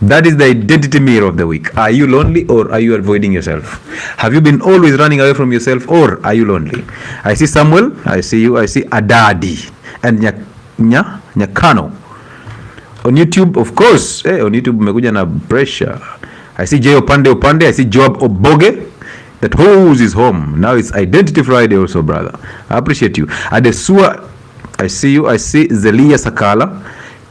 That is the identity mirror of the week. Are you lonely or are you avoiding yourself? Have you been always running away from yourself or are you lonely? I see Samuel, I see you, I see Adadi and Nyakano. On YouTube, of course, on YouTube umekuja na pressure. I see Jay Opande, I see Joab Oboge. That hose is home. Now it's Identity Friday also, brother. I appreciate you. Adesua, I see you. I see Zelia Sakala.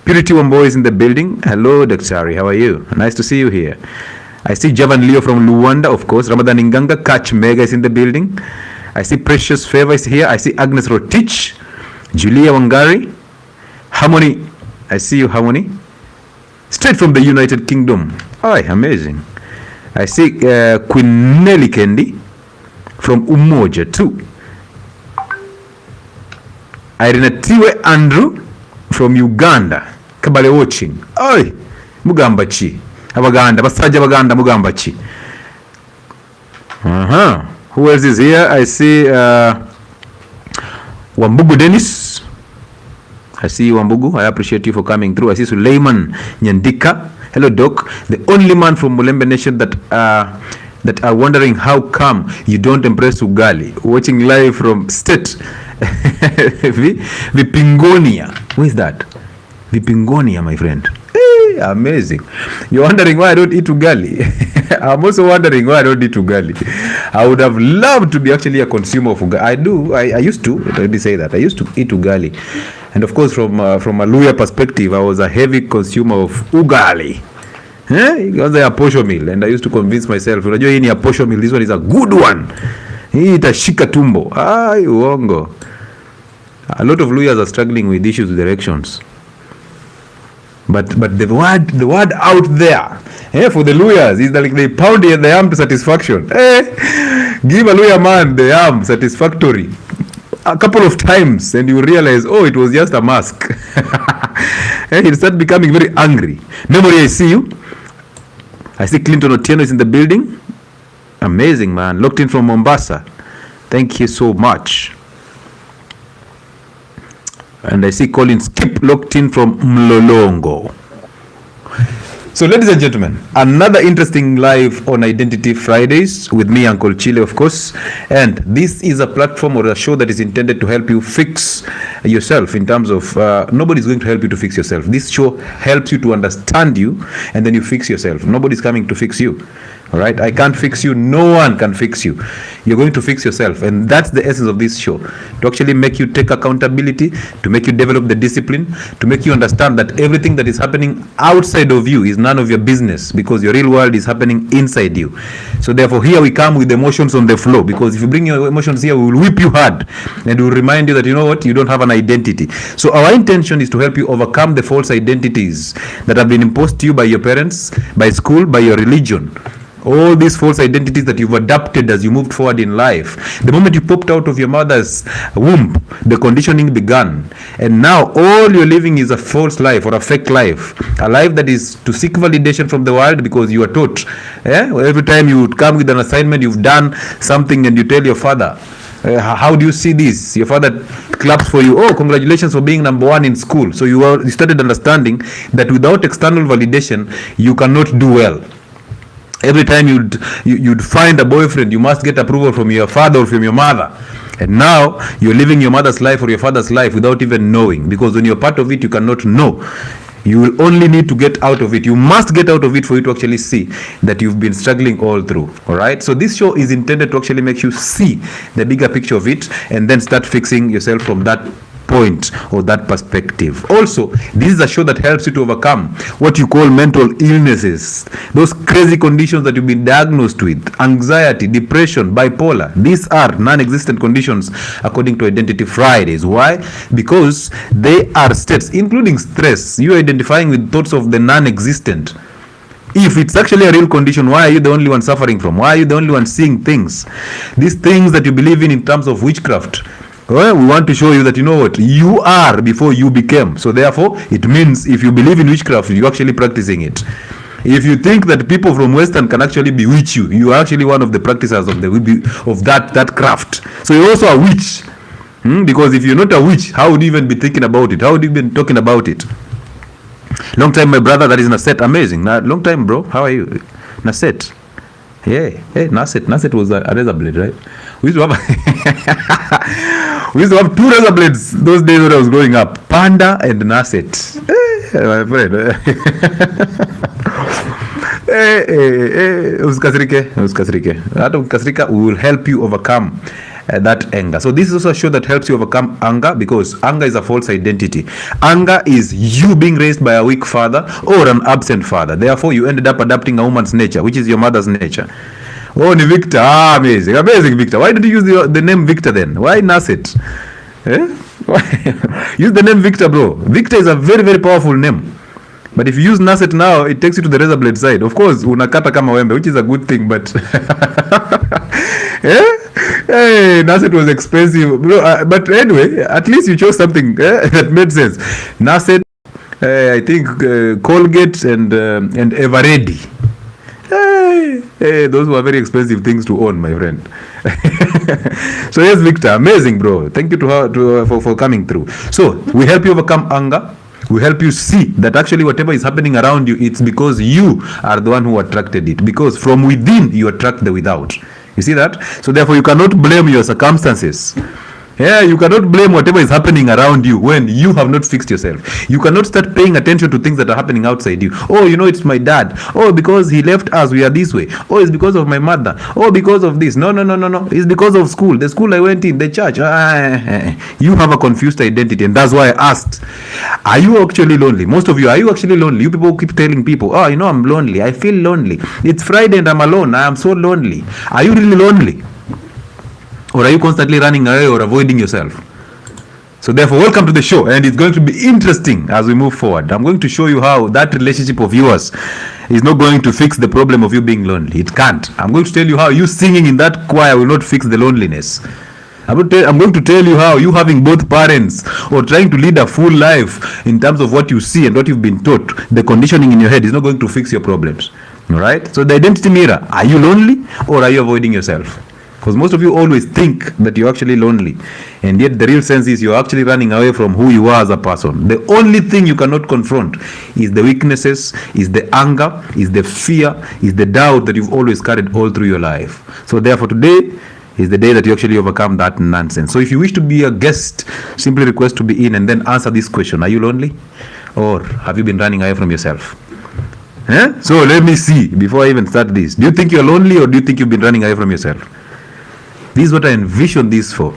Purity Wambo is in the building. Hello, Daktari. How are you? Nice to see you here. I see Javan Leo from Luanda, of course. Ramadan Inganga, 𝐶𝐎𝐿 is in the building. I see Precious Favor is here. I see Agnes Rotich. Julia Wangari. Harmony. I see you, Harmony. Straight from the United Kingdom. Oh, amazing. I see Queen Nelly Kendi from Umoja too. Irene Tiwe Andrew from Uganda. Kabale watching. Oi, Mugambachi. Abaganda, Basaja Baganda Mugambachi. Who else is here? I see Wambugu Dennis. I see you, Wambugu. I appreciate you for coming through. I see Suleiman Nyandika. Hello, Doc. The only man from Mulembe Nation that are wondering how come you don't embrace ugali. Watching live from state. Vipingonia. Who is that? Vipingonia, my friend. Hey, amazing. You're wondering why I don't eat ugali. I'm also wondering why I don't eat ugali. I would have loved to be actually a consumer of ugali. I used to. Let me say that. I used to eat ugali. And of course, from a Luya perspective, I was a heavy consumer of ugali. It was a posho meal, and I used to convince myself, unajua hii ni a posho meal, this one is a good one. Hii itashika tumbo. Uongo. A lot of Luyas are struggling with issues with erections. But the word out there, for the Luyas is like they pound the arm to satisfaction. Give a Luya man the arm satisfactory a couple of times and you realize, oh, it was just a mask. And he'll start becoming very angry. Memory, I see you. I see Clinton Otieno is in the building. Amazing, man. Locked in from Mombasa. Thank you so much. And I see Colin Skip locked in from Mlolongo. So, ladies and gentlemen, another interesting live on Identity Fridays with me, Uncle Chile, of course. And this is a platform or a show that is intended to help you fix yourself in terms of nobody's going to help you to fix yourself. This show helps you to understand you and then you fix yourself. Nobody's coming to fix you. All right, I can't fix you. No one can fix you. You're going to fix yourself, and that's the essence of this show, to actually make you take accountability, to make you develop the discipline, to make you understand that everything that is happening outside of you is none of your business, because your real world is happening inside you. So therefore, here we come with emotions on the floor, because if you bring your emotions here, we will whip you hard and we will remind you that, you know what, you don't have an identity. So our intention is to help you overcome the false identities that have been imposed to you by your parents, by school, by your religion. All these false identities that you've adapted as you moved forward in life. The moment you popped out of your mother's womb, the conditioning began. And now all you're living is a false life or a fake life. A life that is to seek validation from the world because you are taught. Every time you come with an assignment, you've done something and you tell your father, how do you see this? Your father claps for you. Oh, congratulations for being number one in school. So you started understanding that without external validation, you cannot do well. Every time you'd find a boyfriend, you must get approval from your father or from your mother. And now you're living your mother's life or your father's life without even knowing, because when you're part of it, you cannot know. You will only need to get out of it. You must get out of it for you to actually see that you've been struggling all through. All right. So this show is intended to actually make you see the bigger picture of it and then start fixing yourself from that point or that perspective. Also, this is a show that helps you to overcome what you call mental illnesses, those crazy conditions that you've been diagnosed with: anxiety, depression, bipolar. These are non-existent conditions according to Identity Fridays. Why? Because they are states, including stress. You are identifying with thoughts of the non-existent. If it's actually a real condition, why are you the only one suffering from? Why are you the only one seeing things? These things that you believe in terms of witchcraft. Well, we want to show you that, you know what, you are before you became. So therefore, it means if you believe in witchcraft, you're actually practicing it. If you think that people from Western can actually bewitch you, you are actually one of the practitioners of that craft. So you're also a witch. Because if you're not a witch, how would you even be thinking about it? How would you even talking about it? Long time, my brother. That is Naset. Amazing. Long time, bro. How are you? Naset. Yeah. Hey, Naset was a razor blade, right? We used to have we used to have 2 razor blades those days when I was growing up. Panda and Naset. My friend. Usikasirike. Hata ukasirika, we will help you overcome that anger. So this is also a show that helps you overcome anger, because anger is a false identity. Anger is you being raised by a weak father or an absent father. Therefore, you ended up adapting a woman's nature, which is your mother's nature. Oh, ni Victor. Amazing Victor. Why did you use the name Victor then? Why Naset? Use the name Victor, bro. Victor is a very, very powerful name. But if you use Naset now, it takes you to the razor blade side. Of course, unakata kama wembe, which is a good thing, but hey, Naset was expensive, bro. But anyway, at least you chose something that made sense. Naset, I think Colgate and Eveready. Hey, those were very expensive things to own, my friend. So yes, Victor, amazing, bro. Thank you to her for coming through. So we help you overcome anger. We help you see that actually whatever is happening around you, it's because you are the one who attracted it. Because from within, you attract the without. You see that? So therefore, you cannot blame your circumstances. Yeah, you cannot blame whatever is happening around you when you have not fixed yourself. You cannot start paying attention to things that are happening outside you. Oh, you know, it's my dad. Oh, because he left us, we are this way. Oh, it's because of my mother. Oh, because of this. No. It's because of school. The school I went in, the church. You have a confused identity, and that's why I asked, are you actually lonely? Most of you, are you actually lonely? You people keep telling people, oh, you know, I'm lonely. I feel lonely. It's Friday and I'm alone. I am so lonely. Are you really lonely? Or are you constantly running away or avoiding yourself? So therefore, welcome to the show, and it's going to be interesting as we move forward. I'm going to show you how that relationship of yours is not going to fix the problem of you being lonely. It can't. I'm going to tell you how you singing in that choir will not fix the loneliness. I'm going to tell you how you having both parents or trying to lead a full life in terms of what you see and what you've been taught, the conditioning in your head is not going to fix your problems. All right? So the identity mirror, are you lonely or are you avoiding yourself? Because most of you always think that you're actually lonely, and yet the real sense is you're actually running away from who you are as a person. The only thing you cannot confront is the weaknesses, is the anger, is the fear, is the doubt that you've always carried all through your life. So therefore today is the day that you actually overcome that nonsense. So if you wish to be a guest, simply request to be in and then answer this question. Are you lonely? Or have you been running away from yourself? So let me see before I even start this. Do you think you're lonely, or do you think you've been running away from yourself? This is what I envision this for.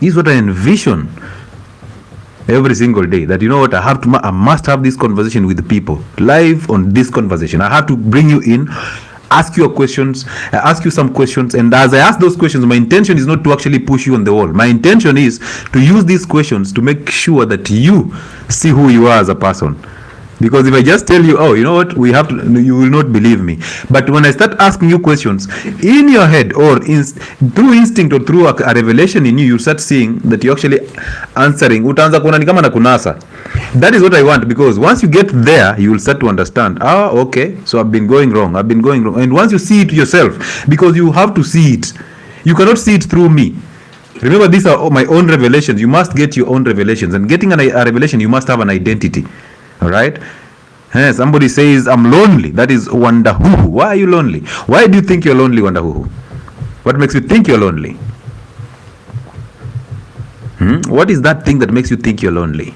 This is what I envision every single day. That, you know what, I must have this conversation with the people. Live on this conversation. I have to bring you in, ask you questions, ask you some questions, and as I ask those questions, my intention is not to actually push you on the wall. My intention is to use these questions to make sure that you see who you are as a person. Because if I just tell you, oh, you know what, you will not believe me. But when I start asking you questions, in your head or through instinct or through a revelation in you, you start seeing that you're actually answering. Utaanza kuona ni kama na kunasa. That is what I want, because once you get there, you will start to understand. Okay, so I've been going wrong. And once you see it yourself, because you have to see it. You cannot see it through me. Remember, these are my own revelations. You must get your own revelations. And getting a revelation, you must have an identity. All right. Somebody says, I'm lonely. That is Wandahuhu. Why are you lonely? Why do you think you're lonely, Wandahuhu? What makes you think you're lonely? What is that thing that makes you think you're lonely?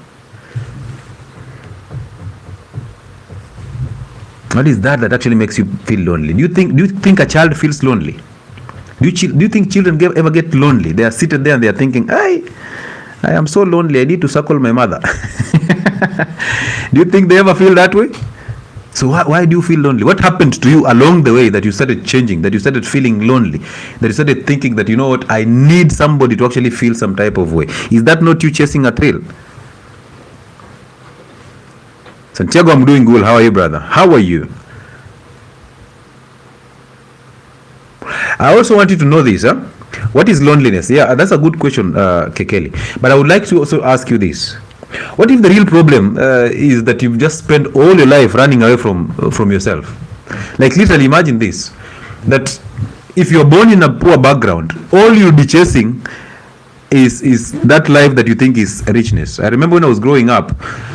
What is that actually makes you feel lonely? Do you think a child feels lonely? Do you think children ever get lonely? They are seated there and they are thinking, I am so lonely, I need to suckle my mother. Do you think they ever feel that way? So why do you feel lonely? What happened to you along the way that you started changing, that you started feeling lonely, that you started thinking that, you know what, I need somebody to actually feel some type of way? Is that not you chasing a thrill? Santiago, I'm doing good. How are you, brother? How are you? I also want you to know this. What is loneliness? Yeah, that's a good question, Kekeli. But I would like to also ask you this. What if the real problem is that you've just spent all your life running away from yourself? Like, literally imagine this, that if you're born in a poor background, all you'll be chasing is that life that you think is richness. I remember when I was growing up,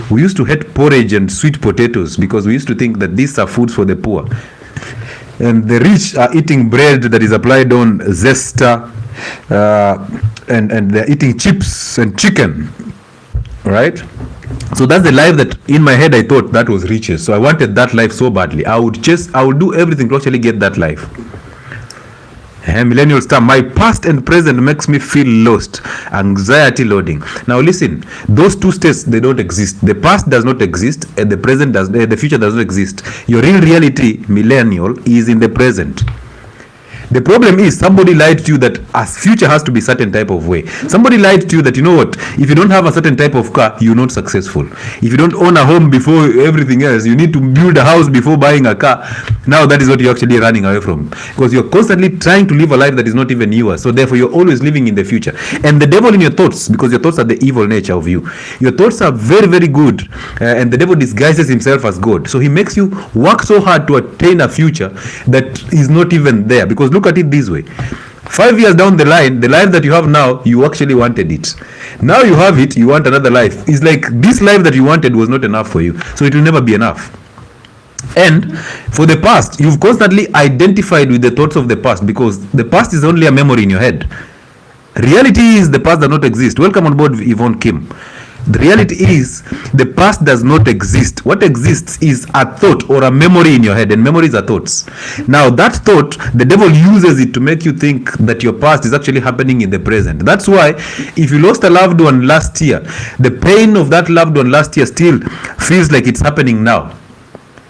we used to hate porridge and sweet potatoes because we used to think that these are foods for the poor. And the rich are eating bread that is applied on zesta, and they're eating chips and chicken, right? So that's the life that in my head I thought that was riches. So I wanted that life so badly. I would do everything to actually get that life. Millennial star, my past and present makes me feel lost, anxiety loading. Now listen, those two states, they don't exist. The past does not exist, and the future does not exist. Your real reality, millennial, is in the present. The problem is somebody lied to you that a future has to be certain type of way. Somebody lied to you that, you know what, if you don't have a certain type of car, you're not successful. If you don't own a home before everything else, you need to build a house before buying a car. Now that is what you're actually running away from, because you're constantly trying to live a life that is not even yours. So therefore you're always living in the future. And the devil in your thoughts, because your thoughts are the evil nature of you. Your thoughts are very, very good, and the devil disguises himself as God. So he makes you work so hard to attain a future that is not even there. Because look at it this way: 5 years down the line, the life that you have now, you actually wanted it. Now you have it, you want another life. It's like this life that you wanted was not enough for you, so it will never be enough. And for the past, you've constantly identified with the thoughts of the past, because the past is only a memory in your head. Reality is the past does not exist. Welcome on board, Yvonne Kim. The reality is the past does not exist. What exists is a thought or a memory in your head, and memories are thoughts. Now that thought, the devil uses it to make you think that your past is actually happening in the present. That's why if you lost a loved one last year, the pain of that loved one last year still feels like it's happening now.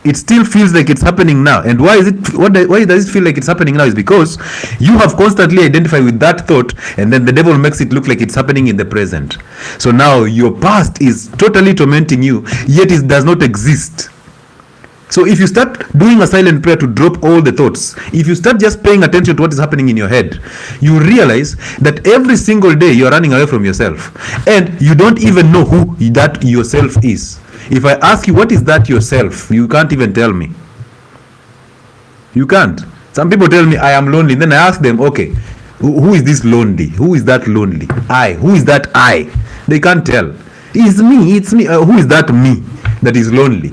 It still feels like it's happening now. And why does it feel like it's happening now? Is because you have constantly identified with that thought, and then the devil makes it look like it's happening in the present. So now your past is totally tormenting you, yet it does not exist. So if you start doing a silent prayer to drop all the thoughts, if you start just paying attention to what is happening in your head, you realize that every single day you're running away from yourself, and you don't even know who that yourself is. If I ask you, what is that yourself? You can't even tell me. You can't. Some people tell me, I am lonely. Then I ask them, okay, who is this lonely? Who is that lonely? I. Who is that I? They can't tell. It's me. It's me. Who is that me that is lonely?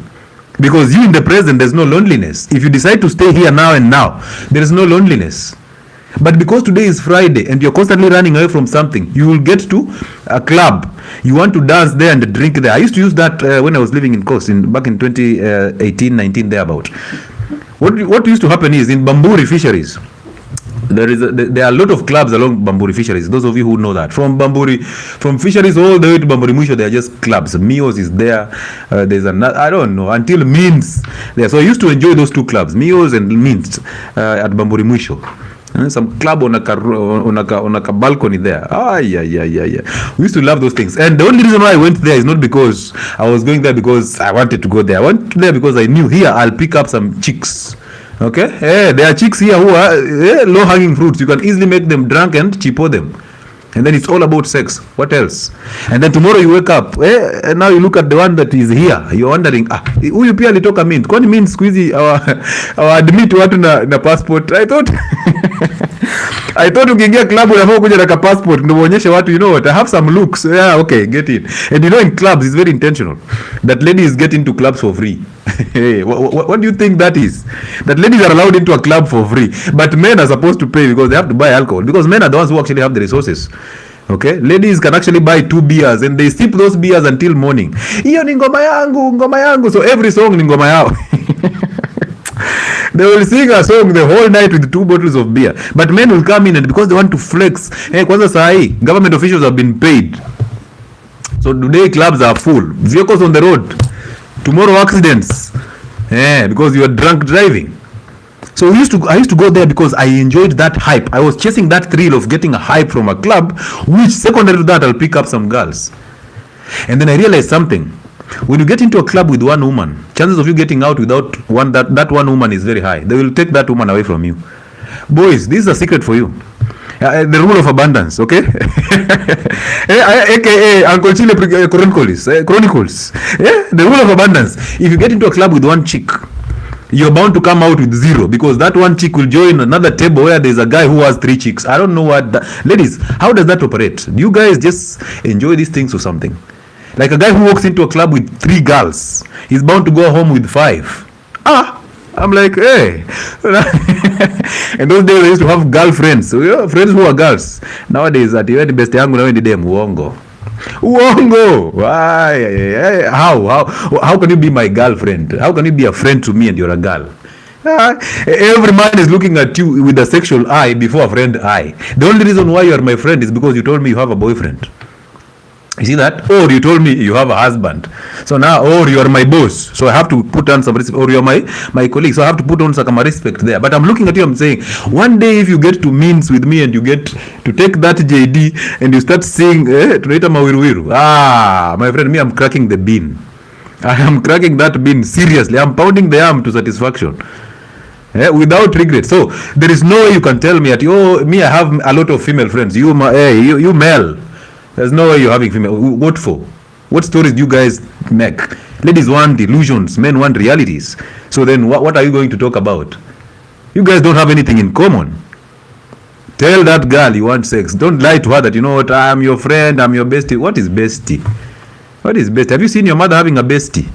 Because you in the present, there's no loneliness. If you decide to stay here now and now, there is no loneliness. But because today is Friday and you're constantly running away from something, you will get to a club. You want to dance there and drink there. I used to use that when I was living in Coast back in 2018-19 thereabout. What used to happen is in Bamburi fisheries, there are a lot of clubs along Bamburi fisheries. Those of you who know that, from fisheries all the way to Bamburi Mwisho, they are just clubs. Mios is there. There's another, I don't know, until Mints there. So I used to enjoy those two clubs, Mios and Mints, at Bamburi Mwisho. Some club on a balcony there. We used to love those things. And the only reason why I went there is not because I was going there because I wanted to go there. I went there because I knew here I'll pick up some chicks. Okay? Hey, there are chicks here who are low-hanging fruits. You can easily make them drunk and cheapo them. And then it's all about sex. What else? And then tomorrow you wake up, and now you look at the one that is here. You're wondering, huyu pia alitoka mint. Kwani mint squeezy our admit watu na passport. I thought ukiingia club unafaa kuja na passport ndio uonyeshe watu, you know what, I have some looks. Yeah, okay, get in. And you know, in clubs it's very intentional that ladies get into clubs for free. Hey, what do you think that is? That ladies are allowed into a club for free, but men are supposed to pay because they have to buy alcohol, because men are the ones who actually have the resources. Okay, ladies can actually buy 2 beers and they sip those beers until morning. Hiyo ni ngoma yangu. So every song ni ngoma yao. They will sing a song the whole night with 2 bottles of beer. But men will come in and because they want to flex. Hey, kwanza sahi, government officials have been paid. So today clubs are full. Vehicles on the road. Tomorrow accidents. Because you are drunk driving. So I used to go there because I enjoyed that hype. I was chasing that thrill of getting a hype from a club, which secondary to that I'll pick up some girls. And then I realized something. When you get into a club with one woman, chances of you getting out without that one woman is very high. They will take that woman away from you. Boys, this is a secret for you. The rule of abundance, okay? AKA Uncle Chile Chronicles. The rule of abundance. If you get into a club with one chick, you're bound to come out with 0 because that one chick will join another table where there's a guy who has 3 chicks. I don't know what ladies, how does that operate? Do you guys just enjoy these things or something? Like a guy who walks into a club with 3 girls, he's bound to go home with 5. I'm like, hey. And those days I used to have girlfriends, so, friends who are girls. Nowadays at the best yangu nawe ndide muongo. Why? How can you be my girlfriend? How can you be a friend to me and you're a girl? Every man is looking at you with a sexual eye before a friend eye. The only reason why you are my friend is because you told me you have a boyfriend. You see that? Or you told me you have a husband. So now, or you are my boss. So I have to put on some respect. Or you are my colleague. So I have to put on some respect there. But I'm looking at you, I'm saying, one day if you get to mince with me and you get to take that JD and you start saying, tunaita mawiruwiru. My friend, me, I'm cracking the bean. I am cracking that bean seriously. I'm pounding the arm to satisfaction. Without regret. So there is no way you can tell me that, me, I have a lot of female friends. You male. There's no way you're having female. What for? What stories do you guys make? Ladies want illusions, men want realities. So then what are you going to talk about? You guys don't have anything in common. Tell that girl you want sex. Don't lie to her that, you know what, I'm your friend, I'm your bestie. What is bestie? What is bestie? Have you seen your mother having a bestie?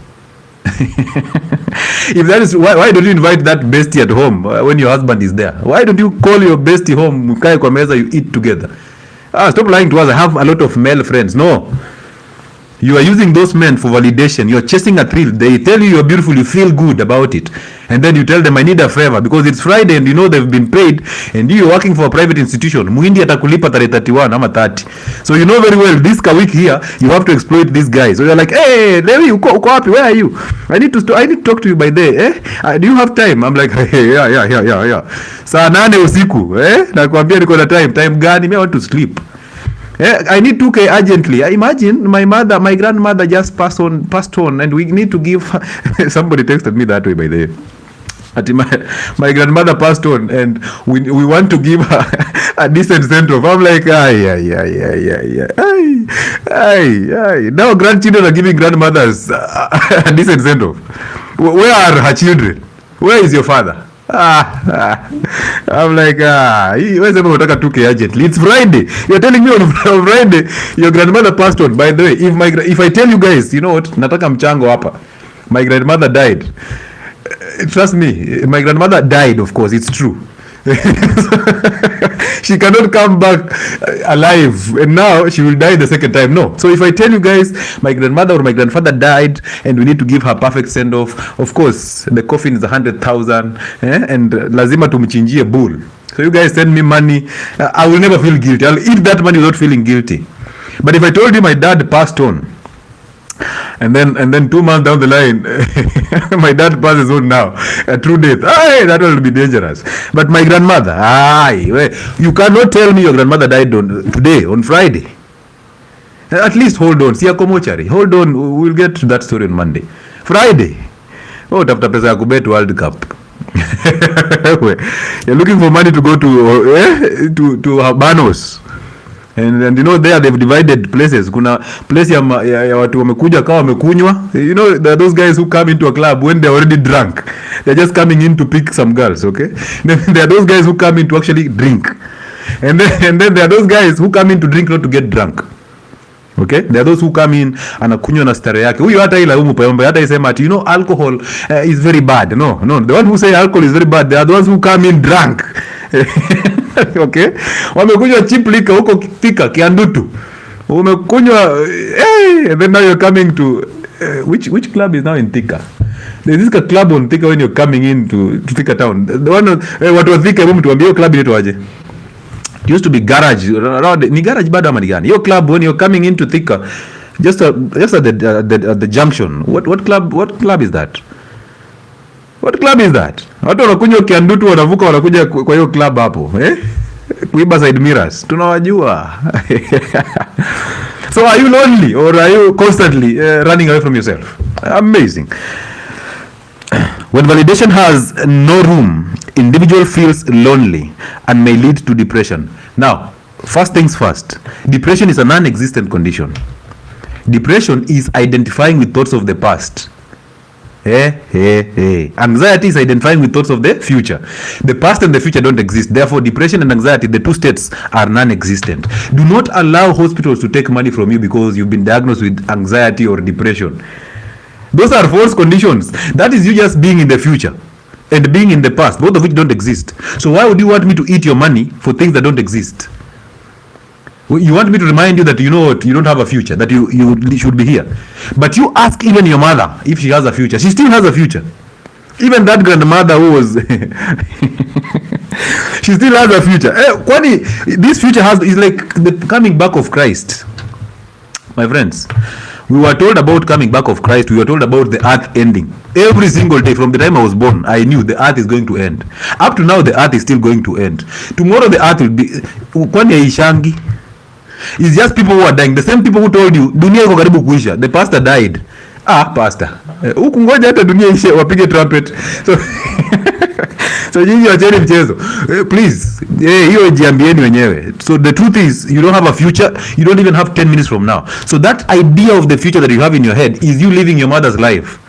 If that is, why don't you invite that bestie at home when your husband is there? Why don't you call your bestie home, mkae kwa meza, you eat together? Stop lying to us. I have a lot of male friends. No. You are using those men for validation. You are chasing a thrill. They tell you you're beautiful. You feel good about it. And then you tell them, I need a favor. Because it's Friday and you know they've been paid. And you're working for a private institution. Muhindi atakulipa tarehe 31 ama 30. So you know very well, this week here, you have to exploit this guy. So you're like, hey, Levi, uko wapi? Where are you? I need to talk to you by day. Do you have time? I'm like, hey, yeah. Saa 8 usiku. Nakwambia niko na time. Time gani? Me, I want to sleep. I need 2K urgently. Imagine my grandmother just passed on, and we need to give. Somebody texted me that way by the way. My grandmother passed on, and we want to give her a decent send-off. I'm like, now grandchildren are giving grandmothers a decent send-off. Where are her children? Where is your father? I'm like, where's everyone talking 2K urgently? It's Friday. You're telling me on Friday your grandmother passed on. By the way, if I tell you guys, you know what, nataka mchango hapa, my grandmother died. Trust me, my grandmother died, of course, it's true. She cannot come back alive, and now she will die the second time. No. So if I tell you guys my grandmother or my grandfather died and we need to give her perfect send off, of course the coffin is 100,000 and lazima tumchinjie bull. So you guys send me money, I will never feel guilty. I'll eat that money without feeling guilty. But if I told you my dad passed on, and then 2 months down the line my dad passes on now, a true death, that will be dangerous. But my grandmother, you cannot tell me your grandmother died today on Friday. At least hold on, siya komochari, hold on, we'll get to that story on Monday. Friday, tafuta pesa ya kubet World Cup. You're looking for money to go to Habanos. And you know there they've divided places. Kuna place ya watu wamekuja kawa wamekunywa. You know there are those guys who come into a club when they're already drunk. They're just coming in to pick some girls, okay? There are those guys who come in to actually drink. And then there are those guys who come in to drink not to get drunk. Okay? There are those who come in anakunywa na stare yake. Huyu hata ila payombe hata isema ati, you know, alcohol is very bad. No. The one who say alcohol is very bad, they are the ones who come in drunk. Okay? Wamekunywa cheap liquor huko Thika Kiandutu. Umekunywa and then now you're coming to which club is now in Thika? There's this club on Thika when you're coming in to Thika town. The one watu wa Thika hebu mtuambie hiyo club inaitwa aje? It used to be garage. Ni garage bado ama ni gani? Hiyo club when you're coming into Thika, just at the junction. What club is that? What club is that? Watu wanakunywa Kiandutu wanavuka wanakuja kwa hiyo club hapo, kuiba side mirrors. Tunawajua. So are you lonely or are you constantly running away from yourself? Amazing. When validation has no room, individual feels lonely and may lead to depression. Now, first things first, depression is a non-existent condition. Depression is identifying with thoughts of the past. Anxiety is identifying with thoughts of the future. The past and the future don't exist. Therefore, depression and anxiety, the two states, are non-existent. Do not allow hospitals to take money from you because you've been diagnosed with anxiety or depression. Those are false conditions. That is you just being in the future and being in the past, both of which don't exist. So why would you want me to eat your money for things that don't exist? You want me to remind you that you know what, you don't have a future, that you should be here. But you ask even your mother if she has a future. She still has a future. Even that grandmother who was she still has a future. This future is like the coming back of Christ. My friends, we were told about coming back of Christ. We were told about the earth ending. Every single day from the time I was born, I knew the earth is going to end. Up to now, the earth is still going to end. Tomorrow the earth will be kwani haishangi. It's just people who are dying. The same people who told you dunia iko karibu kuisha. The pastor died. Pastor, huku ngoja hata dunia ishe wapige trumpet. So nyinyi wacheni mchezo. Please, hiyo jiambieni wenyewe. So the truth is, you don't have a future. You don't even have 10 minutes from now. So that idea of the future that you have in your head is you living your mother's life.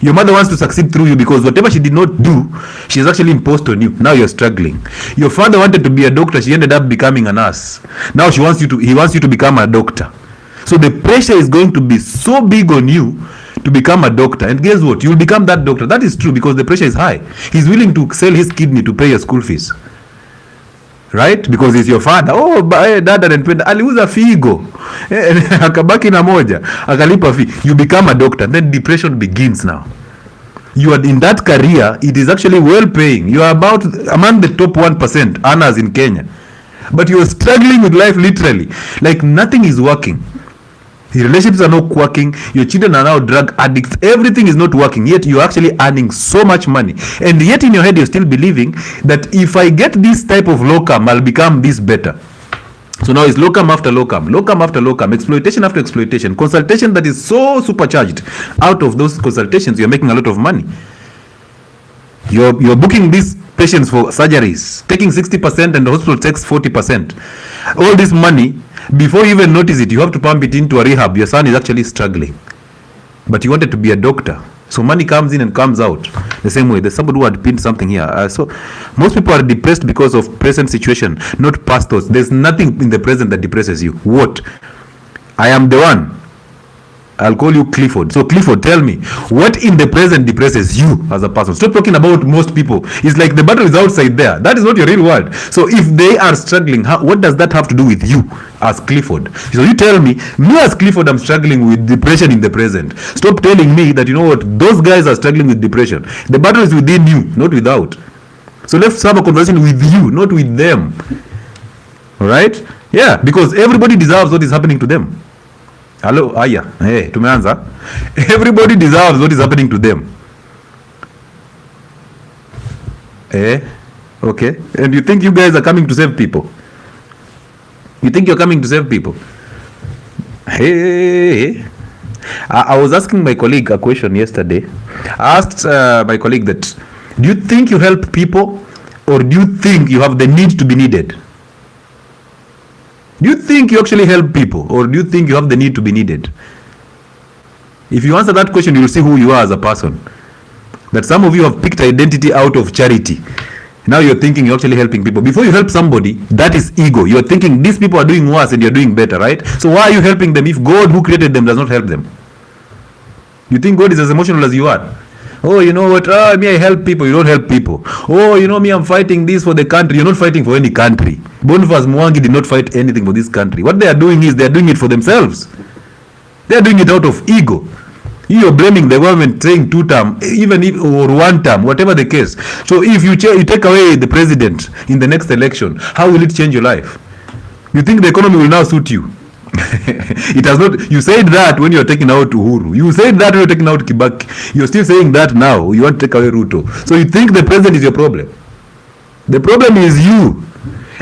Your mother wants to succeed through you because whatever she did not do, she has actually imposed on you. Now you're struggling. Your father wanted to be a doctor. She ended up becoming a nurse. Now he wants you to become a doctor. So the pressure is going to be so big on you to become a doctor. And guess what? You'll become that doctor. That is true because the pressure is high. He's willing to sell his kidney to pay your school fees. Right? Because he's your father. Dada anipenda aliuza figo. Akabaki na moja. Akalipa fee. You become a doctor. Then depression begins now. You are in that career. It is actually well paying. You are about among the top 1% earners in Kenya. But you are struggling with life literally. Like nothing is working. Your relationships are not working. Your children are now drug addicts. Everything is not working. Yet you're actually earning so much money. And yet in your head, you're still believing that if I get this type of locum, I'll become this better. So now it's locum after locum, locum after locum, exploitation after exploitation, consultation that is so supercharged. Out of those consultations, you're making a lot of money. You're booking these patients for surgeries, taking 60% and the hospital takes 40%. All this money, before you even notice it, you have to pump it into a rehab. Your son is actually struggling. But you wanted to be a doctor. So money comes in and comes out the same way. There's somebody who had pinned something here. So most people are depressed because of present situation, not past thoughts. There's nothing in the present that depresses you. What? I am the one. I'll call you Clifford. So Clifford, tell me, what in the present depresses you as a person? Stop talking about most people. It's like the battle is outside there. That is not your real world. So if they are struggling, what does that have to do with you as Clifford? So you tell me as Clifford, I'm struggling with depression in the present. Stop telling me that, you know what, those guys are struggling with depression. The battle is within you, not without. So let's have a conversation with you, not with them. All right? Yeah, because everybody deserves what is happening to them. Hello, tumeanza. Everybody deserves what is happening to them. Okay. And you think you guys are coming to save people? You think you're coming to save people? Hey. I was asking my colleague a question yesterday. I asked my colleague that, do you think you help people or do you think you have the need to be needed? Do you think you actually help people or do you think you have the need to be needed? If you answer that question, you will see who you are as a person. That some of you have picked identity out of charity. Now you're thinking you're actually helping people. Before you help somebody, that is ego. You're thinking these people are doing worse and you're doing better, right? So why are you helping them if God who created them does not help them? You think God is as emotional as you are? Oh, you know what? Me, I help people. You don't help people. Oh, you know me, I'm fighting this for the country. You're not fighting for any country. Boniface Mwangi did not fight anything for this country. What they are doing is they are doing it for themselves. They are doing it out of ego. You are blaming the government saying 2 term, even if or 1 term, whatever the case. So if you take away the president in the next election, how will it change your life? You think the economy will now suit you? It has not. You said that when you're taking out Uhuru. You said that when you're taking out Kibaki. You're still saying that now. You want to take away Ruto. So you think the president is your problem. The problem is you.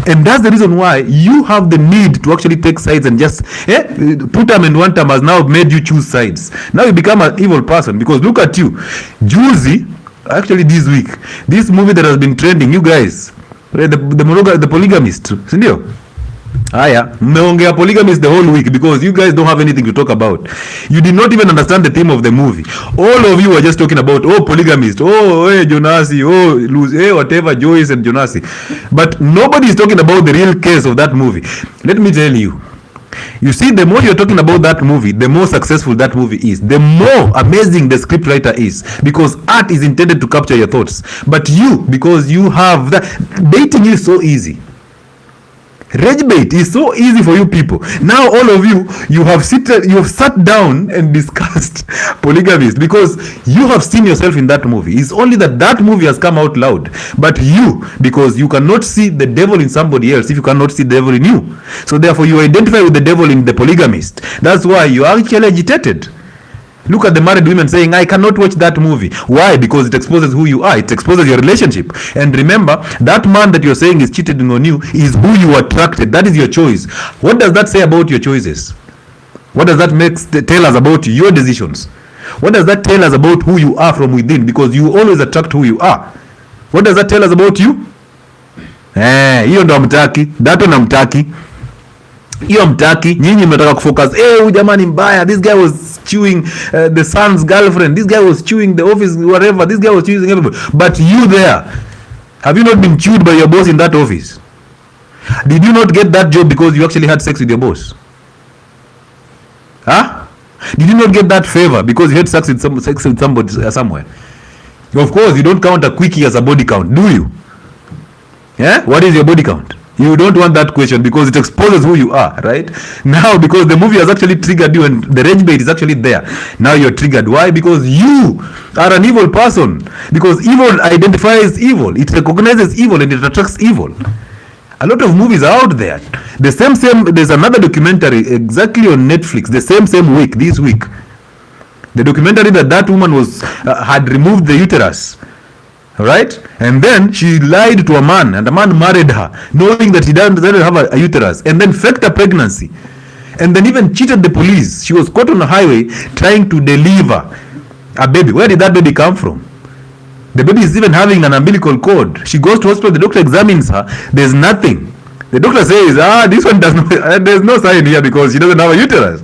And that's the reason why you have the need to actually take sides and just 2 term and 1 term has now made you choose sides. Now you become an evil person because look at you. Juicy, actually this week, this movie that has been trending, you guys, the polygamist, sindio? Aya, mmeongea polygamist the whole week because you guys don't have anything to talk about. You did not even understand the theme of the movie. All of you are just talking about, oh, polygamist, oh, hey, Jonasi, oh, lose, hey, whatever, Joyce and Jonasi. But nobody is talking about the real case of that movie. Let me tell you. You see, the more you're talking about that movie, the more successful that movie is. The more amazing the scriptwriter is. Because art is intended to capture your thoughts. But you, because you have that, dating is so easy. Rage bait is so easy for you people. Now all of you have sat down and discussed polygamy because you have seen yourself in that movie. It's only that movie has come out loud. But you, because you cannot see the devil in somebody else if you cannot see the devil in you. So therefore you identify with the devil in the polygamist. That's why you are actually agitated. Look at the married women saying, I cannot watch that movie. Why? Because it exposes who you are. It exposes your relationship. And remember, that man that you're saying is cheating on you is who you attracted. That is your choice. What does that say about your choices? What does that tell us about your decisions? What does that tell us about who you are from within? Because you always attract who you are. What does that tell us about you? Hiyo ndo hamtaki. That one hamtaki. Hiyo mtaki, nyinyi mnataka kufocus, huyu jamani mbaya, this guy was chewing the son's girlfriend, this guy was chewing the office, whatever, this guy was chewing everybody. But you there, have you not been chewed by your boss in that office? Did you not get that job because you actually had sex with your boss? Huh? Did you not get that favor because you had sex with somebody somewhere? Of course, you don't count a quickie as a body count, do you? Yeah? What is your body count? You don't want that question because it exposes who you are, right? Now, because the movie has actually triggered you and the rage bait is actually there. Now you're triggered. Why? Because you are an evil person. Because evil identifies evil. It recognizes evil and it attracts evil. A lot of movies are out there. There's another documentary exactly on Netflix, the same week, this week. The documentary that woman had removed the uterus. Right? And then she lied to a man and the man married her knowing that he doesn't have a uterus and then faked a pregnancy and then even cheated the police. She was caught on the highway trying to deliver a baby. Where did that baby come from? The baby is even having an umbilical cord. She goes to hospital, the doctor examines her, there's nothing. The doctor says, this one does not, there's no sign here because she doesn't have a uterus.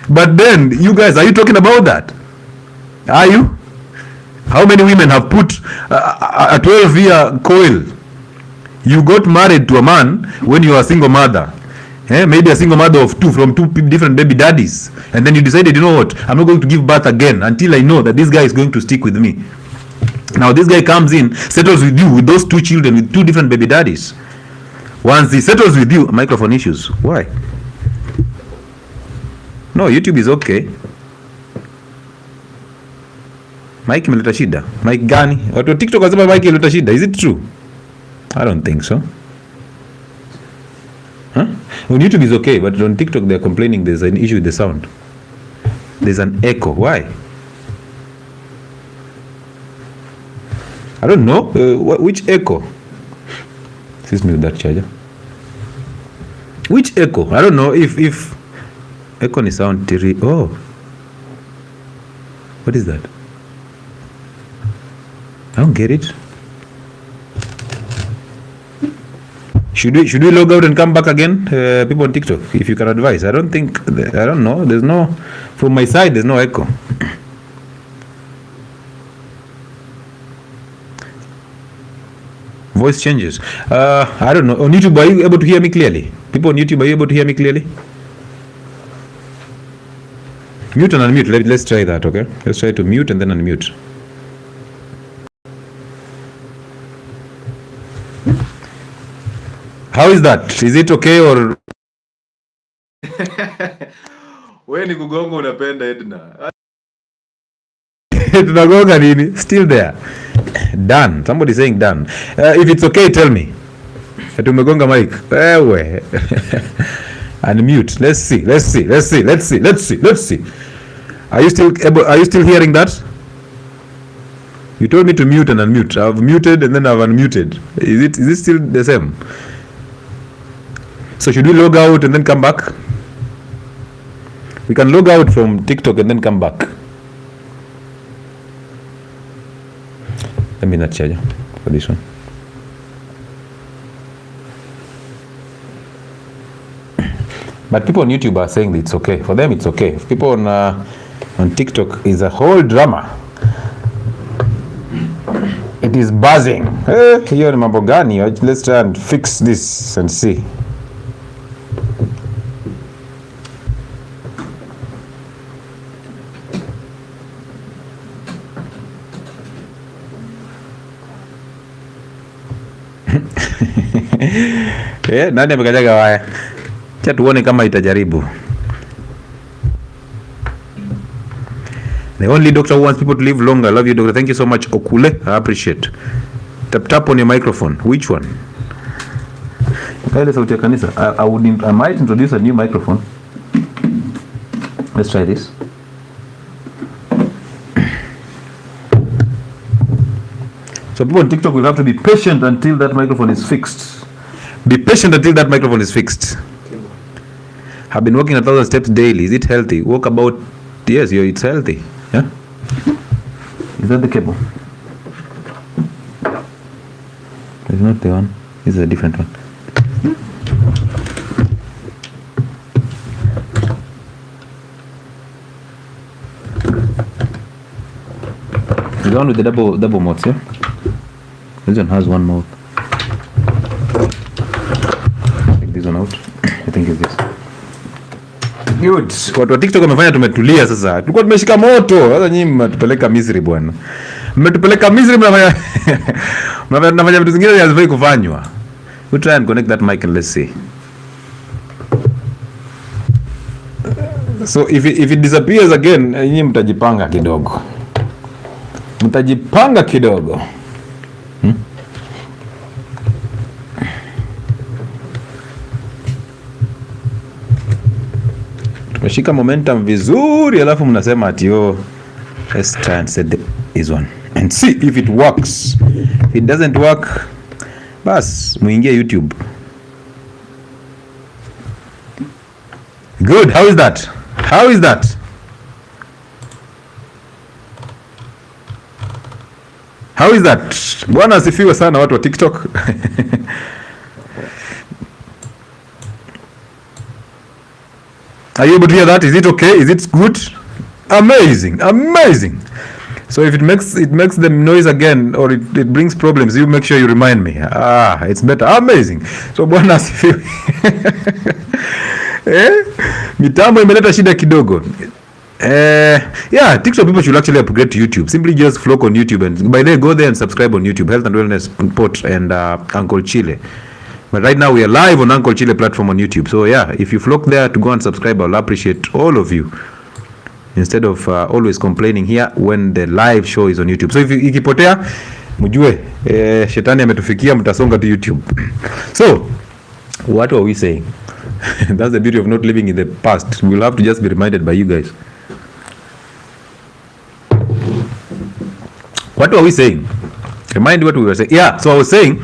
But then, you guys, are you talking about that? Are you? How many women have put a 12-year coil? You got married to a man when you were a single mother. Maybe a single mother of from two different baby daddies. And then you decided, you know what, I'm not going to give birth again until I know that this guy is going to stick with me. Now this guy comes in, settles with you with those two children with two different baby daddies. Once he settles with you, microphone issues. Why? No, YouTube is okay. Mike imeleta shida. Mike gani? Watu wa TikTok wasema Mike imeleta shida. Is it true? I don't think so. Huh? On YouTube is okay, but on TikTok they're complaining there's an issue with the sound. There's an echo. Why? I don't know. Which echo? Excuse me with that charger. Which echo? I don't know if echo ni sound tiri. Oh. What is that? I don't get it. Should we log out and come back again? People on TikTok, if you can advise. I don't know. There's no, from my side, there's no echo. Voice changes. I don't know. On YouTube, are you able to hear me clearly? People on YouTube, are you able to hear me clearly? Mute and unmute. Let's try that, okay? Let's try to mute and then unmute. How is that? Is it okay or? Wewe ni kugonga unapenda Edna. Tunagonga nini? Still there. Done. Somebody saying done. If it's okay, tell me. Tumegonga mic. Wewe. Unmute. Let's see. Are you still hearing that? You told me to mute and unmute. I've muted and then I've unmuted. Is it still the same? So should we log out and then come back? We can log out from TikTok and then come back. Let me not charge for this one. But people on YouTube are saying that it's okay. For them, it's okay. People on TikTok is a whole drama. It is buzzing. Hiyo ni mambo gani? Let's try and fix this and see. Nani amekanyaga waya? Cha tuone kama itajaribu. The only doctor who wants people to live longer. I love you, doctor. Thank you so much, Okule. I appreciate. Tap on your microphone. Which one? Sauti ya kanisa. I might introduce a new microphone. Let's try this. So people on TikTok will have to be patient until that microphone is fixed. Be patient until that microphone is fixed. I've been walking 1,000 steps daily. Is it healthy? Walk about. Yes, it's healthy. Yeah. Is that the cable? It's not the one. This is a different one. The one with the double modes, yeah? This one has one mode. Take this one out. I think it's this. Good. Watu wa TikTok wamefanya tumetulia sasa. Tulikuwa tumeshika moto. Sasa nyinyi mmetupeleka Misri bwana. Mmetupeleka Misri mnafanya mnafanya vitu vingine hazifai kufanywa. We try and connect that mic and let's see. So if it disappears again, nyinyi mtajipanga kidogo. Mtajipanga kidogo. Tumeshika momentum vizuri alafu mnasema ati let's try and set this one and see if it works. If it doesn't work, bas muingie YouTube. Good. How is that? How is that? How is that? Bwana asifiwe sana watu wa TikTok. Are you able to hear that? Is it okay? Is it good? Amazing. Amazing. So if it makes the noise again or it brings problems, you make sure you remind me. It's better. Amazing. So bwana asifiwe. Mitambo imeleta shida kidogo. Yeah, TikTok people should actually upgrade to YouTube. Simply just flock on YouTube, and by the way, go there and subscribe on YouTube, Health and Wellness Report and Uncle Chile. But right now we are live on Uncle Chile platform on YouTube. So yeah, if you flock there to go and subscribe, I'll appreciate all of you. Instead of always complaining here when the live show is on YouTube. So if ikipotea, mjue shetani ametufikia, mtasonga to YouTube. So what are we saying? That's the beauty of not living in the past. We'll have to just be reminded by you guys. What were we saying? Remind what we were saying. Yeah, so I was saying,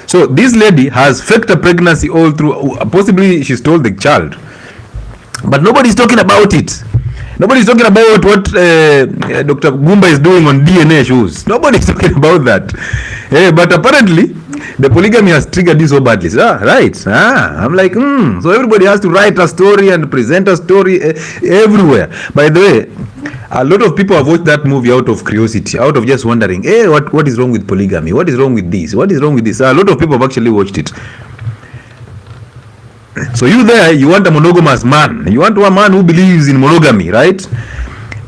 so this lady has faked a pregnancy all through. Possibly she stole the child, but nobody's talking about it. Nobody's talking about what Dr. Gumba is doing on DNA shows. Nobody's talking about that. But apparently, the polygamy has triggered this so badly. Right. I'm like, so everybody has to write a story and present a story everywhere. By the way, a lot of people have watched that movie out of curiosity, out of just wondering, what is wrong with polygamy? What is wrong with this? What is wrong with this? A lot of people have actually watched it. So you there, you want a monogamous man. You want a man who believes in monogamy, right?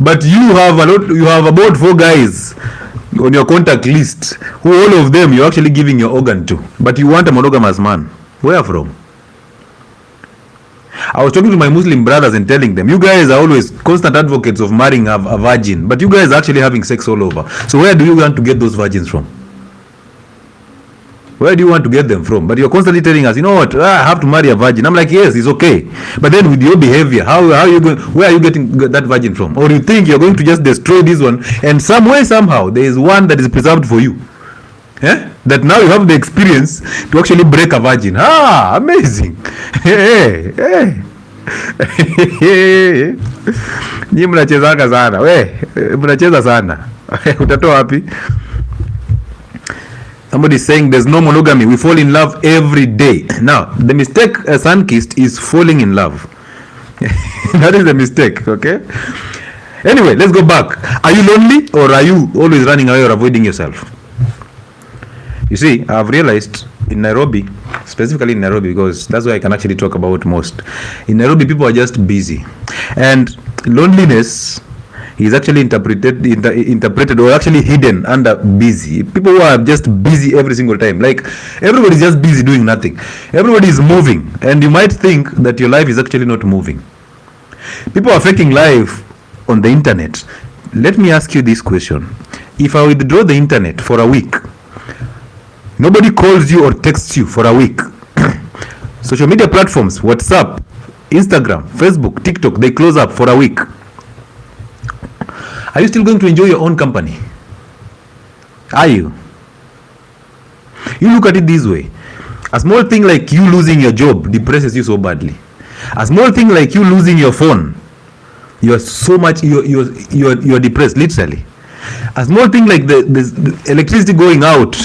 But you have about 4 guys on your contact list who all of them you're actually giving your organ to. But you want a monogamous man. Where from? I was talking to my Muslim brothers and telling them, you guys are always constant advocates of marrying a virgin, but you guys are actually having sex all over. So where do you want to get those virgins from? Where do you want to get them from? But you're constantly telling us, you know what, I have to marry a virgin. I'm like, yes, it's okay. But then with your behavior, how are you going? Where are you getting that virgin from? Or you think you're going to just destroy this one, and some way, somehow, there is one that is preserved for you. That now you have the experience to actually break a virgin. Amazing. Nyi mnachezanga sana. Mnacheza sana. Utatoa wapi? Somebody is saying there's no monogamy. We fall in love every day. Now, the mistake Sunkist is falling in love. That is the mistake, okay? Anyway, let's go back. Are you lonely or are you always running away or avoiding yourself? You see, I've realized in Nairobi, specifically in Nairobi, because that's where I can actually talk about most. In Nairobi, people are just busy. And loneliness is actually interpreted or actually hidden under busy. People who are just busy every single time. Like, everybody's just busy doing nothing. Everybody is moving. And you might think that your life is actually not moving. People are faking life on the internet. Let me ask you this question. If I withdraw the internet for a week, nobody calls you or texts you for a week. Social media platforms, WhatsApp, Instagram, Facebook, TikTok, they close up for a week. Are you still going to enjoy your own company? Are you? You look at it this way. A small thing like you losing your job depresses you so badly. A small thing like you losing your phone, you're depressed, literally. A small thing like the electricity going out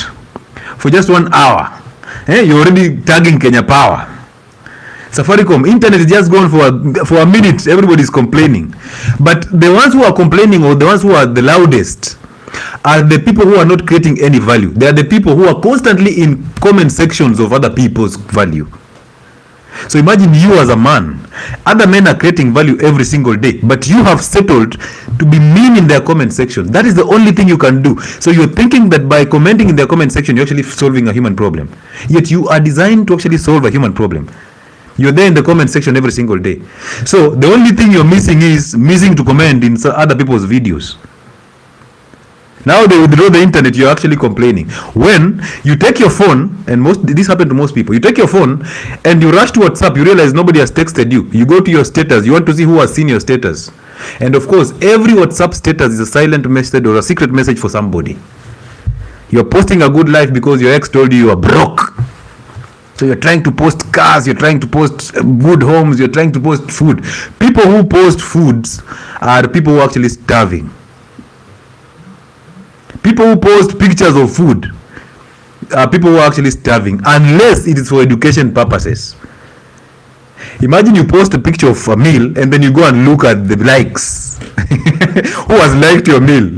for just 1 hour, you're already tagging Kenya Power. Safaricom, internet is just gone for a minute, everybody's complaining. But the ones who are complaining, or the ones who are the loudest, are the people who are not creating any value. They are the people who are constantly in comment sections of other people's value. So imagine you as a man. Other men are creating value every single day, but you have settled to be mean in their comment section. That is the only thing you can do. So you're thinking that by commenting in their comment section, you're actually solving a human problem. Yet you are designed to actually solve a human problem. You're there in the comment section every single day. So the only thing you're missing is to comment in other people's videos. Now they withdraw the internet, you're actually complaining. When you take your phone, and this happens to most people, you take your phone and you rush to WhatsApp, you realize nobody has texted you. You go to your status, you want to see who has seen your status. And of course, every WhatsApp status is a silent message or a secret message for somebody. You're posting a good life because your ex told you are broke. So you're trying to post cars, you're trying to post good homes, you're trying to post food. People who post foods are people who are actually starving. People who post pictures of food are people who are actually starving, unless it is for education purposes. Imagine you post a picture of a meal and then you go and look at the likes. Who has liked your meal?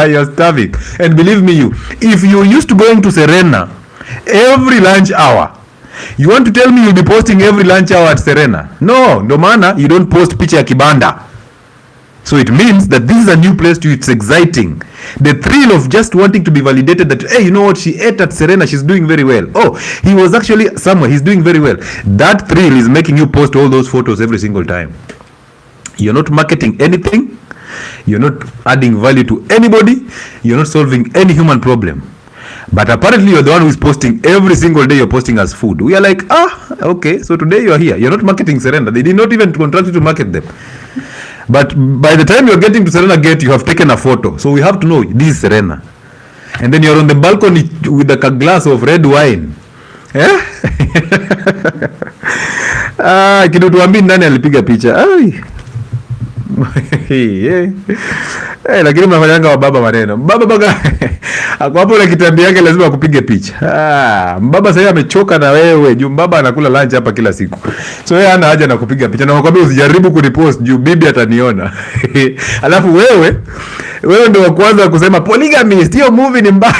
You're starving. And believe me, if you used to going to Serena every lunch hour, you want to tell me you'll be posting every lunch hour at Serena? No maana you don't post picture ya kibanda. So it means that this is a new place to you. It's exciting. The thrill of just wanting to be validated that, hey, you know what, she ate at Serena, she's doing very well. Oh, he was actually somewhere, he's doing very well. That thrill is making you post all those photos every single time. You're not marketing anything. You're not adding value to anybody. You're not solving any human problem. But apparently you're the one who's posting every single day. You're posting as food. We are like, okay, so today you're here. You're not marketing Serena. They did not even contract you to market them. But by the time you're getting to Serena Gate, you have taken a photo. So we have to know this is Serena. And then you're on the balcony with a glass of red wine. Kidu tuambi nani alipiga picha. Lakini mnafanyanga wa baba maneno. Baba ako hapo na kitambi yake lazima akupige picha. Baba sasa amechoka na wewe. Juu baba anakula lunch hapa kila siku. So yeye hana haja na kupiga picha. Na nakwambia usijaribu kunipost juu bibi ataniona. Alafu wewe ndio wa kwanza kusema polygamy sio movie ni mbaya.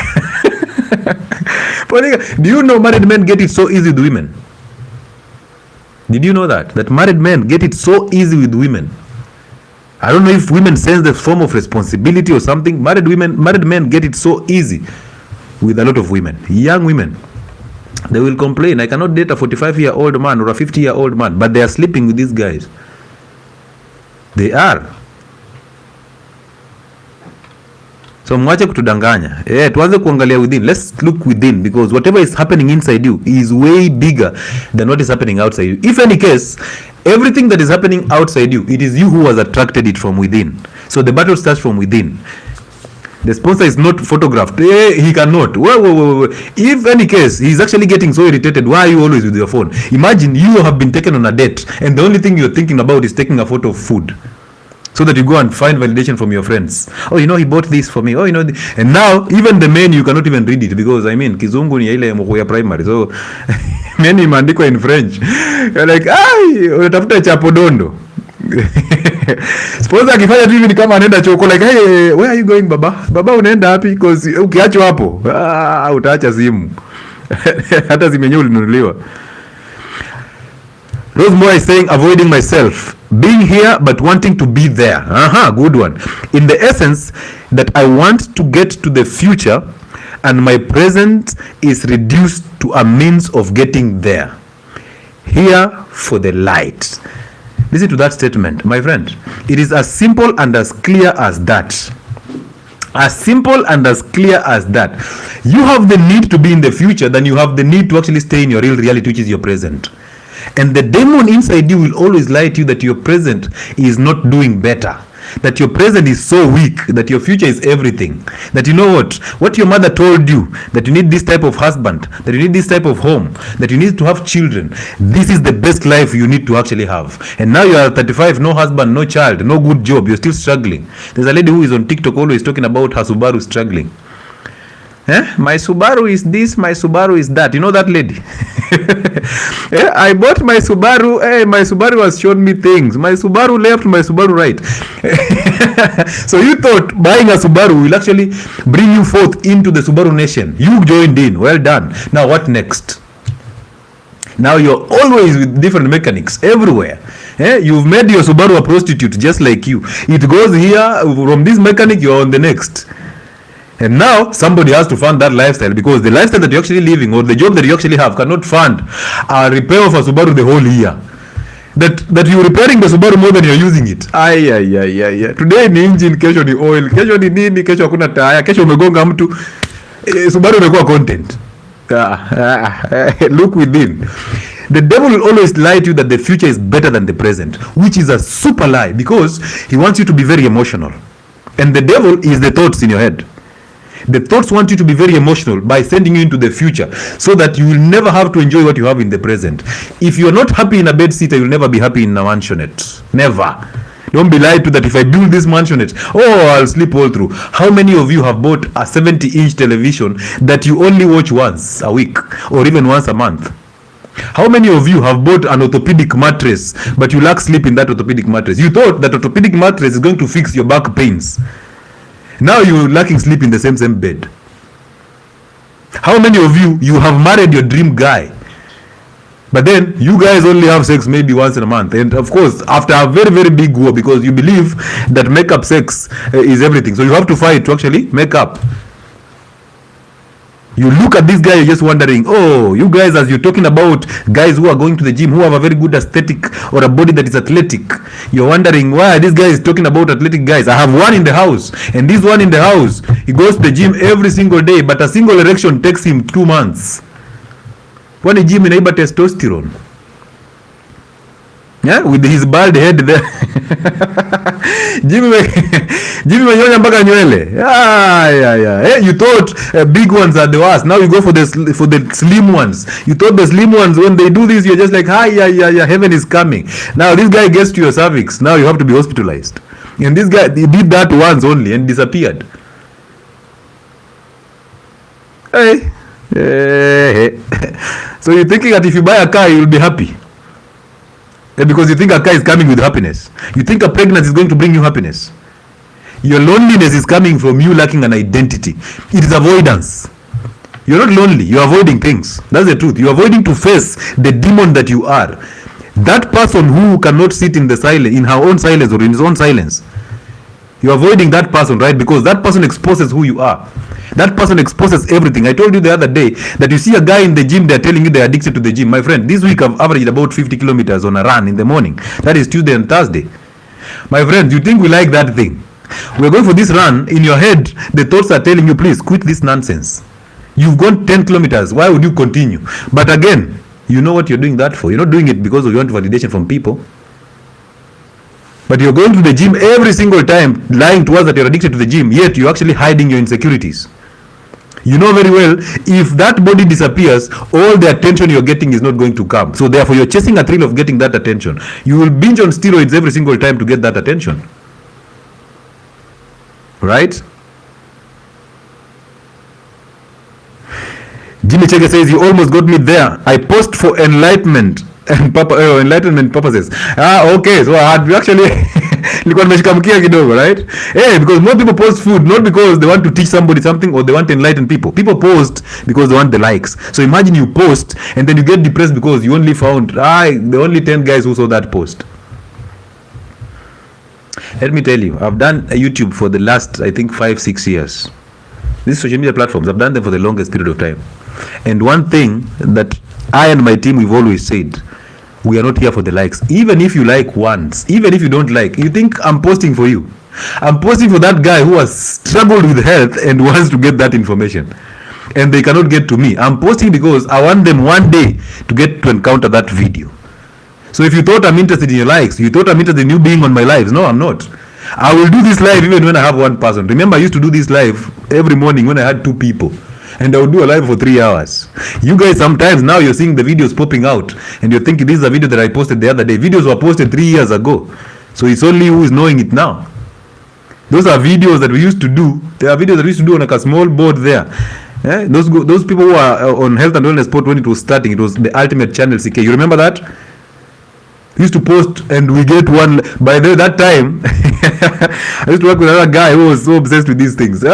Do you know married men get it so easy with women? Did you know that married men get it so easy with women? I don't know if women sense the form of responsibility or something. Married men get it so easy with a lot of women. Young women, they will complain, I cannot date a 45-year-old man or a 50-year-old man, but they are sleeping with these guys. They are. So mwache kutudanganya. Tuanze kuangalia within. Let's look within, because whatever is happening inside you is way bigger than what is happening outside you. If any case, everything that is happening outside you, it is you who has attracted it from within. So the battle starts from within. The sponsor is not photographed. He cannot. If any case, he's actually getting so irritated. Why are you always with your phone? Imagine you have been taken on a date and the only thing you're thinking about is taking a photo of food. so that you go and find validation from your friends. Oh, he bought this for me. Oh, and now even the menu you cannot even read it because kizungu ni ile ya primary, so menu imeandikwa in French. You're like, unatafuta chapodondo. Suppose akifanya tu hivi ni kama anaenda choko, like, hey, where are you going baba unaenda wapi? Because ukiacho hapo utaacha simu. Hata zimenyewe ulinunuliwa. Rosemore is saying, avoiding myself, being here but wanting to be there. Good one. In the essence that I want to get to the future and my present is reduced to a means of getting there. Here for the light. Listen to that statement, my friend. It is as simple and as clear as that. As simple and as clear as that. You have the need to be in the future than you have the need to actually stay in your real reality, which is your present. And the demon inside you will always lie to you that your present is not doing better, that your present is so weak, that your future is everything, that what your mother told you, that you need this type of husband, that you need this type of home, that you need to have children. This is the best life you need to actually have. And now you are 35, no husband, no child, no good job, you're still struggling. There's a lady who is on TikTok always talking about her Subaru struggling. My Subaru is this, my Subaru is that. You know that lady? I bought my Subaru. My Subaru has shown me things. My Subaru left, my Subaru right. So you thought buying a Subaru will actually bring you forth into the Subaru nation. You joined in. Well done. Now what next? Now you're always with different mechanics everywhere. You've made your Subaru a prostitute just like you. It goes here, from this mechanic, you're on the next. And now somebody has to fund that lifestyle, because the lifestyle that you're actually living or the job that you actually have cannot fund a repair of a Subaru the whole year. That you're repairing the Subaru more than you're using it. Today ni engine, kesho ni oil, kesho ni nini, kesho hakuna taya, kesho umegonga mtu. Subaru imekuwa content. Look within. The devil will always lie to you that the future is better than the present, which is a super lie, because he wants you to be very emotional. And the devil is the thoughts in your head. The thoughts want you to be very emotional by sending you into the future, so that you will never have to enjoy what you have in the present. If you are not happy in a bed sitter, you'll never be happy in a mansionette. Never. Don't be lied to that if I build this mansionette, I'll sleep all through. How many of you have bought a 70-inch television that you only watch once a week or even once a month? How many of you have bought an orthopedic mattress but you lack sleep in that orthopedic mattress? You thought that orthopedic mattress is going to fix your back pains. Now you're lacking sleep in the same bed. How many of you have married your dream guy, but then you guys only have sex maybe once in a month, and of course after a very, very big war, because you believe that make-up sex is everything, so you have to fight to actually make up. You look at this guy, you're just wondering, you guys, as you're talking about guys who are going to the gym, who have a very good aesthetic or a body that is athletic, you're wondering why this guy is talking about athletic guys. I have one in the house, and this one in the house, he goes to the gym every single day, but a single erection takes him 2 months. When a gym inaiba testosterone, with his bald head there. Jimmy menyonya mpaka nywele. You thought big ones are the worst. Now you go for the slim ones. You thought the slim ones, when they do this, you're just like, heaven is coming. Now this guy gets to your cervix. Now you have to be hospitalized. And this guy, he did that once only and disappeared. So you're thinking that if you buy a car, you'll be happy. Because you think a car is coming with happiness. You think a pregnancy is going to bring you happiness. Your loneliness is coming from you lacking an identity. It is avoidance. You're not lonely. You're avoiding things. That's the truth. You're avoiding to face the demon that you are. That person who cannot sit in the silence, in her own silence or in his own silence. You're avoiding that person, right? Because that person exposes who you are. That person exposes everything. I told you the other day that you see a guy in the gym, they're telling you they're addicted to the gym. My friend, this week I've averaged about 50 kilometers on a run in the morning. That is Tuesday and Thursday. My friend, you think we like that thing? We're going for this run. In your head, the thoughts are telling you, please quit this nonsense. You've gone 10 kilometers. Why would you continue? But again, you know what you're doing that for. You're not doing it because you want validation from people. But you're going to the gym every single time, lying to us that you're addicted to the gym, yet you're actually hiding your insecurities. You know very well, if that body disappears, all the attention you're getting is not going to come. So therefore, you're chasing a thrill of getting that attention. You will binge on steroids every single time to get that attention. right? Jimmy Chege says, you almost got me there. I post for enlightenment and enlightenment purposes. Okay, so I had actually nilikuwa nimeshikamkia kidogo, right? Because more people post food not because they want to teach somebody something or they want to enlighten people. People post because they want the likes. So imagine you post and then you get depressed because you only found the only 10 guys who saw that post. Let me tell you, I've done YouTube for the last, I think, 5-6 years. These social media platforms, I've done them for the longest period of time. And one thing that I and my team, we've always said, we are not here for the likes. Even if you like once, even if you don't like, you think I'm posting for you. I'm posting for that guy who has struggled with health and wants to get that information. And they cannot get to me. I'm posting because I want them one day to get to encounter that video. So if you thought I'm interested in your likes, you thought I'm interested in you being on my lives. No, I'm not. I will do this live even when I have one person. Remember, I used to do this live every morning when I had 2 people. And I would do a live for 3 hours. You guys, sometimes now you're seeing the videos popping out and you're thinking this is a video that I posted the other day. Videos were posted 3 years ago. So it's only who is knowing it now. Those are videos that we used to do. There are videos that we used to do on like a small board there. Those people who are on Health and Wellness Sport when it was starting, it was the ultimate channel CK. You remember that? We used to post and we get one. By that time, I used to work with another guy who was so obsessed with these things. We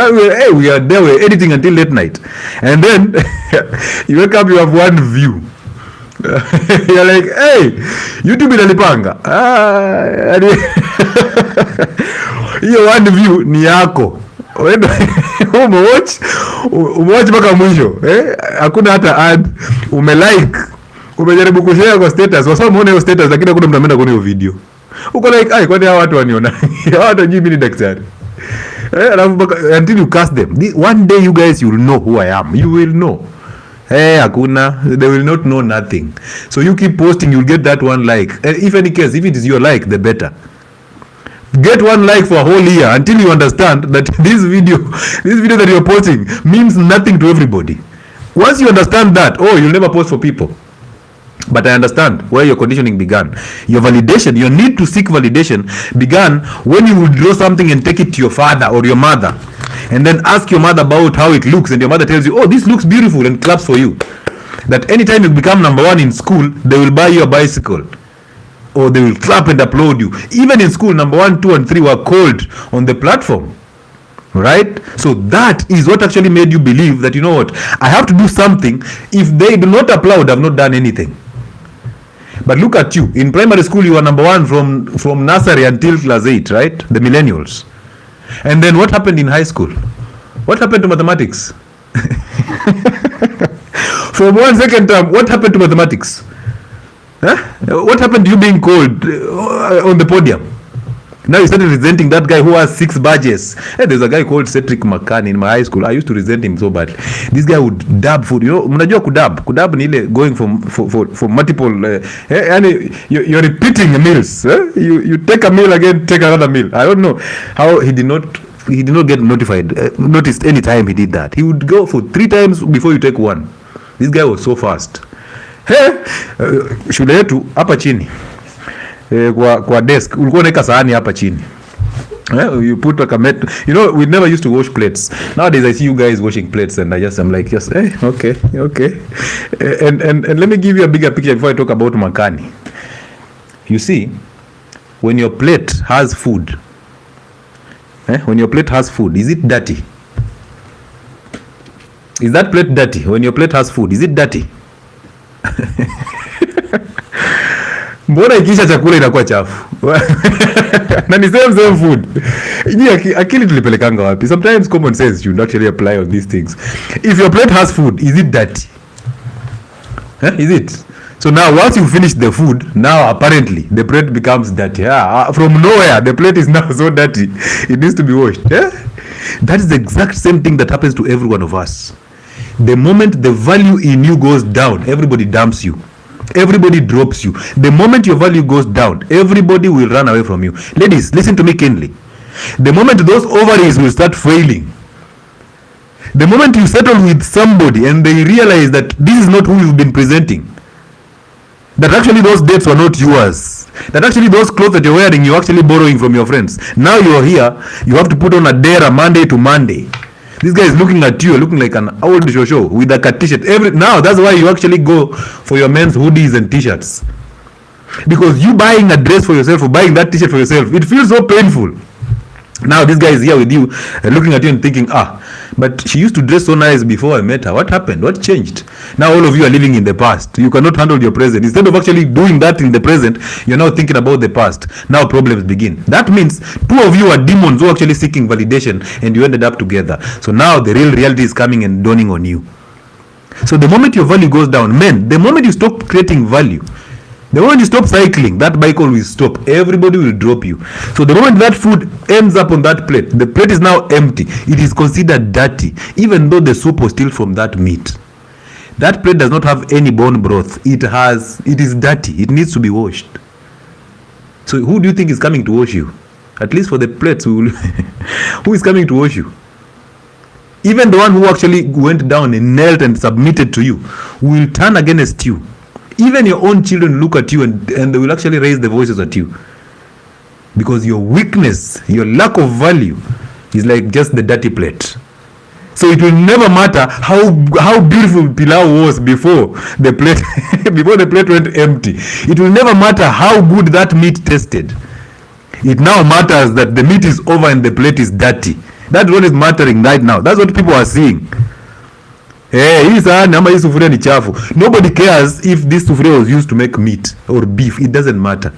are there, we're editing until late night. And then you wake up, you have 1 view. You're like, hey, YouTube inalipanga. Hiyo 1 view ni yako. Umewatch mpaka mwisho. Hakuna hata ad. Umelike. Umejaribu kushare kwa status. Wasa umeona hiyo status lakini hakuna mtu ameenda kuona hiyo video. Uko like, kwani hao watu waniona? Hao watu mimi ni daktari. Until you cast them. One day you guys will know who I am. You will know. Hakuna. They will not know nothing. So you keep posting, you'll get that 1 like. If any case, if it is your like, the better. Get 1 like for a whole year until you understand that this video that you're posting means nothing to everybody. Once you understand that, you'll never post for people. But I understand where your conditioning began. Your validation, your need to seek validation began when you would draw something and take it to your father or your mother. And then ask your mother about how it looks. And your mother tells you, this looks beautiful, and claps for you. That anytime you become number 1 in school, they will buy you a bicycle. Or they will clap and applaud you. Even in school, number 1, 2, and 3 were called on the platform. Right? So that is what actually made you believe that, you know what, I have to do something. If they do not applaud, I've not done anything. But look at you. In primary school, you were number 1 from nursery until class 8, right? The millennials. And then what happened in high school? What happened to mathematics? From 1 second term, what happened to mathematics? What happened to you being called on the podium? Now you started resenting that guy who has 6 badges. There's a guy called Cedric McCann in my high school. I used to resent him so badly. This guy would dab food. You know, mnajua kudab. Kudab ni ile going for multiple. You're repeating meals. You take a meal again, take another meal. I don't know how he did not get noticed any time he did that. He would go for 3 times before you take 1. This guy was so fast. Shule yetu hapa chini. Kwa desk ulikuwa unaweka sahani hapa chini. You put like a mat. You know, we never used to wash plates. Nowadays I see you guys washing plates and I'm like, yes, okay. And let me give you a bigger picture before I talk about Makani. You see, when your plate has food, is it dirty? Is that plate dirty? When your plate has food, is it dirty? Mbona ikisha chakula inakuwa chafu? Na ni same food. Akili tulipelekanga wapi? Sometimes common sense should actually apply on these things. If your plate has food, is it dirty? Is it? So now once you finish the food, now apparently the plate becomes dirty. From nowhere, the plate is now so dirty. It needs to be washed. That is the exact same thing that happens to every one of us. The moment the value in you goes down, everybody dumps you. Everybody drops you. The moment your value goes down, everybody will run away from you. Ladies, listen to me keenly. The moment those ovaries will start failing, the moment you settle with somebody and they realize that this is not who you've been presenting, that actually those dates were not yours, That actually those clothes that you're wearing, you're actually borrowing from your friends. Now you're here, you have to put on a dera Monday to Monday. This guy is looking at you, looking like an old show with a cut t-shirt. Now that's why you actually go for your men's hoodies and t-shirts. Because you buying a dress for yourself or buying that t-shirt for yourself, it feels so painful. Now this guy is here with you, looking at you and thinking, but she used to dress so nice before I met her. What happened? What changed? Now all of you are living in the past. You cannot handle your present. Instead of actually doing that in the present, you're now thinking about the past. Now problems begin. That means two of you are demons who are actually seeking validation, and you ended up together. So now the real reality is coming and dawning on you. So the moment your value goes down, men, the moment you stop creating value, the moment you stop cycling, that cycle will stop. Everybody will drop you. So the moment that food ends up on that plate, the plate is now empty. It is considered dirty, even though the soup was still from that meat. That plate does not have any bone broth. It is dirty. It needs to be washed. So who do you think is coming to wash you? At least for the plates, who is coming to wash you? Even the one who actually went down and knelt and submitted to you will turn against you. Even your own children look at you and they will actually raise their voices at you. Because your weakness, your lack of value is like just the dirty plate. So it will never matter how beautiful pilau was before the plate went empty. It will never matter how good that meat tasted. It now matters that the meat is over and the plate is dirty. That's what is mattering right now. That's what people are seeing. Hey, nobody cares if this sufuria was used to make meat or beef. It doesn't matter.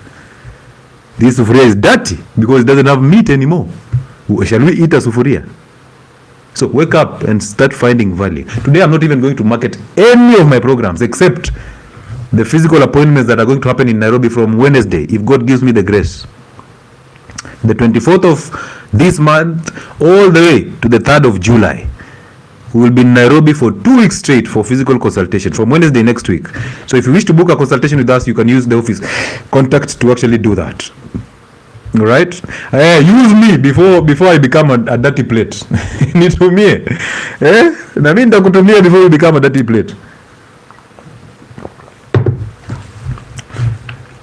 This sufuria is dirty because it doesn't have meat anymore. Shall we eat a sufuria? So wake up and start finding value. Today I'm not even going to market any of my programs except the physical appointments that are going to happen in Nairobi from Wednesday, if God gives me the grace. The 24th of this month all the way to the 3rd of July. We will be in Nairobi for 2 weeks straight for physical consultation from Wednesday next week. So if you wish to book a consultation with us, you can use the office contact to actually do that. All right? Use me before I become a dirty plate. Nitumie. Na mimi nitakutumia before you become a dirty plate.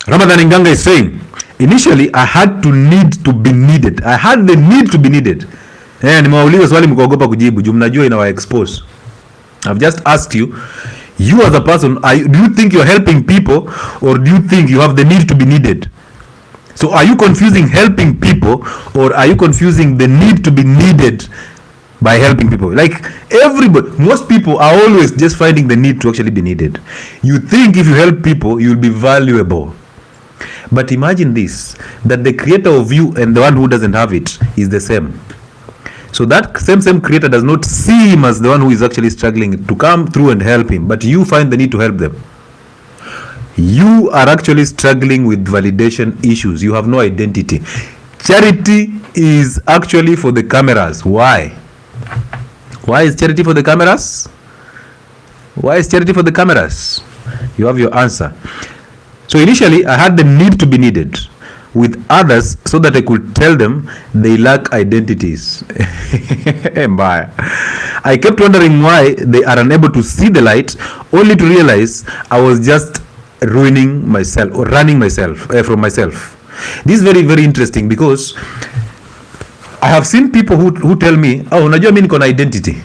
Ramadan Nganga is saying, initially I had the need to be needed. Nimewauliza swali mkaogopa kujibu juu mnajua inawa expose. I've just asked you as a person, do you think you're helping people or do you think you have the need to be needed? So are you confusing helping people or are you confusing the need to be needed by helping people? Like most people are always just finding the need to actually be needed. You think if you help people, you'll be valuable. But imagine this, that the creator of you and the one who doesn't have it is the same. So that same creator does not see him as the one who is actually struggling to come through and help him, but you find the need to help them. You are actually struggling with validation issues. You have no identity. Charity is actually for the cameras. Why? Why is charity for the cameras? Why is charity for the cameras? You have your answer. So initially, I had the need to be needed with others so that I could tell them they lack identities. I kept wondering why they are unable to see the light, only to realize I was just ruining myself or running myself from myself. This is very, very interesting because I have seen people who tell me, unajua mimi niko na identity.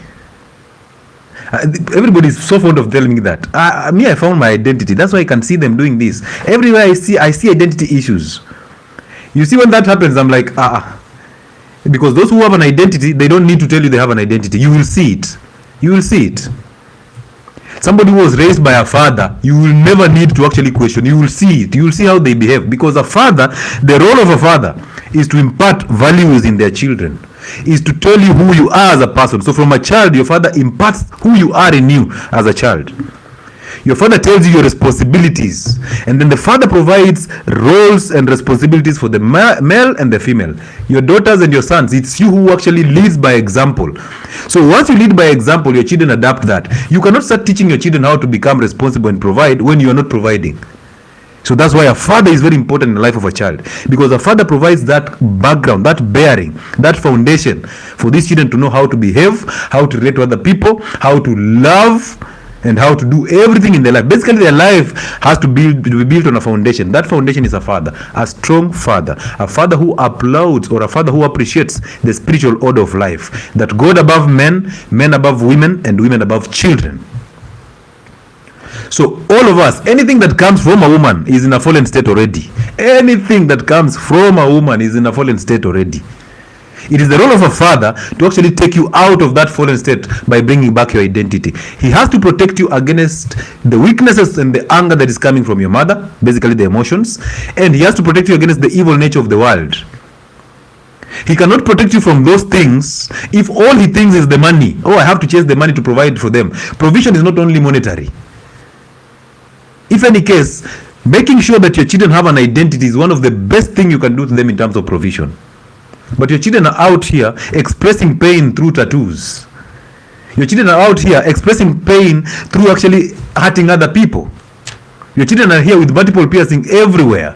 Everybody is so fond of telling me that. I found my identity. That's why I can see them doing this. Everywhere I see identity issues. You see, when that happens, I'm like, because those who have an identity, they don't need to tell you they have an identity. You will see it. You will see it. Somebody who was raised by a father, you will never need to actually question. You will see it. You will see how they behave. Because a father, the role of a father is to impart values in their children, is to tell you who you are as a person. So from a child, your father imparts who you are in you as a child. Your father tells you your responsibilities, and then the father provides roles and responsibilities for the male and the female. Your daughters and your sons, it's you who actually leads by example. So once you lead by example, your children adapt that. You cannot start teaching your children how to become responsible and provide when you are not providing. So that's why a father is very important in the life of a child, because a father provides that background, that bearing, that foundation for these children to know how to behave, how to relate to other people, how to love, and how to do everything in their life. Basically, their life has to be built on a foundation. That foundation is a father, a strong father, a father who applauds or a father who appreciates the spiritual order of life. That God above men, men above women, and women above children. So all of us, anything that comes from a woman is in a fallen state already. Anything that comes from a woman is in a fallen state already. It is the role of a father to actually take you out of that fallen state by bringing back your identity. He has to protect you against the weaknesses and the anger that is coming from your mother, basically the emotions, and he has to protect you against the evil nature of the world. He cannot protect you from those things if all he thinks is the money. Oh, I have to chase the money to provide for them. Provision is not only monetary. If any case, making sure that your children have an identity is one of the best things you can do to them in terms of provision. But your children are out here expressing pain through tattoos. Your children are out here expressing pain through actually hurting other people. Your children are here with multiple piercings everywhere.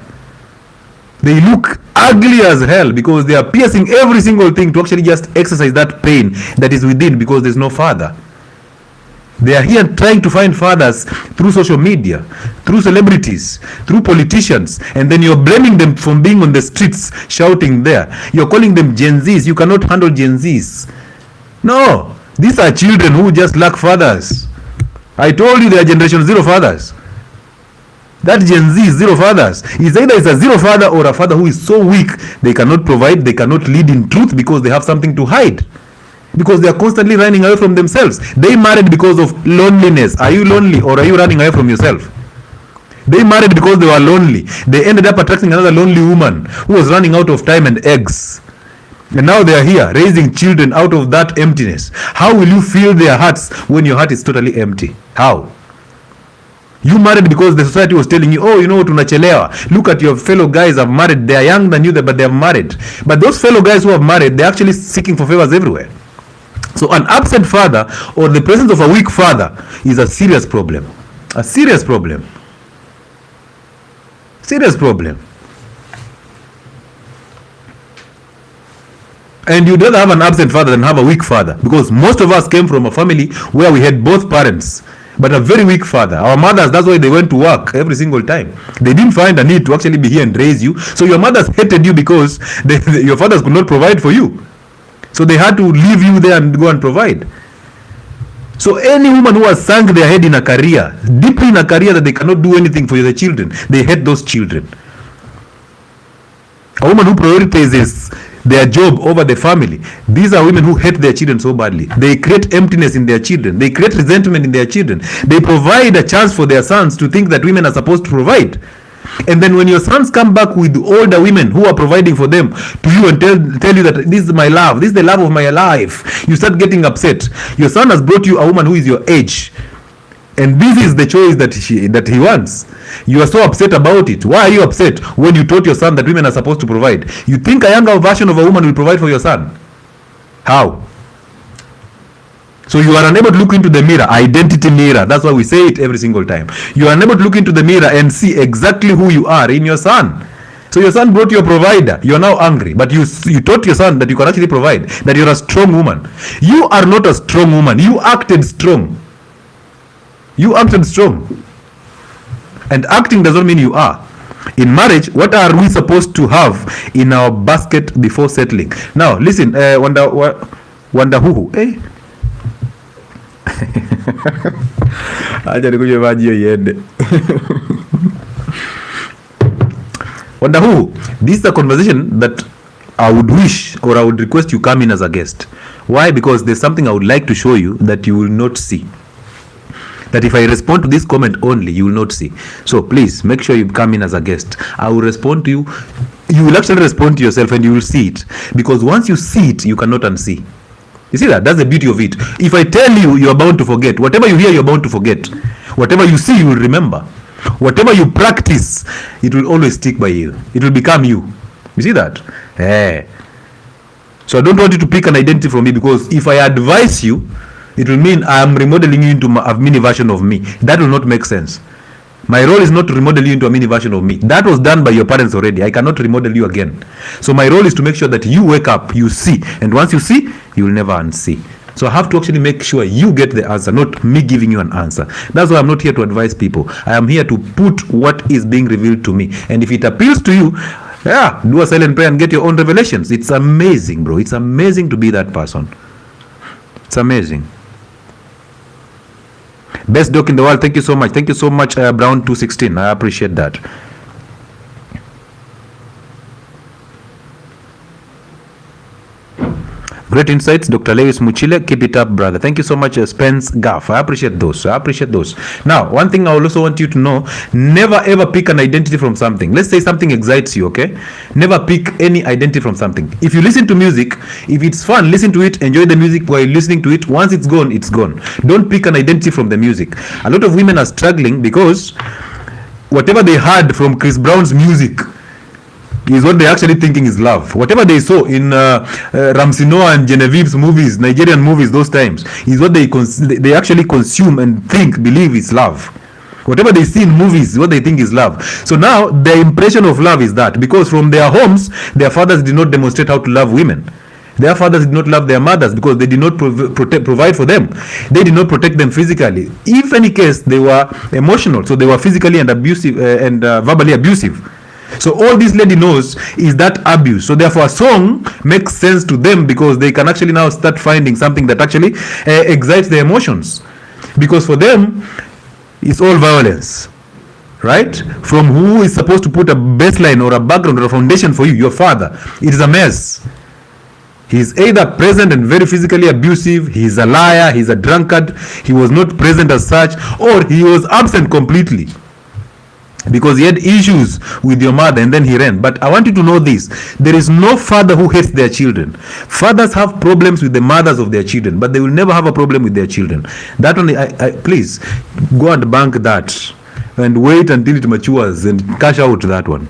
They look ugly as hell because they are piercing every single thing to actually just exercise that pain that is within because there's no father. They are here trying to find fathers through social media, through celebrities, through politicians, and then you're blaming them for being on the streets shouting there. You're calling them Gen Zs. You cannot handle Gen Zs. No, these are children who just lack fathers. I told you they are generation zero fathers. That Gen Z is zero fathers. It's either it's a zero father or a father who is so weak they cannot provide, they cannot lead in truth because they have something to hide. Because they are constantly running away from themselves. They married because of loneliness. Are you lonely or are you running away from yourself? They married because they were lonely. They ended up attracting another lonely woman who was running out of time and eggs. And now they are here raising children out of that emptiness. How will you fill their hearts when your heart is totally empty? How? You married because the society was telling you, oh, you know what, unachelewa. Look at your fellow guys have married. They are younger than you, but they have married. But those fellow guys who have married, they're actually seeking for favors everywhere. So an absent father or the presence of a weak father is a serious problem. A serious problem. Serious problem. And you'd rather have an absent father than have a weak father, because most of us came from a family where we had both parents but a very weak father. Our mothers, that's why they went to work every single time. They didn't find a need to actually be here and raise you. So your mothers hated you because your fathers could not provide for you. So they had to leave you there and go and provide. So any woman who has sunk their head in a career, deeply in a career that they cannot do anything for the children, they hate those children. A woman who prioritizes their job over the family, these are women who hate their children so badly. They create emptiness in their children. They create resentment in their children. They provide a chance for their sons to think that women are supposed to provide. And then when your sons come back with older women who are providing for them to you and tell you that this is my love, this is the love of my life, you start getting upset. Your son has brought you a woman who is your age, and this is the choice that he wants. You are so upset about it. Why are you upset when you taught your son that women are supposed to provide? You think a younger version of a woman will provide for your son? How? So you are unable to look into the mirror, identity mirror. That's why we say it every single time. You are unable to look into the mirror and see exactly who you are in your son. So your son brought you a provider. You are now angry, but you taught your son that you can actually provide, that you're a strong woman. You are not a strong woman. You acted strong. You acted strong. And acting does not mean you are. In marriage, what are we supposed to have in our basket before settling? Now, listen, wanda huhu, eh? Acha nikunywe maji hiyo iende. Wanda huhu, this is a conversation that I would wish or I would request you come in as a guest. Why? Because there's something I would like to show you that you will not see. That if I respond to this comment only, you will not see. So please make sure you come in as a guest. I will respond to you. You will actually respond to yourself and you will see it. Because once you see it, you cannot unsee. You see that? That's the beauty of it. If I tell you, you are bound to forget. Whatever you hear, you are bound to forget. Whatever you see, you will remember. Whatever you practice, it will always stick by you. It will become you. You see that? Yeah. So I don't want you to pick an identity from me, because if I advise you, it will mean I am remodeling you into a mini version of me. That will not make sense. My role is not to remodel you into a mini version of me. That was done by your parents already. I cannot remodel you again. So my role is to make sure that you wake up, you see. And once you see, you will never unsee. So I have to actually make sure you get the answer, not me giving you an answer. That's why I'm not here to advise people. I am here to put what is being revealed to me. And if it appeals to you, yeah, do a silent prayer and get your own revelations. It's amazing, bro. It's amazing to be that person. It's amazing. Best doc in the world. Thank you so much. Thank you so much, Brown 216. I appreciate that. Great insights, Dr. Lewis Muchile. Keep it up, brother. Thank you so much, Spence Gaff. I appreciate those. Now, one thing I also want you to know, never ever pick an identity from something. Let's say something excites you, okay? Never pick any identity from something. If you listen to music, if it's fun, listen to it, enjoy the music while listening to it. Once it's gone, it's gone. Don't pick an identity from the music. A lot of women are struggling because whatever they heard from Chris Brown's music is what they actually thinking is love. Whatever they saw in Ramsey Noah and Genevieve's movies, Nigerian movies, those times, is what they actually consume and believe is love. Whatever they see in movies is what they think is love. So now their impression of love is that, because from their homes, their fathers did not demonstrate how to love women. Their fathers did not love their mothers because they did not provide for them. They did not protect them physically. If any case, they were emotional, so they were physically and abusive and verbally abusive. So all this lady knows is that abuse. So therefore a song makes sense to them because they can actually now start finding something that actually excites their emotions. Because for them, it's all violence, right? From who is supposed to put a baseline or a background or a foundation for you, your father. It is a mess. He's either present and very physically abusive, he's a liar, he's a drunkard, he was not present as such, or he was absent completely because he had issues with your mother and then he ran. But I want you to know this: there is no father who hates their children. Fathers have problems with the mothers of their children, but they will never have a problem with their children. That one, please go and bank that and wait until it matures and cash out that one.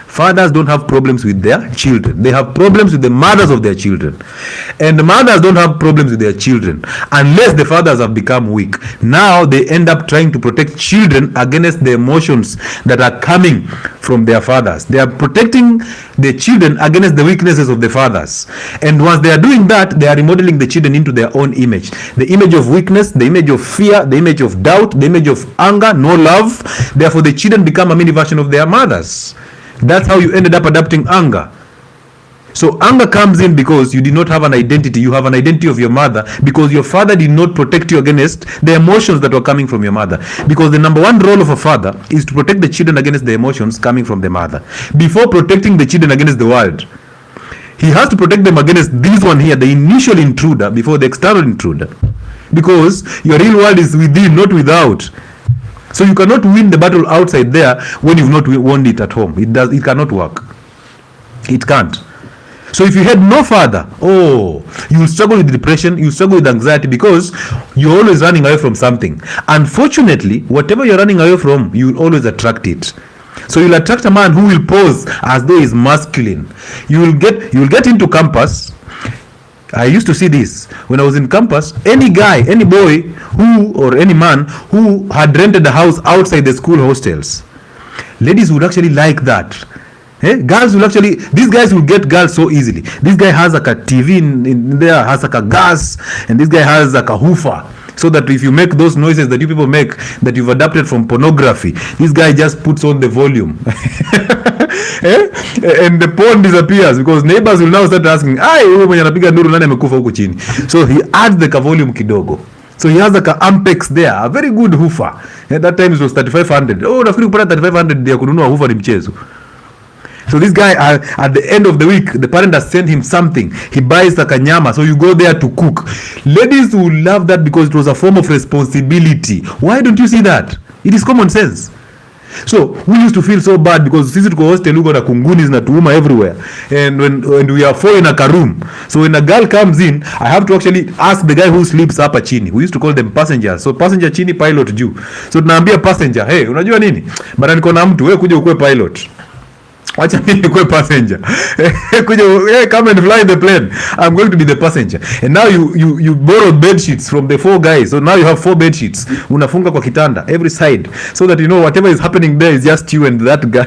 Fathers don't have problems with their children. They have problems with the mothers of their children. And the mothers don't have problems with their children unless the fathers have become weak. Now they end up trying to protect children against the emotions that are coming from their fathers. They are protecting the children against the weaknesses of the fathers. And once they are doing that, they are remodeling the children into their own image. The image of weakness, the image of fear, the image of doubt, the image of anger, no love. Therefore the children become a mini version of their mothers. That's how you ended up adopting anger. So anger comes in because you did not have an identity. You have an identity of your mother because your father did not protect you against the emotions that were coming from your mother. Because the number one role of a father is to protect the children against the emotions coming from the mother. Before protecting the children against the world, he has to protect them against this one here, the initial intruder, before the external intruder. Because your real world is within, not without. So you cannot win the battle outside there when you've not won it at home. It cannot work. It can't. So if you had no father, you will struggle with depression, you will struggle with anxiety because you're always running away from something. Unfortunately, whatever you're running away from, you will always attract it. So you'll attract a man who will pose as though he's masculine. You will get into campus. I used to see this when I was in campus. Any guy, any boy or any man who had rented a house outside the school hostels, ladies would actually like that. Girls will actually, these guys will get girls so easily. This guy has like a TV in there, has like a gas, and this guy has like a hoofer. So that if you make those noises that you people make, that you've adapted from pornography, this guy just puts on the volume. And the porn disappears because neighbors will now start asking, so he adds the volume kidogo. So he has like a Ampex there, a very good hoofer. At that time it was 3500. Nafikiri kupata 3500 ndio kununua hoofer ni mchezo. So this guy, at the end of the week, the parent has sent him something. He buys like a nyama, so you go there to cook. Ladies will love that because it was a form of responsibility. Why don't you see that? It is common sense. So we used to feel so bad because sisi tuko hostel huko na kunguni zinatuuma everywhere, and when we are four in a room, so when a girl comes in, I have to actually ask the guy who sleeps hapa chini. We used to call them passengers. So passenger chini, pilot juu. So tunaambia passenger, hey, unajua nini? Mara niko na mtu, wewe kuja ukue pilot. Wacha mimi nikuwe passenger. Kuja, hey, come and fly the plane. I'm going to be the passenger. And now you borrow bed sheets from the four guys. So now you have 4 bed sheets. Unafunga kwa kitanda every side, so that you know whatever is happening there is just you and that guy.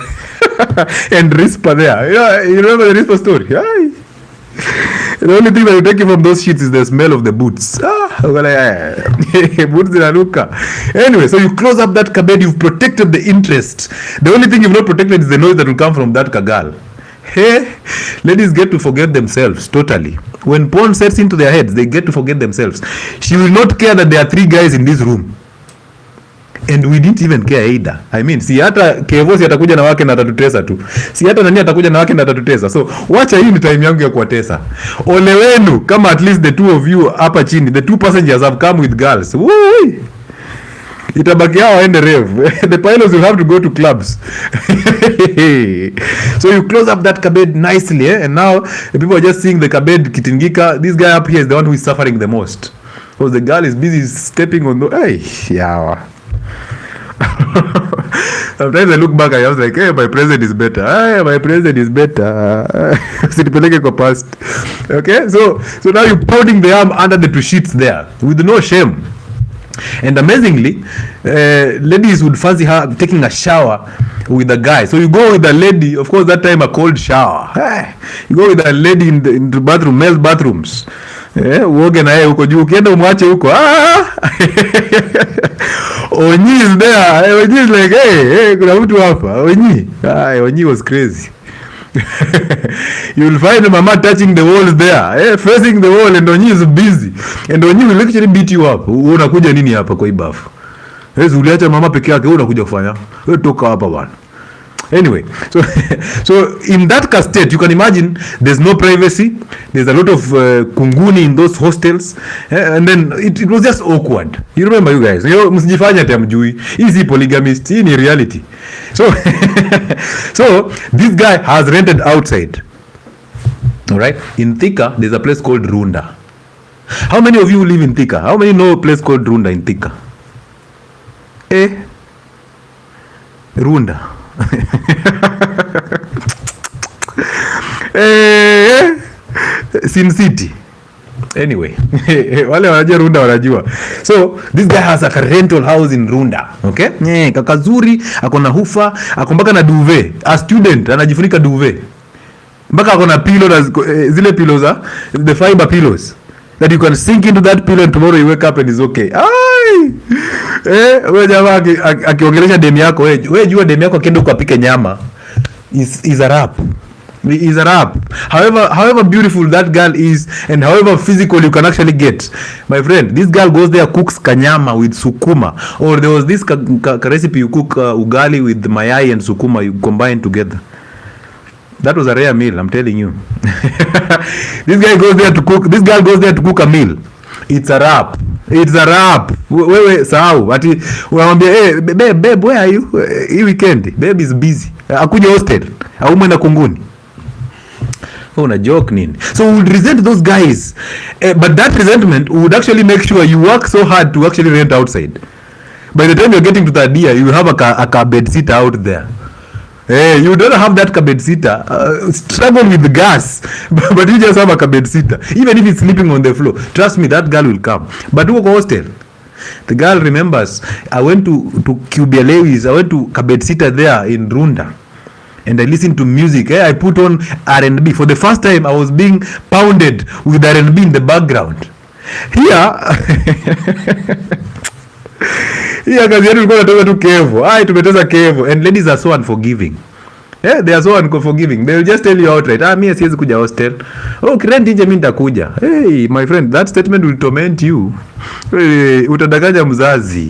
And Rispa there. Yeah, you remember the Rispa story? The only thing that will take you from those sheets is the smell of the boots. Boots zinanuka. Anyway, so you close up that kabed, you've protected the interest. The only thing you've not protected is the noise that will come from that kagal. Hey, ladies get to forget themselves totally. When porn sets into their heads, they get to forget themselves. She will not care that there are 3 guys in this room. And we didn't even care either. I mean, si hata 𝐘𝐕𝐎𝐈𝐃𝐈𝐍𝐆 atakuja na wake na atatutesa tu. Si hata nani atakuja na wake na atatutesa. So, wacha hii ni time yangu ya kuwatesa. Ole wenu kama at least the 2 of you hapa chini, the 2 passengers have come with girls. Woo! Itabaki hao waende rave. The pilots will have to go to clubs. So you close up that kabed nicely, and now the people are just seeing the kabed kitingika. This guy up here is the one who is suffering the most. Because the girl is busy stepping on the... Hey, yawa. Sometimes I look back and I was like, hey, my president is better. Hey, my president is better. Sitipeleke kwa past. Okay, so now you're putting the arm under the 2 sheets there with no shame. And amazingly, ladies would fancy her taking a shower with a guy. So you go with a lady, of course that time a cold shower. You go with a lady in the bathroom, male bathrooms. Uoge na yeye huko juu, ukienda umwache huko. Onyi is there. Onyi is like, hey, kuna mtu hapa. Onyi. Onyi was crazy. You will find mama touching the walls there, facing the wall, and Onyi is busy. And Onyi will actually beat you up. Unakuja nini hapa kwa ibafu? Uliacha mama peke yake, unakuja kufanya. Wewe toka hapa bwana. Anyway, so in that state, you can imagine there's no privacy. There's a lot of kunguni in those hostels, and then it was just awkward. You remember, you guys? Msijifanye ati hamjui. Easy polygamist. Hii ni reality. So, so this guy has rented outside. All right. In Thika, there's a place called Runda. How many of you live in Thika? How many know a place called Runda in Thika? Runda. Sin City. Anyway, wale wanajua Runda wanajua. So this guy has a rental house in Runda. Okay? Kakazuri, akona hufa, akombaka na duvet. A student anajifunika duvet. Mpaka akona pillow na zile pillows the fiber pillows that you can sink into that pillow and tomorrow you wake up and it's okay. Wewe jamaa akiongelesha demu yako, wewe jua demu yako akienda ukapike nyama is a rap. Is a rap. However beautiful that girl is and however physical you can actually get, my friend, this girl goes there, cooks kanyama with sukuma, or there was this recipe you cook ugali with mayai and sukuma, you combine together. That was a rare meal, I'm telling you. This girl goes there to cook a meal. It's a rap. It's a rap. Wewe sahau. Ati unamwambia, hey, babe, where are you? Hii weekend. Babe is busy. Akuja hostel. Aumwe na kunguni. Una joke nini? So we would resent those guys. But that resentment would actually make sure you work so hard to actually rent outside. By the time you're getting to the idea, you have a bed sitter out there. Hey, you don't have that kabed sitter. Struggle with the gas, but you just have a kabed sitter. Even if it's sleeping on the floor, trust me, that girl will come. But who go hostel? The girl remembers. I went to 𝐾𝐕𝐈𝐃𝐈𝐍𝐆. I went to kabed sitter there in Runda, and I listened to music. I put on R&B. For the first time, I was being pounded with R&B in the background. Here, kazi yetu ilikuwa natoka tu 𝐾𝐕𝐈𝐃𝐈𝐍𝐆. Tumeteza 𝐾𝐕𝐈𝐃𝐈𝐶𝐆. And ladies are so unforgiving. They are so unforgiving. They will just tell you outright, mimi siwezi kuja hostel. Kirent nje mimi nitakuja. Hey, my friend, that statement will torment you. Utadanganya mzazi.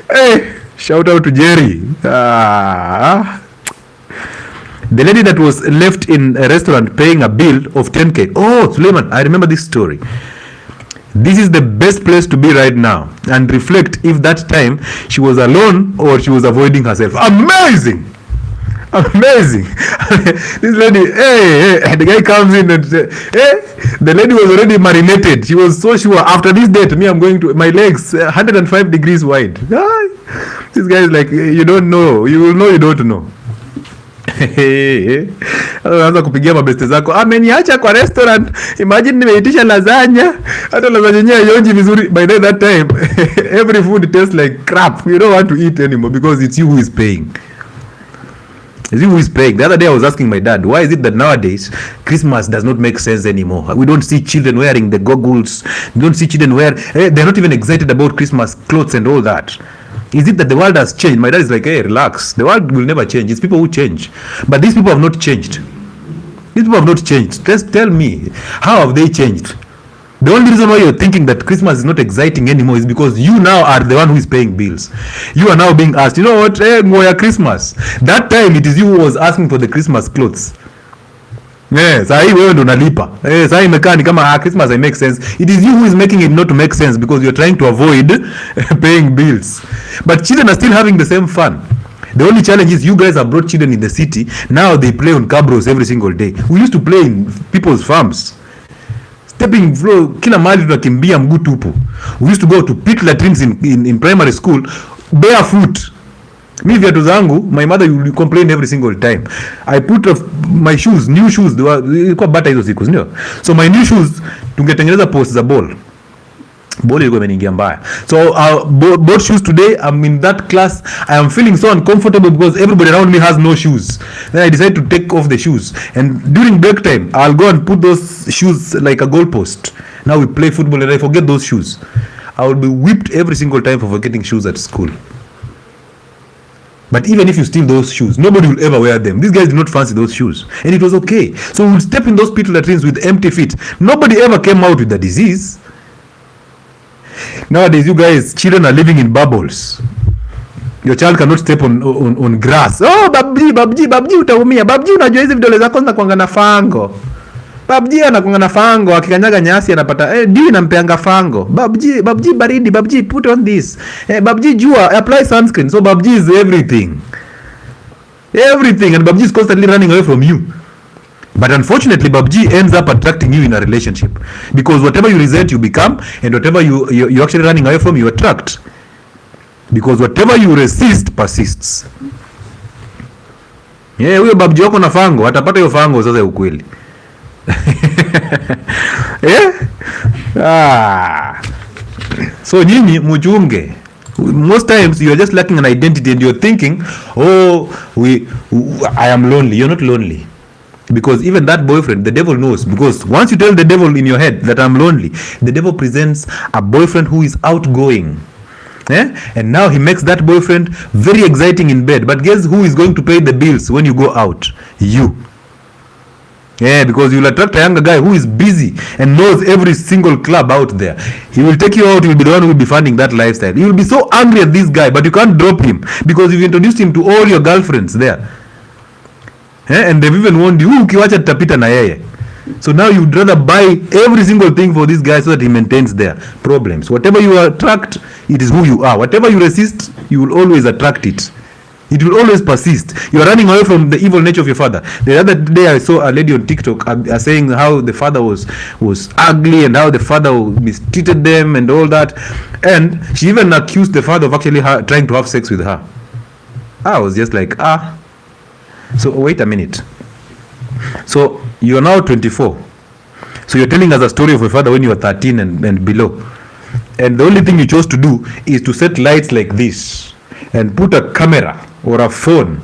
Hey, shout out to Jerry. The lady that was left in a restaurant paying a bill of 10K. Oh, Suleiman, I remember this story. This is the best place to be right now and reflect if that time she was alone or she was avoiding herself. Amazing. This lady, the guy comes in and the lady was already marinated. She was so sure, after this date, I'm going to, my legs 105 degrees wide. This guy is like, you don't know, you will know you don't know. Anaanza kupigia mabeste zako, ameniacha kwa restaurant, imagine nimeitisha lasagna, hata lasagna yenyewe haionji vizuri. By that time every food tastes like crap. You don't want to eat anymore because it's you who is paying. Is it who is paying? The other day I was asking my dad, why is it that nowadays Christmas does not make sense anymore? We don't see children wearing the goggles. We don't see children they're not even excited about Christmas clothes and all that. Is it that the world has changed? My dad is like, hey, relax. The world will never change. It's people who change. But these people have not changed. These people have not changed. Just tell me, how have they changed? The only reason why you're thinking that Christmas is not exciting anymore is because you now are the one who is paying bills. You are now being asked, you know what, Ngoya Christmas. That time it is you who was asking for the Christmas clothes. Sahi wewe ndo unalipa. Sahi imekaa ni kama Christmas makes sense. It is you who is making it not to make sense because you're trying to avoid paying bills. But children are still having the same fun. The only challenge is you guys have brought children in the city. Now they play on cabros every single day. We used to play in people's farms. Stepping floor, kila mahali tunakimbia mguu tupu. We used to go to pit latrines in primary school barefoot. Mi viatu zangu, my mother will complain every single time. I put my shoes, new shoes, ilikuwa bata hizo siku, ndio. So my new shoes, tungetengeneza post za ball. Ball ilikuwa imeniingia mbaya. So bought shoes today. I'm in that class. I am feeling so uncomfortable because everybody around me has no shoes. Then I decided to take off the shoes. And during break time, I'll go and put those shoes like a goalpost. Now we play football and I forget those shoes. I will be whipped every single time for forgetting shoes at school. But even if you steal those shoes, nobody will ever wear them. These guys do not fancy those shoes. And it was okay. So we would step in those pit latrines with empty feet. Nobody ever came out with the disease. Nowadays, you guys, children are living in bubbles. Your child cannot step on grass. Oh, babji utaumia. Babji unajua hizi vidole zako zinakuanga na fango. Babji anakuanga na fango, akikanyaga nyasi anapata nampeanga fango. Babji baridi, babji put on this. Babji jua, apply sunscreen. So babji is everything. Everything, and babji is constantly running away from you. But unfortunately, PUBG ends up attracting you in a relationship because whatever you resent, you become, and whatever you're actually running away from, you attract. Because whatever you resist persists. Huyo PUBG wako na fango, atapata hiyo fango sasa ya ukweli. So nyinyi mchunge. Most times you are just lacking an identity and you're thinking, I am lonely. You're not lonely. Because even that boyfriend, the devil knows. Because once you tell the devil in your head that I'm lonely, the devil presents a boyfriend who is outgoing. And now he makes that boyfriend very exciting in bed. But guess who is going to pay the bills when you go out? You. Because you will attract a younger guy who is busy and knows every single club out there. He will take you out. He will be the one who will be funding that lifestyle. You will be so angry at this guy, but you can't drop him because you've introduced him to all your girlfriends there. And they've even warned you, ukiwacha tutapita na yeye. So now you'd rather buy every single thing for this guy so that he maintains their problems. Whatever you attract, it is who you are. Whatever you resist, you will always attract it. It will always persist. You are running away from the evil nature of your father. The other day I saw a lady on TikTok saying how the father was ugly and how the father mistreated them and all that. And she even accused the father of actually trying to have sex with her. I was just like, So wait a minute. So you are now 24. So you're telling us a story of your father when you were 13 and below. And the only thing you chose to do is to set lights like this and put a camera or a phone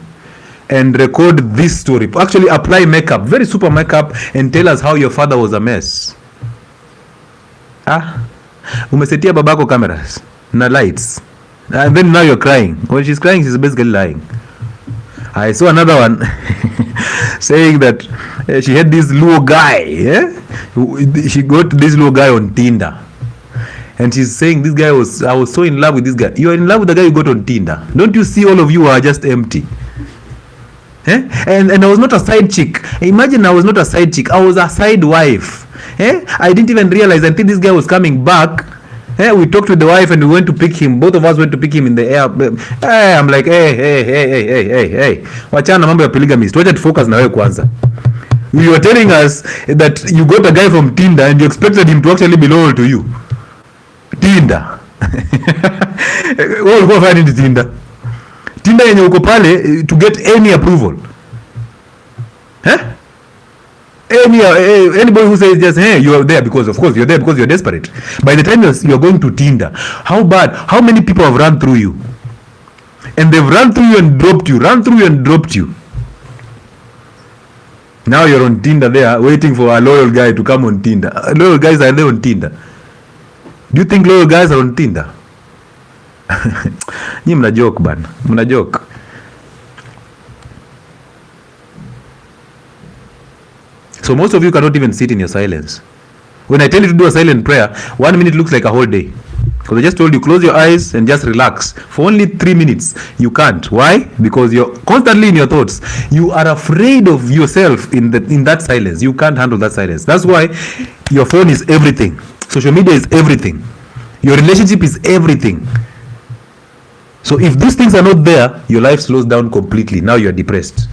and record this story. Actually apply makeup, very super makeup, and tell us how your father was a mess. Umesetia babako cameras na lights. And then now you're crying. When she's crying, she's basically lying. I saw another one saying that she had this Luo guy. She got this Luo guy on Tinder. And she's saying I was so in love with this guy. You are in love with the guy you got on Tinder. Don't you see all of you are just empty? And I was not a side chick. Imagine I was not a side chick. I was a side wife. I didn't even realize until this guy was coming back. We talked with the wife and we went to pick him. Both of us went to pick him in the air. I'm like, hey. Wachana mambo ya polygamist. Wacha to focus na wewe kwanza. You were telling us that you got a guy from Tinder and you expected him to actually be loyal to you. Tinder. Wewe ulikuwa fanya nini Tinder? Tinder yenye uko pale to get any approval. Anybody who says just you are there because of course you're there because you're desperate. By the time you're going to Tinder, how many people have run through you? And they've run through you and dropped you, Now you're on Tinder there, waiting for a loyal guy to come on Tinder. Loyal guys, are they on Tinder? Do you think loyal guys are on Tinder? Nyi mna joke bana, mna joke. So most of you cannot even sit in your silence. When I tell you to do a silent prayer, 1 minute looks like a whole day. Because I just told you, close your eyes and just relax. For only 3 minutes, you can't. Why? Because you're constantly in your thoughts. You are afraid of yourself in that silence. You can't handle that silence. That's why your phone is everything. Social media is everything. Your relationship is everything. So if these things are not there, your life slows down completely. Now you're depressed.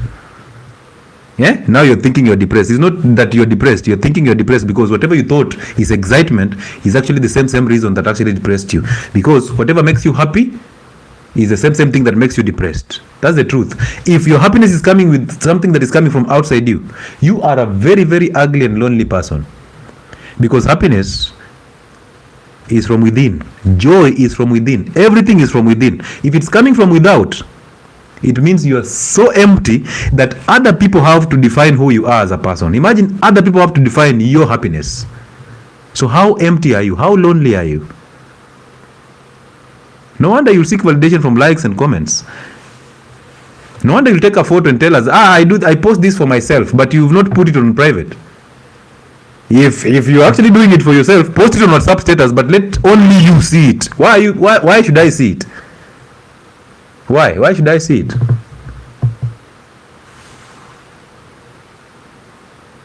Yeah? Now you're thinking you're depressed. It's not that you're depressed. You're thinking you're depressed because whatever you thought is excitement is actually the same reason that actually depressed you. Because whatever makes you happy is the same thing that makes you depressed. That's the truth. If your happiness is coming with something that is coming from outside you, you are a very, very ugly and lonely person. Because happiness is from within. Joy is from within. Everything is from within. If it's coming from without, it means you are so empty that other people have to define who you are as a person. Imagine other people have to define your happiness. So how empty are you? How lonely are you? No wonder you'll seek validation from likes and comments. No wonder you'll take a photo and tell us, I post this for myself, but you've not put it on private. If you're actually doing it for yourself, post it on WhatsApp status, but let only you see it. Why should I see it? Why should I see it?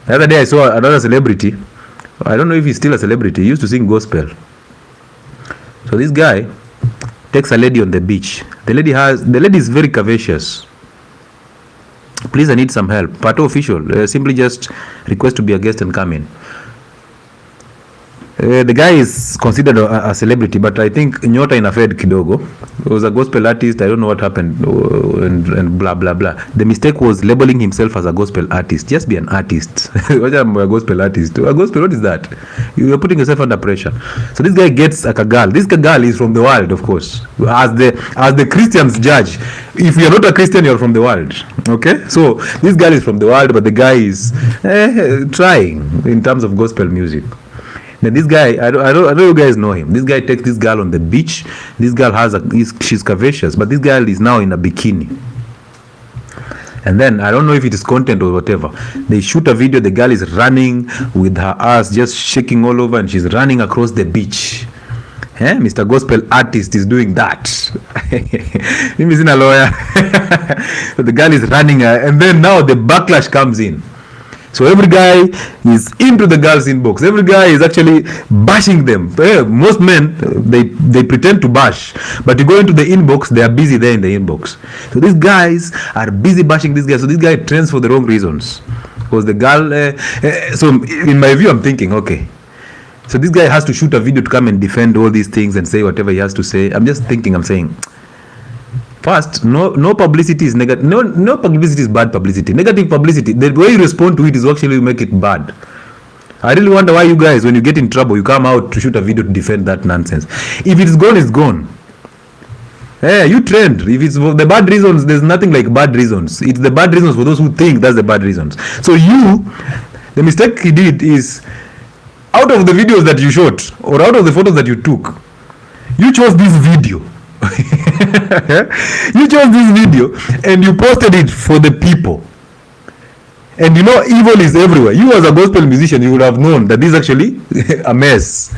The other day I saw another celebrity. I don't know if he's still a celebrity. He used to sing gospel. So this guy takes a lady on the beach. The lady is very curvaceous. Please, I need some help. Pato official, simply just request to be a guest and come in. The guy is considered a celebrity, but I think nyota inafed kidogo. He was a gospel artist. I don't know what happened and blah blah blah. The mistake was labeling himself as a gospel artist. Just be an artist. What am a gospel artist? A gospel, what is that? You are putting yourself under pressure. So this guy gets a kagal. This kagal is from the world, of course. As the Christians judge, if you are not a Christian, you are from the world. Okay, so this girl is from the world, but the guy is trying in terms of gospel music. Now this guy, I don't you guys know him. This guy takes this girl on the beach. This girl she's curvaceous, but this girl is now in a bikini. And then I don't know if it is content or whatever. They shoot a video. The girl is running with her ass just shaking all over, and she's running across the beach. Mr. Gospel artist is doing that. Him is in a lawyer. So the girl is running, and then now the backlash comes in. So every guy is into the girl's inbox. Every guy is actually bashing them. Most men, they pretend to bash, but you go into the inbox, they are busy there in the inbox. So these guys are busy bashing this guy. So this guy trends for the wrong reasons. Because the girl, so in my view, I'm thinking, okay, so this guy has to shoot a video to come and defend all these things and say whatever he has to say. I'm just thinking, I'm saying, first, no publicity is negative. No publicity is bad publicity. Negative publicity, the way you respond to it is actually make it bad. I really wonder why you guys, when you get in trouble, you come out to shoot a video to defend that nonsense. If it's gone, it's gone. You trend. If it's for the bad reasons, there's nothing like bad reasons. It's the bad reasons for those who think that's the bad reasons. So the mistake he did is, out of the videos that you shot or out of the photos that you took, you chose this video. You chose this video and you posted it for the people. And you know evil is everywhere. You as a gospel musician, you would have known that this is actually a mess.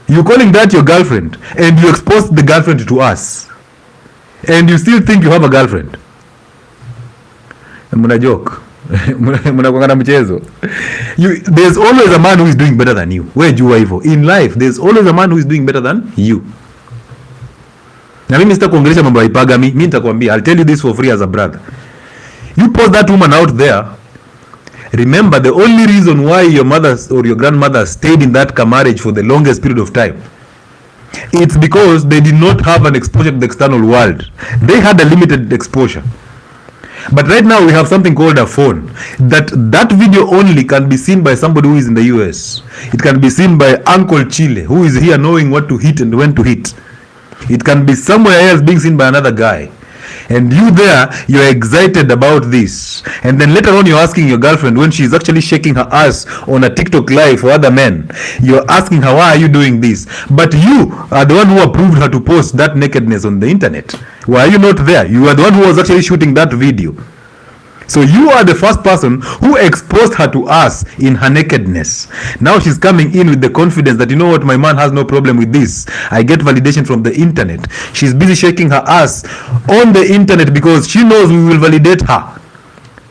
You're calling that your girlfriend and you exposed the girlfriend to us. And you still think you have a girlfriend. Muna joke. Muna kwangana mchezo. There's always a man who is doing better than you. Where jua hivyo? In life, there's always a man who is doing better than you. Na mimi sitakuongelesha mambo ya ipagami. Mimi nitakwambia, I'll tell you this for free as a brother. You post that woman out there. Remember, the only reason why your mother or your grandmother stayed in that marriage for the longest period of time, it's because they did not have an exposure to the external world. They had a limited exposure. But right now we have something called a phone. That video only can be seen by somebody who is in the US. It can be seen by Uncle Chile, who is here knowing what to hit and when to hit. It can be somewhere else being seen by another guy. and you there, you're excited about this, and then later on you're asking your girlfriend when she's actually shaking her ass on a TikTok live for other men, you're asking her, why are you doing this? But you are the one who approved her to post that nakedness on the internet. Why are you not there? You are the one who was actually shooting that video. So you are the first person who exposed her to us in her nakedness. Now she's coming in with the confidence that, you know what, my man has no problem with this. I get validation from the internet. She's busy shaking her ass on the internet because she knows we will validate her.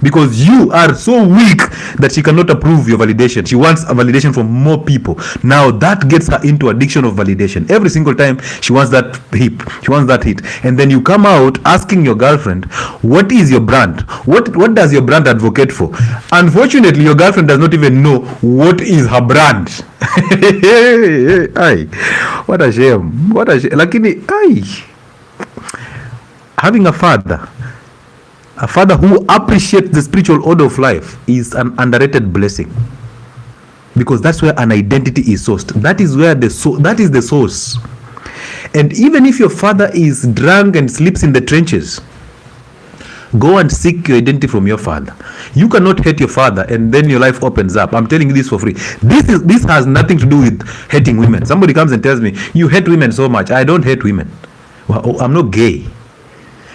Because you are so weak that she cannot approve your validation. She wants a validation from more people. Now that gets her into addiction of validation. Every single time she wants that hip, she wants that hit. And then you come out asking your girlfriend, what is your brand? What does your brand advocate for? Unfortunately, your girlfriend does not even know what is her brand. Ay, what a shame. What a shame. Lakini, ay, having a father who appreciates the spiritual order of life is an underrated blessing, because that's where an identity is sourced. That is where that is the source. And even if your father is drunk and sleeps in the trenches, go and seek your identity from your father. You cannot hate your father and then your life opens up. I'm telling you this for free. This has nothing to do with hating women. Somebody comes and tells me, you hate women so much. I don't hate women. Well, I'm not gay.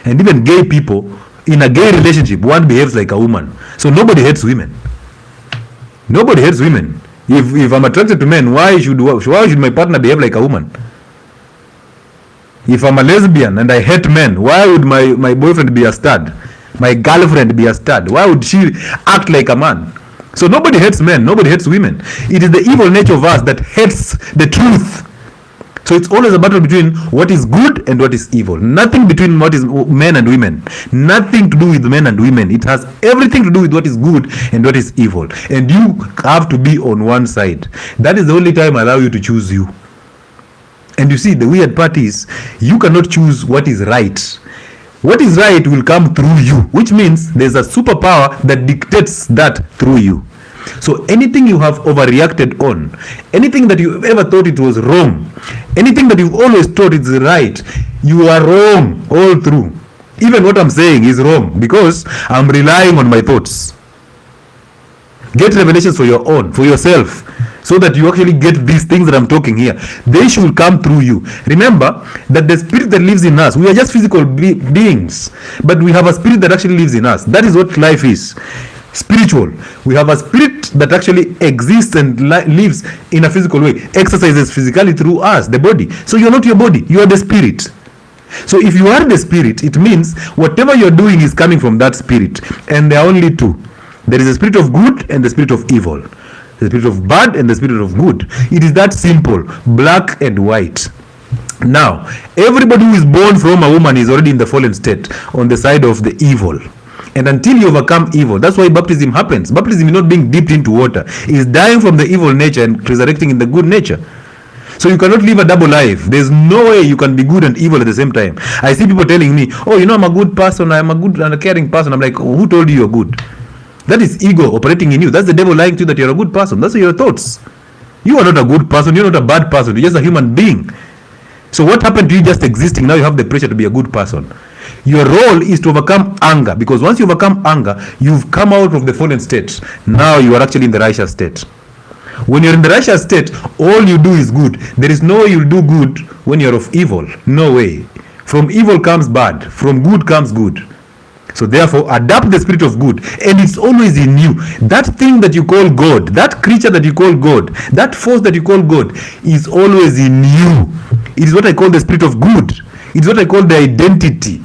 And even gay people, in a gay relationship, one behaves like a woman. So nobody hates women. Nobody hates women. If I'm attracted to men, why should my partner behave like a woman? If I'm a lesbian and I hate men, why would my boyfriend be a stud? My girlfriend be a stud? Why would she act like a man? So nobody hates men, nobody hates women. It is the evil nature of us that hates the truth. So it's always a battle between what is good and what is evil. Nothing between what is men and women. Nothing to do with men and women. It has everything to do with what is good and what is evil. And you have to be on one side. That is the only time I allow you to choose you. And you see, the weird part is, you cannot choose what is right. What is right will come through you, which means there's a superpower that dictates that through you. So anything you have overreacted on, anything that you ever thought it was wrong, anything that you've always thought is right, you are wrong all through. Even what I'm saying is wrong because I'm relying on my thoughts. Get revelations for your own, for yourself, so that you actually get these things that I'm talking here. They should come through you. Remember that the spirit that lives in us, we are just physical beings, but we have a spirit that actually lives in us. That is what life is. Spiritual. We have a spirit that actually exists and lives in a physical way, exercises physically through us, the body. So you're not your body, you are the spirit. So if you are the spirit, it means whatever you're doing is coming from that spirit. And there are only two. There is the spirit of good and the spirit of evil. The spirit of bad and the spirit of good. It is that simple, black and white. Now, everybody who is born from a woman is already in the fallen state, on the side of the evil. And until you overcome evil, that's why baptism happens. Baptism is not being dipped into water. It is dying from the evil nature and resurrecting in the good nature. So you cannot live a double life. There's no way you can be good and evil at the same time. I see people telling me, oh, you know, I'm a good person, I'm a good and a caring person. I'm like, who told you you're good? That is ego operating in you. That's the devil lying to you that you're a good person. That's your thoughts. You are not a good person. You're not a bad person. You're just a human being. So what happened to you just existing? Now you have the pressure to be a good person. Your role is to overcome anger, because once you overcome anger, you've come out of the fallen state. Now you are actually in the righteous state. When you're in the righteous state, all you do is good. There is no way you'll do good when you're of evil. No way. From evil comes bad. From good comes good. So therefore, adapt the spirit of good, and it's always in you. That thing that you call God, that creature that you call God, that force that you call God is always in you. It is what I call the spirit of good. It's what I call the identity.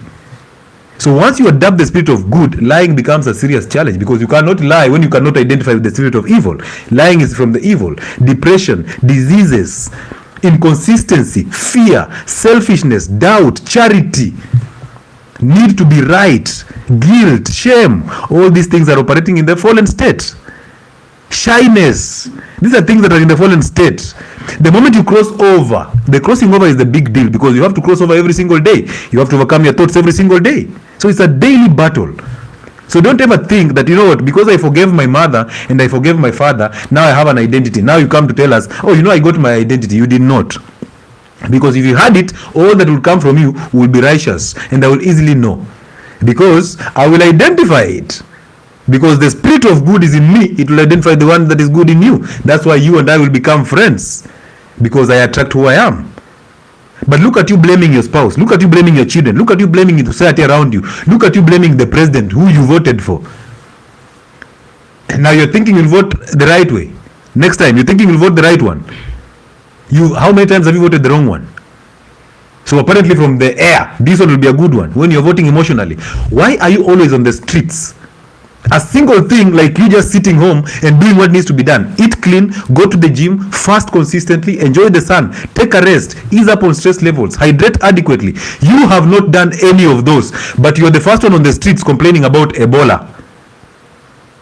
So once you adapt the spirit of good, lying becomes a serious challenge, because you cannot lie when you cannot identify with the spirit of evil. Lying is from the evil. Depression, diseases, inconsistency, fear, selfishness, doubt, charity, need to be right, guilt, shame, all these things are operating in the fallen state. Shyness, these are things that are in the fallen state. The moment you cross over, the crossing over is the big deal, because you have to cross over every single day. You have to overcome your thoughts every single day. So it's a daily battle. So don't ever think that, you know what, because I forgave my mother and I forgave my father, now I have an identity. Now you come to tell us, oh, you know, I got my identity. You did not. Because if you had it, all that will come from you will be righteous, and I will easily know. because I will identify it. Because the spirit of good is in me, it will identify the one that is good in you. That's why you and I will become friends, because I attract who I am. But look at you blaming your spouse. Look at you blaming your children. Look at you blaming the society around you. Look at you blaming the president who you voted for. And now you're thinking you'll vote the right way. Next time you're thinking you'll vote the right one. How many times have you voted the wrong one? So apparently from the air, this one will be a good one when you're voting emotionally. Why are you always on the streets? A single thing like you just sitting home and doing what needs to be done. Eat clean, go to the gym, fast consistently, enjoy the sun, take a rest, ease up on stress levels, hydrate adequately. You have not done any of those, but you're the first one on the streets complaining about Ebola.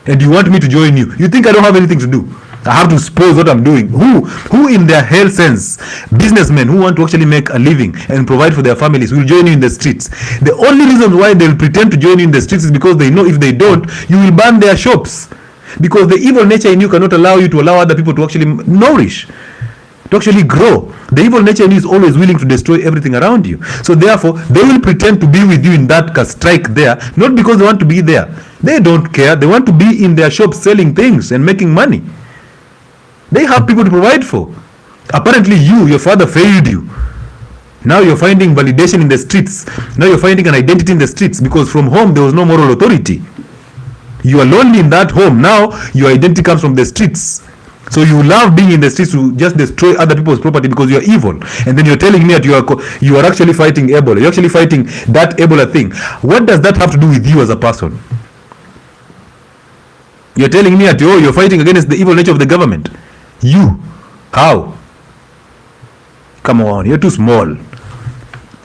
And you want me to join you. You think I don't have anything to do? I have to suppose what I'm doing. Who in their hell sense, businessmen who want to actually make a living and provide for their families, will join you in the streets? The only reason why they'll pretend to join you in the streets is because they know if they don't, you will burn their shops. Because the evil nature in you cannot allow you to allow other people to actually nourish, to actually grow. The evil nature in you is always willing to destroy everything around you. So therefore, they will pretend to be with you in that strike there, not because they want to be there. They don't care. They want to be in their shops selling things and making money. They have people to provide for. Apparently your father failed you. Now you're finding validation in the streets. Now you're finding an identity in the streets, because from home there was no moral authority. You are lonely in that home. Now your identity comes from the streets. So you love being in the streets to just destroy other people's property because you are evil. And then you're telling me that you are actually fighting Ebola. You're actually fighting that Ebola thing. What does that have to do with you as a person? You're telling me that you're fighting against the evil nature of the government. You, how? Come on, you're too small.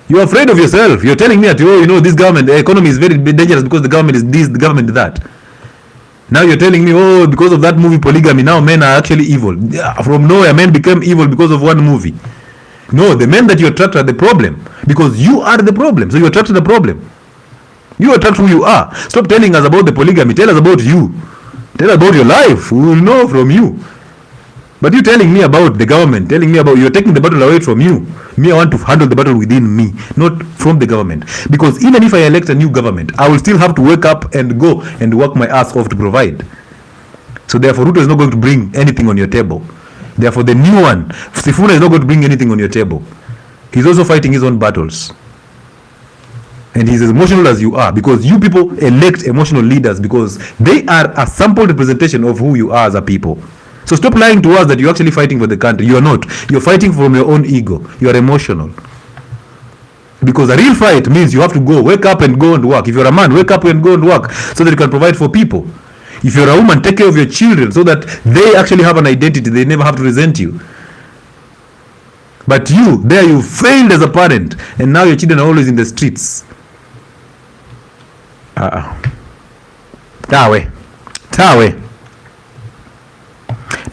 You're afraid of yourself. You're telling me that this government, the economy is very dangerous because the government is this, the government is that. Now you're telling me, because of that movie Polygamy, now men are actually evil. From nowhere, men became evil because of one movie. No, the men that you attract are the problem, because you are the problem. So you attract the problem. You attract who you are. Stop telling us about the polygamy. Tell us about you. Tell us about your life. We will know from you. But you telling me about the government, telling me about, you're taking the battle away from you. Me, I want to handle the battle within me, not from the government. Because even if I elect a new government, I will still have to wake up and go and work my ass off to provide. So therefore, Ruto is not going to bring anything on your table. Therefore, the new one, Sifuna, is not going to bring anything on your table. He's also fighting his own battles. And he's as emotional as you are, because you people elect emotional leaders because they are a sample representation of who you are as a people. So stop lying to us that you're actually fighting for the country. You are not. You're fighting from your own ego. You are emotional. Because a real fight means you have to go, wake up and go and work. If you're a man, wake up and go and work so that you can provide for people. If you're a woman, take care of your children so that they actually have an identity. They never have to resent you. But you failed as a parent, and now your children are always in the streets. Tawe.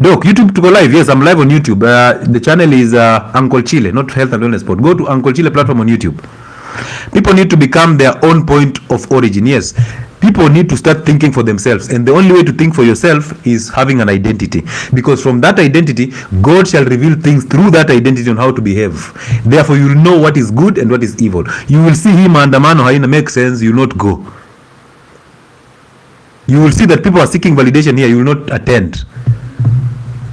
Doc, YouTube to go live. Yes, I'm live on YouTube. The channel is Uncle Chile, not Health and Wellness Sport. Go to Uncle Chile platform on YouTube. People need to become their own point of origin. Yes, people need to start thinking for themselves, and the only way to think for yourself is having an identity, because from that identity, God shall reveal things through that identity on how to behave. Therefore, you will know what is good and what is evil. You will see him andamano haina make sense. You will not go. You will see that people are seeking validation here. You will not attend.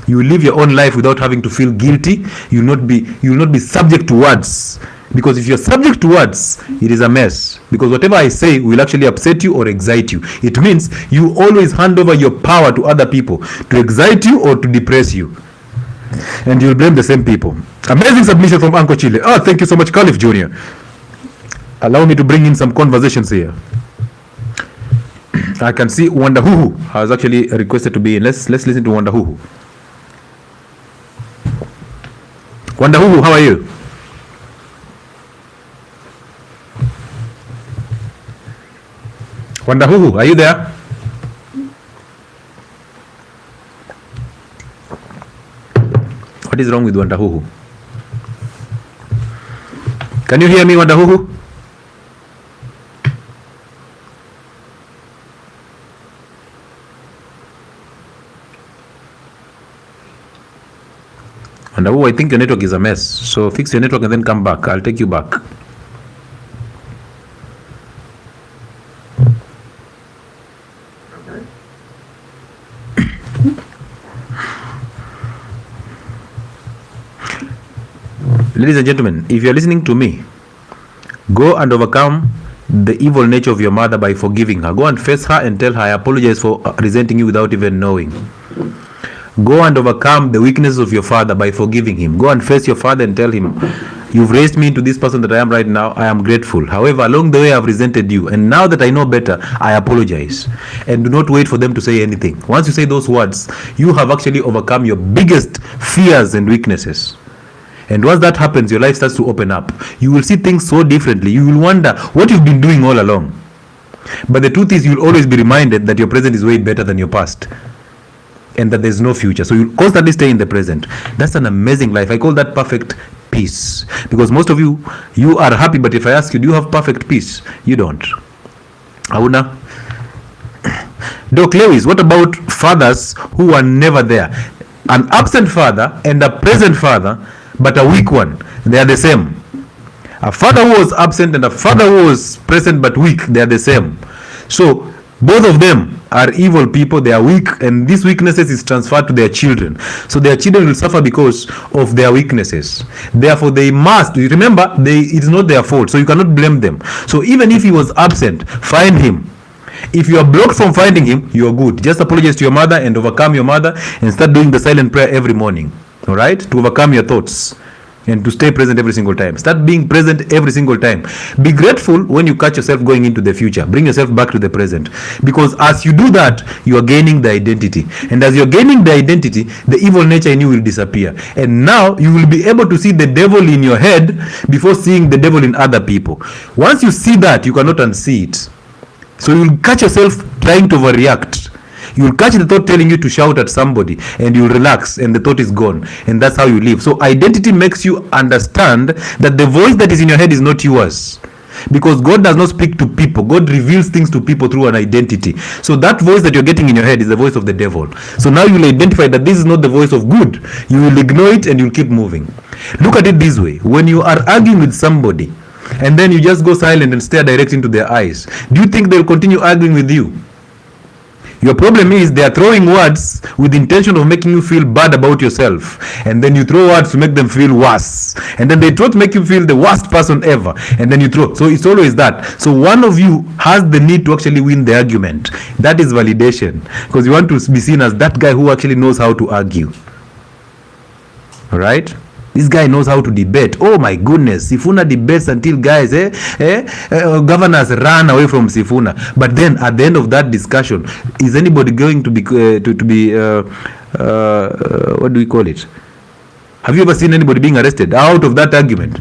You will live your own life without having to feel guilty. You will not be subject to words, because if you're subject to words, it is a mess. Because whatever I say will actually upset you or excite you. It means you always hand over your power to other people to excite you or to depress you, and you'll blame the same people. Amazing submission from Uncle Chile. Oh, thank you so much, Caliph Jr. Allow me to bring in some conversations here. I can see Wanda Huhu has actually requested to be in. Let's listen to Wanda Huhu. Wanda Huhu, how are you? Wanda Huhu, are you there? What is wrong with Wanda Huhu? Can you hear me, Wanda Huhu? And I think your network is a mess. So fix your network and then come back. I'll take you back. Ladies and gentlemen, if you're listening to me, go and overcome the evil nature of your mother by forgiving her. Go and face her and tell her, I apologize for resenting you without even knowing. Go and overcome the weaknesses of your father by forgiving him. Go and face your father and tell him, you've raised me into this person that I am right now. I am grateful. However, along the way I've resented you, and now that I know better, I apologize. And do not wait for them to say anything. Once you say those words, you have actually overcome your biggest fears and weaknesses. And once that happens, your life starts to open up. You will see things so differently. You will wonder what you've been doing all along. But the truth is, you'll always be reminded that your present is way better than your past, and that there's no future. So you'll constantly stay in the present. That's an amazing life. I call that perfect peace. Because most of you are happy, but if I ask you, do you have perfect peace? You don't. Auna. Doc Lewis, what about fathers who are never there? An absent father and a present father, but a weak one. They are the same. A father who was absent and a father who was present but weak, they are the same. So both of them are evil people. They are weak, and these weaknesses is transferred to their children. So their children will suffer because of their weaknesses. Therefore they must, remember, it's not their fault, so you cannot blame them. So even if he was absent, find him. If you are blocked from finding him, you are good. Just apologize to your mother and overcome your mother, and start doing the silent prayer every morning. All right, to overcome your thoughts and to stay present every single time. Start being present every single time. Be grateful when you catch yourself going into the future. Bring yourself back to the present, because as you do that, you are gaining the identity, and as you're gaining the identity, the evil nature in you will disappear, and now you will be able to see the devil in your head before seeing the devil in other people. Once you see that, you cannot unsee it. So you'll catch yourself trying to overreact. You'll catch the thought telling you to shout at somebody, and you'll relax, and the thought is gone, and that's how you live. So identity makes you understand that the voice that is in your head is not yours, because God does not speak to people. God reveals things to people through an identity. So that voice that you're getting in your head is the voice of the devil. So now you'll identify that this is not the voice of good. You will ignore it and you'll keep moving. Look at it this way: when you are arguing with somebody and then you just go silent and stare direct into their eyes, do you think they'll continue arguing with you? Your problem is they are throwing words with the intention of making you feel bad about yourself, and then you throw words to make them feel worse, and then they try to make you feel the worst person ever, and then you throw. So it's always that. So one of you has the need to actually win the argument. That is validation, because you want to be seen as that guy who actually knows how to argue. All right? This guy knows how to debate. Oh my goodness, Sifuna debates until guys, governors run away from Sifuna. But then at the end of that discussion, is anybody going to be what do we call it? Have you ever seen anybody being arrested out of that argument?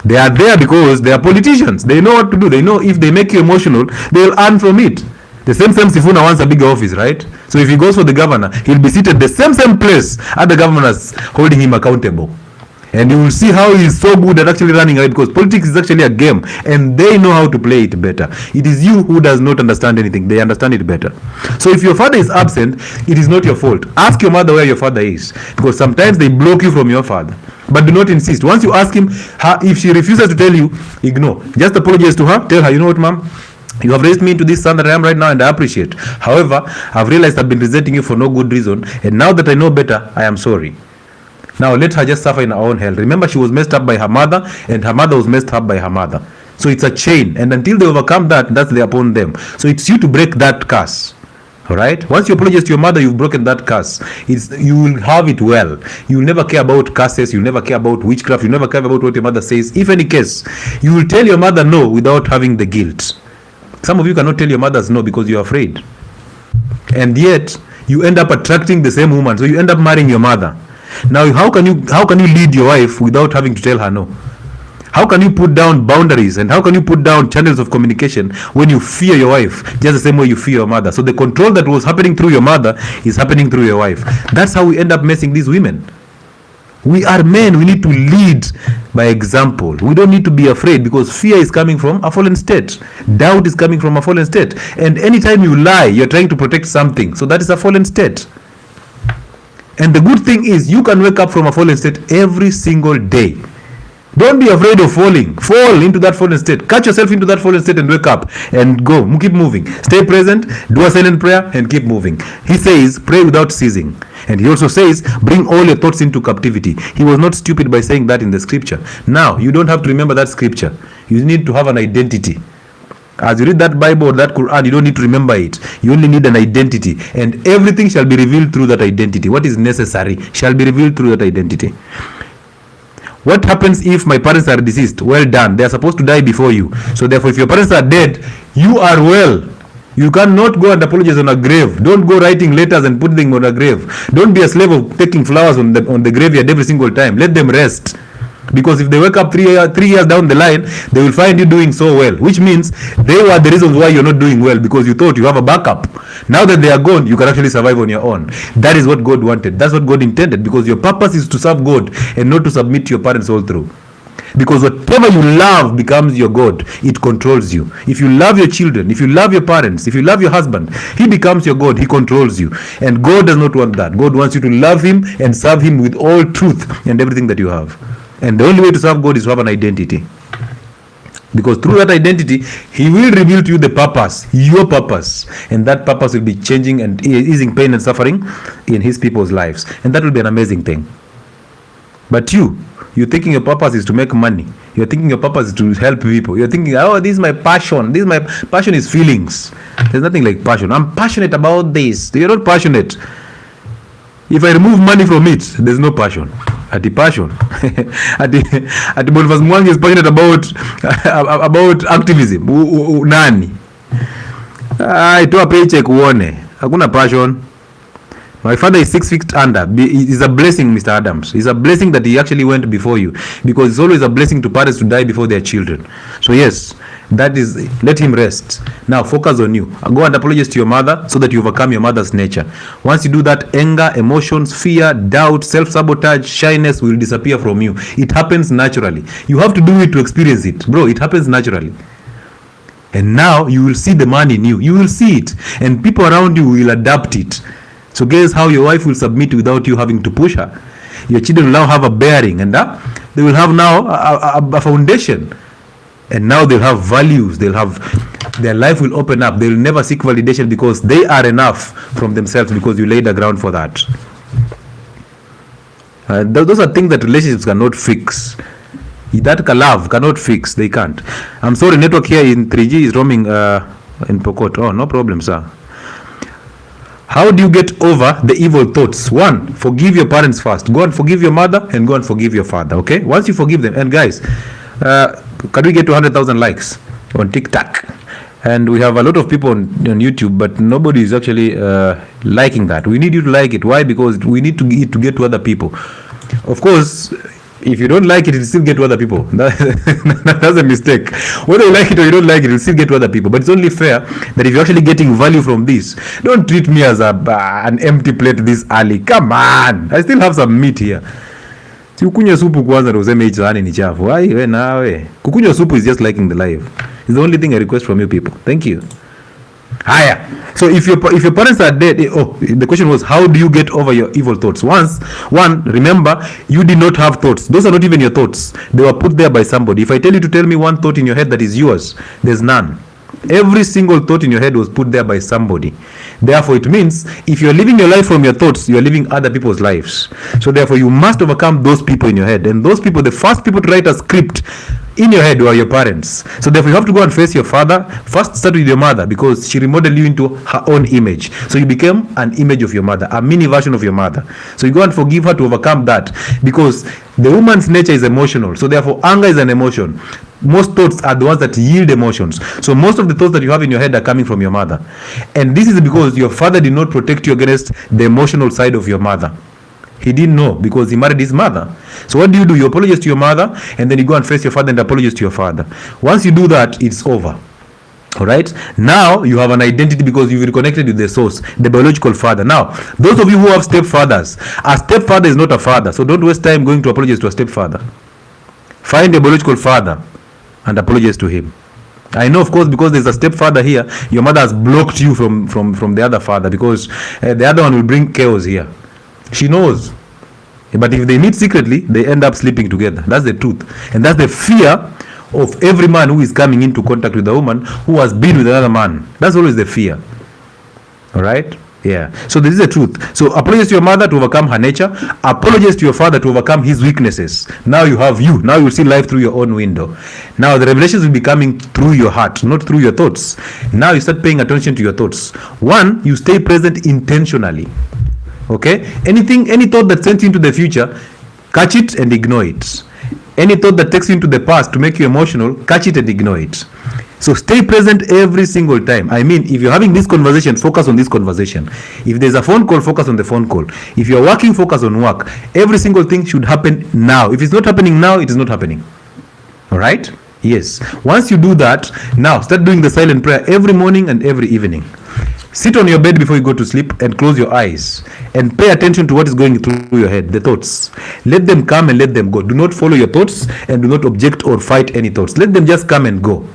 They are there because they are politicians. They know what to do. They know if they make you emotional, they'll earn from it. The same Sifuna wants a bigger office, right? So if he goes for the governor, he'll be seated the same place, other governors holding him accountable. And you will see how he is so good at actually running away, because politics is actually a game, and they know how to play it better. It is you who does not understand anything. They understand it better. So if your father is absent, it is not your fault. Ask your mother where your father is, because sometimes they block you from your father. But do not insist. Once you ask him, if she refuses to tell you, ignore. Just apologize to her. Tell her, you know what, mom? You have raised me into this son that I am right now, and I appreciate. However, I've realized I've been resenting you for no good reason, and now that I know better, I am sorry. Now let her just suffer in her own hell. Remember, she was messed up by her mother, and her mother was messed up by her mother. So it's a chain, and until they overcome that, that's upon them. So it's you to break that curse. All right? Once you apologize to your mother, you've broken that curse. You will have it well. You will never care about curses. You'll never care about witchcraft. You'll never care about what your mother says. If any case, you will tell your mother no without having the guilt. Some of you cannot tell your mothers no because you're afraid. And yet, you end up attracting the same woman. So you end up marrying your mother. Now, how can you lead your wife without having to tell her no? How can you put down boundaries, and how can you put down channels of communication when you fear your wife just the same way you fear your mother? So the control that was happening through your mother is happening through your wife. That's how we end up messing these women. We are men. We need to lead by example. We don't need to be afraid, because fear is coming from a fallen state. Doubt is coming from a fallen state. And anytime you lie, you're trying to protect something. So that is a fallen state. And the good thing is, you can wake up from a fallen state every single day. Don't be afraid of falling. Fall into that fallen state. Catch yourself into that fallen state and wake up and go. Keep moving. Stay present, do a silent prayer, and keep moving. He says, pray without ceasing. And he also says, bring all your thoughts into captivity. He was not stupid by saying that in the scripture. Now, you don't have to remember that scripture. You need to have an identity. As you read that Bible or that Quran, you don't need to remember it. You only need an identity. And everything shall be revealed through that identity. What is necessary shall be revealed through that identity. What happens if my parents are deceased? Well done. They are supposed to die before you. So therefore, if your parents are dead, you are well. You cannot go and apologize on a grave. Don't go writing letters and put them on a grave. Don't be a slave of taking flowers on the graveyard every single time. Let them rest. Because if they wake up 3 years down the line, they will find you doing so well, which means they were the reasons why you're not doing well, because you thought you have a backup. Now that they are gone, you can actually survive on your own. That is what God wanted. That's what God intended, because your purpose is to serve God and not to submit to your parents all through. Because whatever you love becomes your God. It controls you. If you love your children, if you love your parents, if you love your husband, he becomes your God. He controls you. And God does not want that. God wants you to love him and serve him with all truth and everything that you have. And the only way to serve God is to have an identity. Because through that identity, he will reveal to you the purpose, your purpose. And that purpose will be changing and easing pain and suffering in his people's lives. And that will be an amazing thing. But you're thinking your purpose is to make money. You're thinking your purpose is to help people. You're thinking, oh, this is my passion. Passion is feelings. There's nothing like passion. I'm passionate about this. You're not passionate. If I remove money from it, there's no passion. At the passion. at Boniface Mwangi is passionate about activism. Nani? Toa paycheck uone. Hakuna passion. My father is 6 feet under. It's a blessing, Mr. Adams. It's a blessing that he actually went before you, because it's always a blessing to parents to die before their children. So yes, that is, let him rest. Now focus on you. Go and apologize to your mother so that you overcome your mother's nature. Once you do that, anger, emotions, fear, doubt, self-sabotage, shyness will disappear from you. It happens naturally. You have to do it to experience it. Bro, it happens naturally. And now you will see the man in you. You will see it. And people around you will adapt it. So guess how your wife will submit without you having to push her. Your children will now have a bearing, and they will have now a foundation. And now they'll have values. Their life will open up. They will never seek validation, because they are enough from themselves, because you laid the ground for that. Those are things that relationships cannot fix. That love cannot fix. They can't. I'm sorry, network here in 3G is roaming in Pokot. Oh, no problem, sir. How do you get over the evil thoughts? 1, forgive your parents first. Go and forgive your mother, and go and forgive your father. Okay? Once you forgive them, and guys, can we get to 100,000 likes on TikTok? And we have a lot of people on YouTube, but nobody is actually liking that. We need you to like it. Why? Because we need to get to other people. Of course, if you don't like it, it'll still get to other people. That's a mistake. Whether you like it or you don't like it, it'll still get to other people. But it's only fair that if you're actually getting value from this, don't treat me as an empty plate this early. Come on, I still have some meat here. Si ukunywe supu kwanza ndio useme hicho ni chafu. Wai we nawe. Kukunywa supu is just liking the life. It's the only thing I request from you people. Thank you. Haya. So if your parents are dead, the question was, how do you get over your evil thoughts? One, remember, you did not have thoughts. Those are not even your thoughts. They were put there by somebody. If I tell you to tell me one thought in your head that is yours, there's none. Every single thought in your head was put there by somebody. Therefore, it means if you're living your life from your thoughts, you're living other people's lives. So therefore, you must overcome those people in your head. And those people, the first people to write a script in your head were your parents. So therefore, you have to go and face your father. First, start with your mother, because she remodeled you into her own image. So you became an image of your mother, a mini version of your mother. So you go and forgive her to overcome that, because the woman's nature is emotional. So therefore, anger is an emotion. Most thoughts are the ones that yield emotions. So most of the thoughts that you have in your head are coming from your mother. And this is because your father did not protect you against the emotional side of your mother. He didn't know, because he married his mother. So what do? You apologize to your mother, and then you go and face your father and apologize to your father. Once you do that, it's over. All right? Now you have an identity, because you've reconnected with the source, the biological father. Now, those of you who have stepfathers, a stepfather is not a father. So don't waste time going to apologize to a stepfather. Find a biological father and apologize to him. I know, of course, because there's a stepfather here, your mother has blocked you from the other father, because the other one will bring chaos here. She knows. But if they meet secretly, they end up sleeping together. That's the truth. And that's the fear of every man who is coming into contact with a woman who has been with another man. That's always the fear. All right? Yeah. So this is the truth. So apologize to your mother to overcome her nature. Apologize to your father to overcome his weaknesses. Now you have you. Now you see life through your own window. Now the revelations will be coming through your heart, not through your thoughts. Now you start paying attention to your thoughts. One, you stay present intentionally. Okay? Any thought that sends you into the future, catch it and ignore it. Any thought that takes you into the past to make you emotional, catch it and ignore it. So stay present every single time. I mean, if you're having this conversation, focus on this conversation. If there's a phone call, focus on the phone call. If you're working, focus on work. Every single thing should happen now. If it's not happening now, it is not happening. All right? Yes. Once you do that, now start doing the silent prayer every morning and every evening. Sit on your bed before you go to sleep and close your eyes and pay attention to what is going through your head, the thoughts. Let them come and let them go. Do not follow your thoughts and do not object or fight any thoughts. Let them just come and go.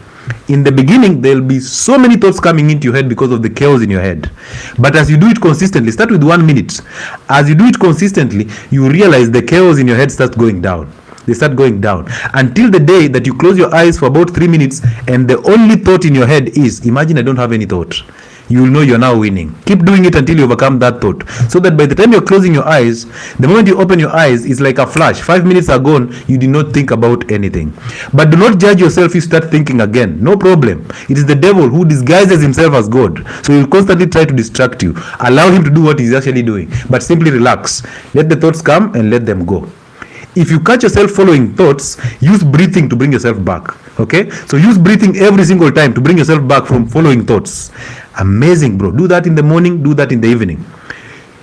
In the beginning, there will be so many thoughts coming into your head because of the chaos in your head. But as you do it consistently, start with 1 minute. As you do it consistently, you realize the chaos in your head starts going down. They start going down until the day that you close your eyes for about 3 minutes and the only thought in your head is, imagine I don't have any thought. You will know you're now winning. Keep doing it until you overcome that thought, so that by the time you're closing your eyes, the moment you open your eyes, it's like a flash. 5 minutes are gone, you did not think about anything. But do not judge yourself if you start thinking again. No problem. It is the devil who disguises himself as God. So he'll constantly try to distract you. Allow him to do what he's actually doing. But simply relax. Let the thoughts come and let them go. If you catch yourself following thoughts, use breathing to bring yourself back. Okay? So use breathing every single time to bring yourself back from following thoughts. Amazing, bro. Do that in the morning, do that in the evening.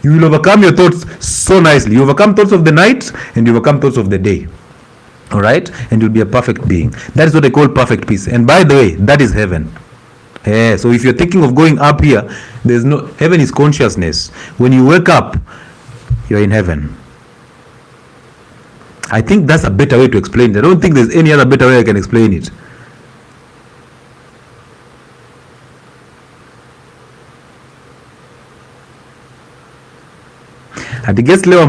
You will overcome your thoughts so nicely. You overcome thoughts of the night and you overcome thoughts of the day. All right? And you'll be a perfect being. That is what I call perfect peace. And by the way, that is heaven. Yeah, so if you're thinking of going up here, there's no, heaven is consciousness. When you wake up, you're in heaven. I think that's a better way to explain it. I don't think there's any other better way I can explain it. Ati guess leo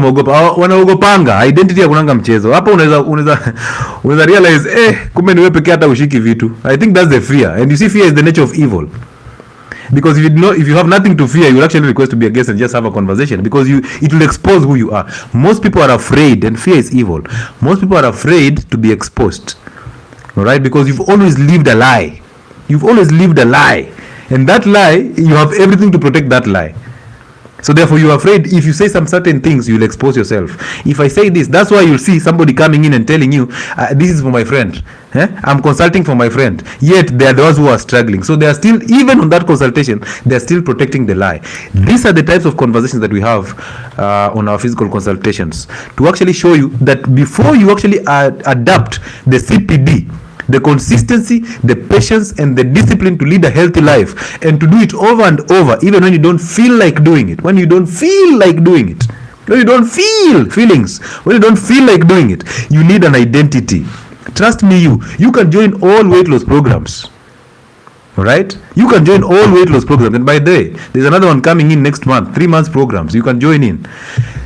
wanaogopanga identity ya kunanga mchezo. Hapo unaweza realize kumbe ni wewe pekee hata ushiki vitu. I think that's the fear. And you see, fear is the nature of evil. Because if you have nothing to fear, you will actually request to be a guest and just have a conversation, because it will expose who you are. Most people are afraid, and fear is evil. Most people are afraid to be exposed. All right? Because you've always lived a lie. You've always lived a lie. And that lie, you have everything to protect that lie. So therefore you are afraid if you say some certain things, you'll expose yourself. If I say this, that's why you'll see somebody coming in and telling you, this is for my friend. I'm consulting for my friend. Yet they are those who are struggling. So they are still, even on that consultation, they are still protecting the lie. These are the types of conversations that we have on our physical consultations, to actually show you that before you actually adapt the CPD, the consistency, the patience, and the discipline to lead a healthy life, and to do it over and over, even when you don't feel like doing it, when you don't feel like doing it, when you don't feel feelings, when you don't feel like doing it, you need an identity. Trust me, you can join all weight loss programs. All right, you can join all weight loss programs, and by the way, there's another one coming in next month, 3 months programs. You can join in.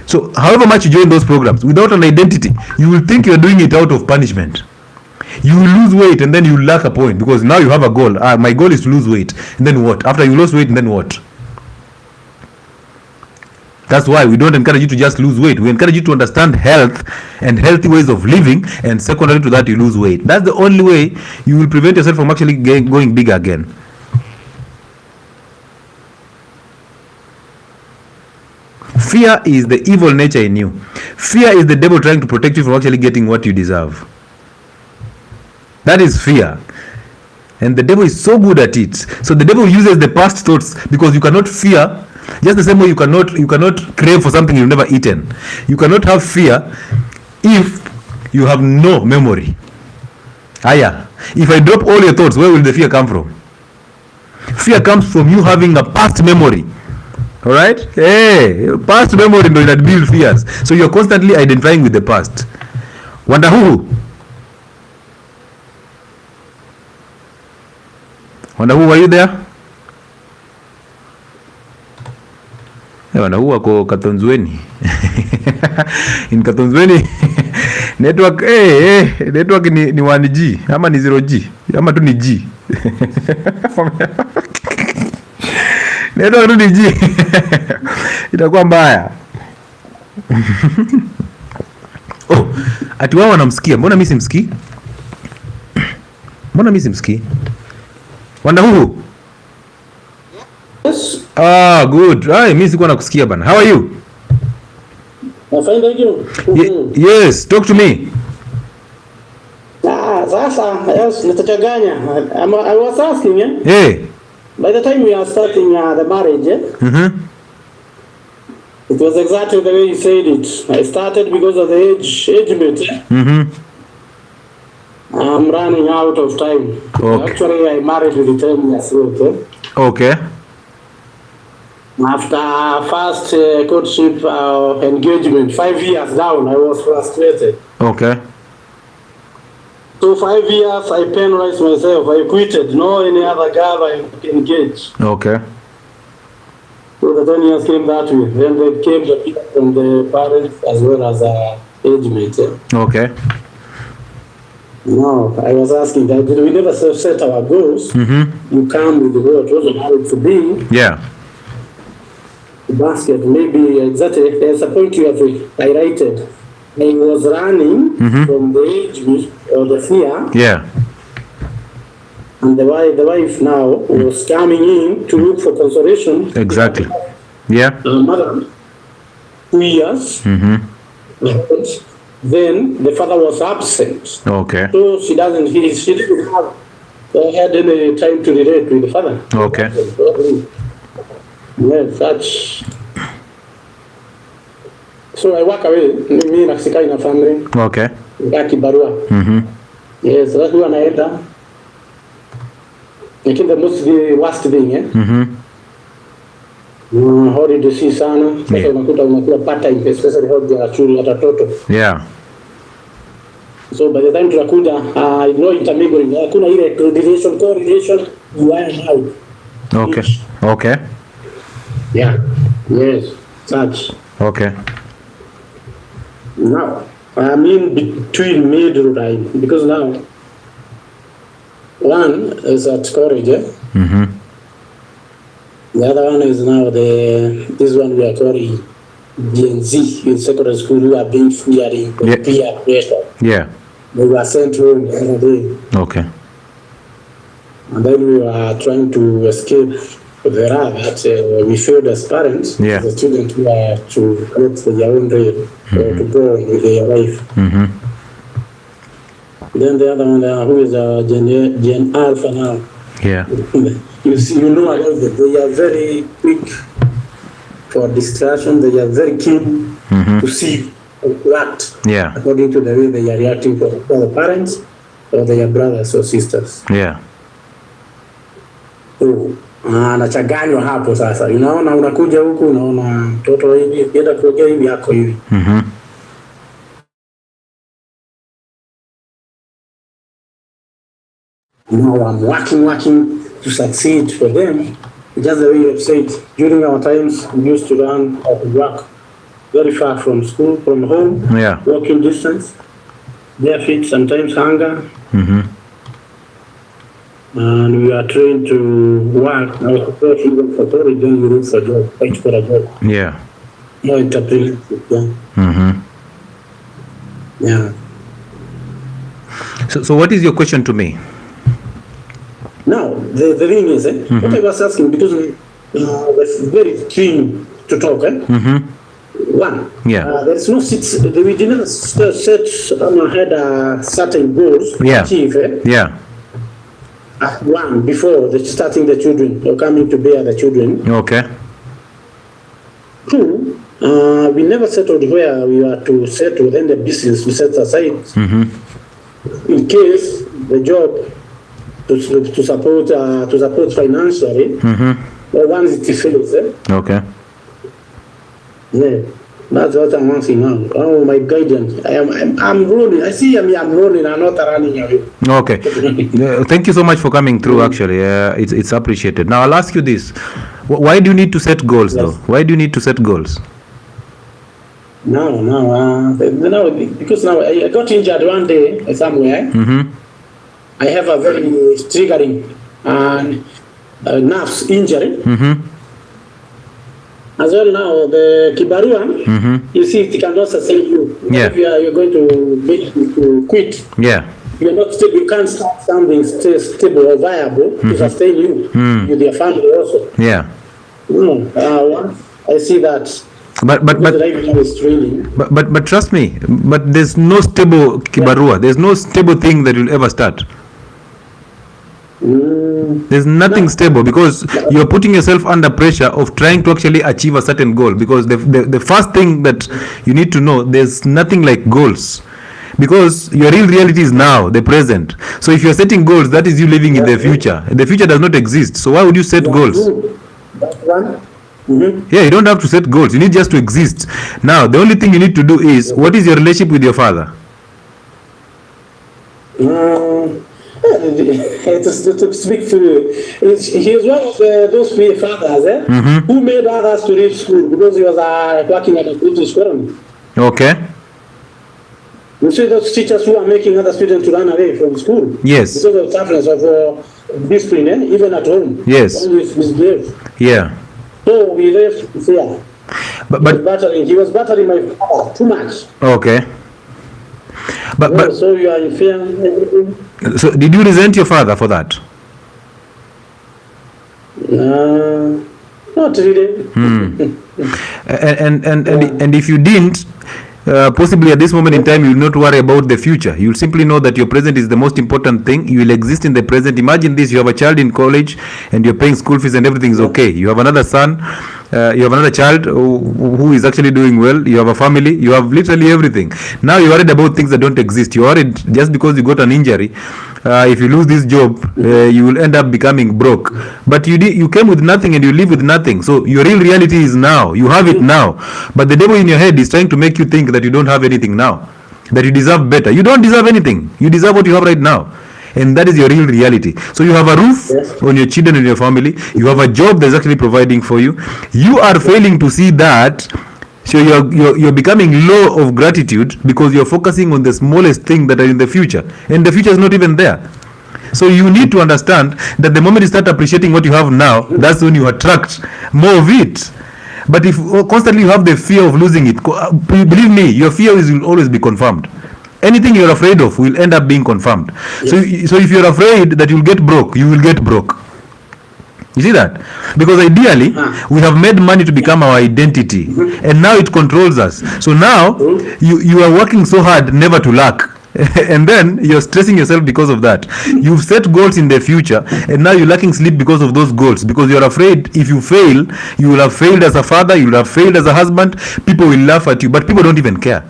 So however much you join those programs, without an identity, you will think you're doing it out of punishment. You will lose weight and then you lack a point, because now you have a goal. My goal is to lose weight. And then what? After you lose weight, and then what? That's why we don't encourage you to just lose weight. We encourage you to understand health and healthy ways of living, and secondary to that, you lose weight. That's the only way you will prevent yourself from actually going big again. Fear is the evil nature in you. Fear is the devil trying to protect you from actually getting what you deserve. That is fear. And the devil is so good at it. So the devil uses the past thoughts, because you cannot fear, just the same way you cannot crave for something you've never eaten. You cannot have fear if you have no memory. If I drop all your thoughts, where will the fear come from? Fear comes from you having a past memory. All right? Past memory that builds fears. So you're constantly identifying with the past. Wonder who? Wonder who, are you there? Wonder who wako Katonzweni. In Katonzweni network network ni 1G ama ni 0G ama tu ni G. Ndio rudi ji. Itakuwa mbaya. Oh, ati wao wanamsikia. Mbona mimi simsikii? Mbona mimi simsikii? Wanda huu? Yes. Ah, good. Ai, mimi sikuwa nakusikia bana. How are you? I'm fine, thank you. Yes, talk to me. Sasa, yes, nitachanganya. I was asking, yeah? Hey. By the time we are starting the marriage, yeah? It was exactly the way you said it. I started because of the age mate. Yeah? I'm running out of time. Okay. Actually, I married with 10 years old. Okay. After first courtship engagement, 5 years down, I was frustrated. Okay. So 5 years, I penalized myself. I quitted. No any other girl I engaged. Okay. So the 10 years came that way. Then they came the people from the parents as well as age mates. Okay. No, I was asking that we never set our goals. You come with what wasn't how it to be. Yeah. The basket, maybe exactly. There's a point you have highlighted. I was running from the age or the fear. Yeah. And the wife now was coming in to look for consolation. Exactly. Yeah. The mother, 2 years. Then the father was absent. Okay. So she didn't have had any time to relate with the father. Okay. Yes, that's. So I walk away. Me na sikai na family. Okay. Ngaki barua. Yes, that's who anaenda. Lakini the worst thing, eh? Holiday si sana. Sasa unakuta part time, especially holiday ya shule ya watoto. Yeah. So by the time tunakuja, no intermingling, hakuna ile correlation, you are out. Okay. Okay. Yeah. Yes. Such. Okay. Now, I'm in between middle line because now one is at college, The other one is now this one we are calling Gen Z in secondary school who are being fearing peer pressure. Yeah. They were sent home the other day. Okay. And then we were trying to escape the wrath that we feel as parents, the students who are to get their own rail or to go with their life. Then the other one who is Gen Alpha now. Yeah. You know about them. They are very quick for distraction. They are very keen to see and to act according to the way they are reacting for the parents or their brothers or sisters. Yeah. So, anachanganywa hapo sasa. Unaona unakuja huku unaona mtoto hivi kienda kuongea hivi yako hivi. Now I'm working to succeed for them. Just the way you have said, during our times we used to run or work very far from school, from home, walking distance, bare feet, sometimes hunger. And we are trained to work. I was prepared even for college, then you look for a job, fight for a job. Yeah. No interpretation. Yeah. So what is your question to me? Now, the thing is, what I was asking, because we're very keen to talk, One, there's no we didn't set on our head certain goals to achieve. One, before starting the children or coming to bear the children. Okay. Two, we never settled where we are to settle. Then the business we set aside in case the job to support financially. Or once it fails. Okay. Yeah. That's what I'm asking now. Oh, my guidance. I'm rolling. I see I'm rolling. I'm not running away. Okay. Thank you so much for coming through, actually. It's appreciated. Now, I'll ask you this. Why do you need to set goals, though? Why do you need to set goals? No, because now I got injured one day somewhere. I have a very triggering nerves injury. as well now, the kibarua, you see, it cannot sustain you. Yeah. If you're going to quit, Yeah. you're not stable. You can't start something stable or viable to sustain you, with your family also. Yeah. I see that. But trust me, but there's no stable kibarua. There's no stable thing that you'll ever start. There's nothing stable, because you're putting yourself under pressure of trying to actually achieve a certain goal. Because the first thing that you need to know, there's nothing like goals, because your real reality is now, the present. So if you're setting goals, that is you living in the future. The future does not exist, so why would you set goals? Yeah, you don't have to set goals. You need just to exist. Now, the only thing you need to do is, what is your relationship with your father? To speak to you, he is one of those fathers who made others to leave school because he was working at a British colony. Okay. You see those teachers who are making other students to run away from school. Yes. Because of toughness of discipline, even at home. Yes. Misbehave. Yeah. So we left fear. But he was battering my father too much. Okay. But so you are in fear. So did you resent your father for that? Not really. And if you didn't, possibly at this moment in time you will not worry about the future. You will simply know that your present is the most important thing. You will exist in the present. Imagine this: you have a child in college and you're paying school fees and everything is okay. You have another son, you have another child who is actually doing well. You have a family. You have literally everything. Now you're worried about things that don't exist. You're worried just because you got an injury. If you lose this job, you will end up becoming broke. But you came with nothing and you live with nothing. So your real reality is now. You have it now. But the devil in your head is trying to make you think that you don't have anything now, that you deserve better. You don't deserve anything. You deserve what you have right now. And that is your real reality. So you have a roof on your children and your family. You have a job that's actually providing for you. You are failing to see that. So you're becoming low of gratitude because you're focusing on the smallest thing that are in the future, and the future is not even there. So you need to understand that the moment you start appreciating what you have now, that's when you attract more of it. But if constantly you have the fear of losing it, believe me, your fear will always be confirmed. Anything you're afraid of will end up being confirmed. Yes. So if you're afraid that you'll get broke, you will get broke. You see that? Because ideally, we have made money to become our identity, and now it controls us. So now, you are working so hard never to lack, and then you're stressing yourself because of that. You've set goals in the future, and now you're lacking sleep because of those goals, because you're afraid if you fail, you will have failed as a father, you will have failed as a husband, people will laugh at you, but people don't even care.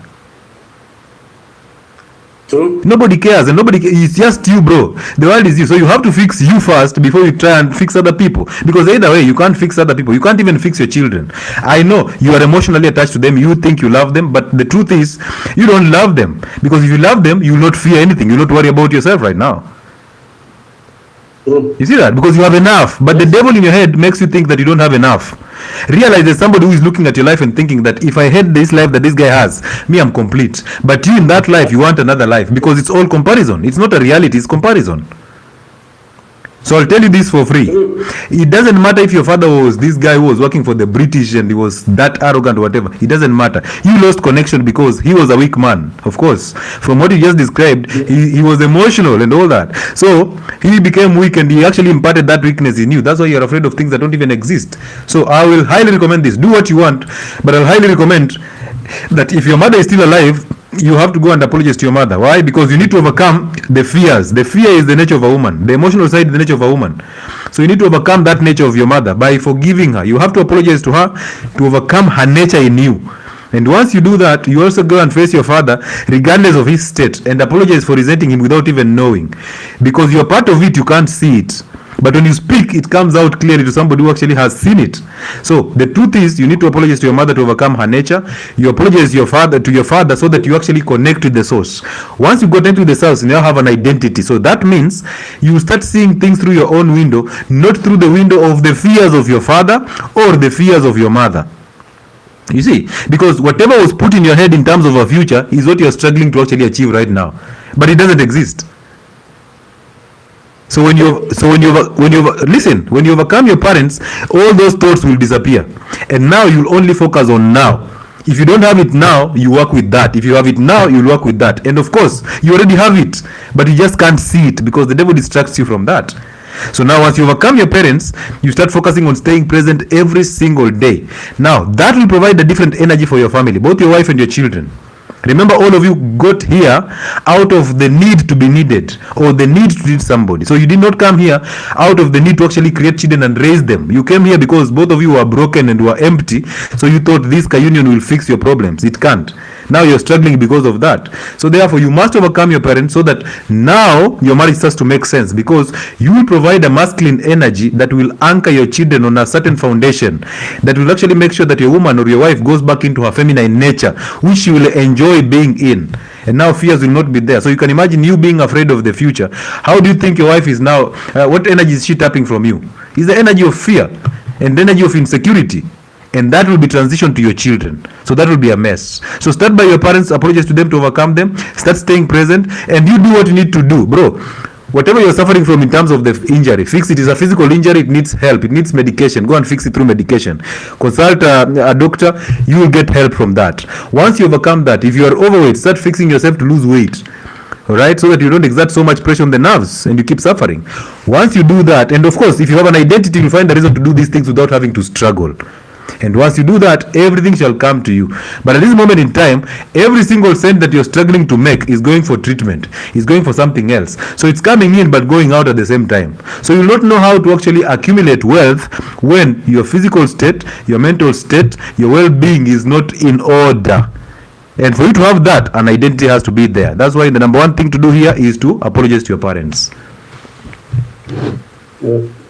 True. Nobody cares, and it's just you, bro. The world is you, so you have to fix you first before you try and fix other people, because either way you can't fix other people. You can't even fix your children. I know you are emotionally attached to them, you think you love them, but the truth is you don't love them, because if you love them you will not fear anything. You will not worry about yourself right now. You see that? Because you have enough, but the devil in your head makes you think that you don't have enough. Realize there's somebody who is looking at your life and thinking that if I had this life that this guy has, me, I'm complete. But you, in that life, you want another life, because it's all comparison. It's not a reality, it's comparison. So I'll tell you this for free. It doesn't matter if your father was this guy who was working for the British and he was that arrogant or whatever. It doesn't matter. You lost connection because he was a weak man. Of course, from what you just described, he was emotional and all that. So he became weak, and he actually imparted that weakness in you. That's why you're afraid of things that don't even exist. So I will highly recommend this. Do what you want, but I'll highly recommend that if your mother is still alive, you have to go and apologize to your mother. Why? Because you need to overcome the fears. The fear is the nature of a woman. The emotional side is the nature of a woman. So you need to overcome that nature of your mother by forgiving her. You have to apologize to her to overcome her nature in you. And once you do that, you also go and face your father regardless of his state and apologize for resenting him without even knowing. Because you're part of it, you can't see it. But when you speak, it comes out clearly to somebody who actually has seen it. So the truth is, you need to apologize to your mother to overcome her nature. You apologize to your father so that you actually connect with the source. Once you connect with the source, you now have an identity. So that means you start seeing things through your own window, not through the window of the fears of your father or the fears of your mother. You see, because whatever was put in your head in terms of a future is what you're struggling to actually achieve right now. But it doesn't exist. So when you overcome your parents, all those thoughts will disappear, and now you'll only focus on now. If you don't have it now, you work with that. If you have it now, you'll work with that. And of course, you already have it, but you just can't see it because the devil distracts you from that. So now once you overcome your parents, you start focusing on staying present every single day. Now that will provide a different energy for your family, both your wife and your children. Remember, all of you got here out of the need to be needed or the need to need somebody. So you did not come here out of the need to actually create children and raise them. You came here because both of you were broken and were empty. So you thought this union will fix your problems. It can't. Now you're struggling because of that. So therefore, you must overcome your parents so that now your marriage starts to make sense, because you will provide a masculine energy that will anchor your children on a certain foundation that will actually make sure that your woman or your wife goes back into her feminine nature, which she will enjoy being in. And now fears will not be there. So you can imagine you being afraid of the future. How do you think your wife is now? What energy is she tapping from you? Is the energy of fear and the energy of insecurity. And that will be transitioned to your children. So that will be a mess. So start by your parents, apologize to them to overcome them, start staying present, and you do what you need to do. Bro, whatever you're suffering from in terms of the injury, fix it. It's a physical injury, it needs help, it needs medication. Go and fix it through medication. Consult a doctor, you will get help from that. Once you overcome that, if you are overweight, start fixing yourself to lose weight. Alright, so that you don't exert so much pressure on the nerves and you keep suffering. Once you do that, and of course, if you have an identity, you'll find a reason to do these things without having to struggle. And once you do that, everything shall come to you. But at this moment in time, every single cent that you're struggling to make is going for treatment, is going for something else. So it's coming in but going out at the same time. So you'll not know how to actually accumulate wealth when your physical state, your mental state, your well-being is not in order. And for you to have that, an identity has to be there. That's why the number one thing to do here is to apologize to your parents.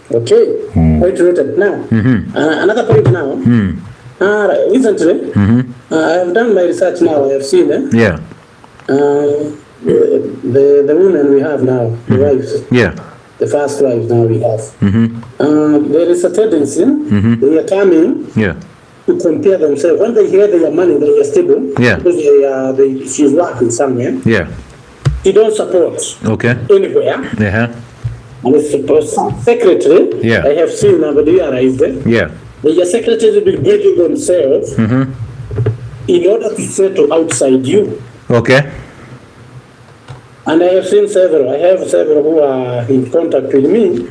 Okay, point noted. Now, another point now. Recently, I have done my research now. I have seen the women we have now, the wives, the first wives now we have. There is a tendency, they are coming to compare themselves. When they hear they are money, they are stable, because she's working somewhere. She don't support anywhere. And it's secretary, I have seen nobody realized it. The secretary will building themselves in order to settle outside you. And I have seen several. I have several who are in contact with me,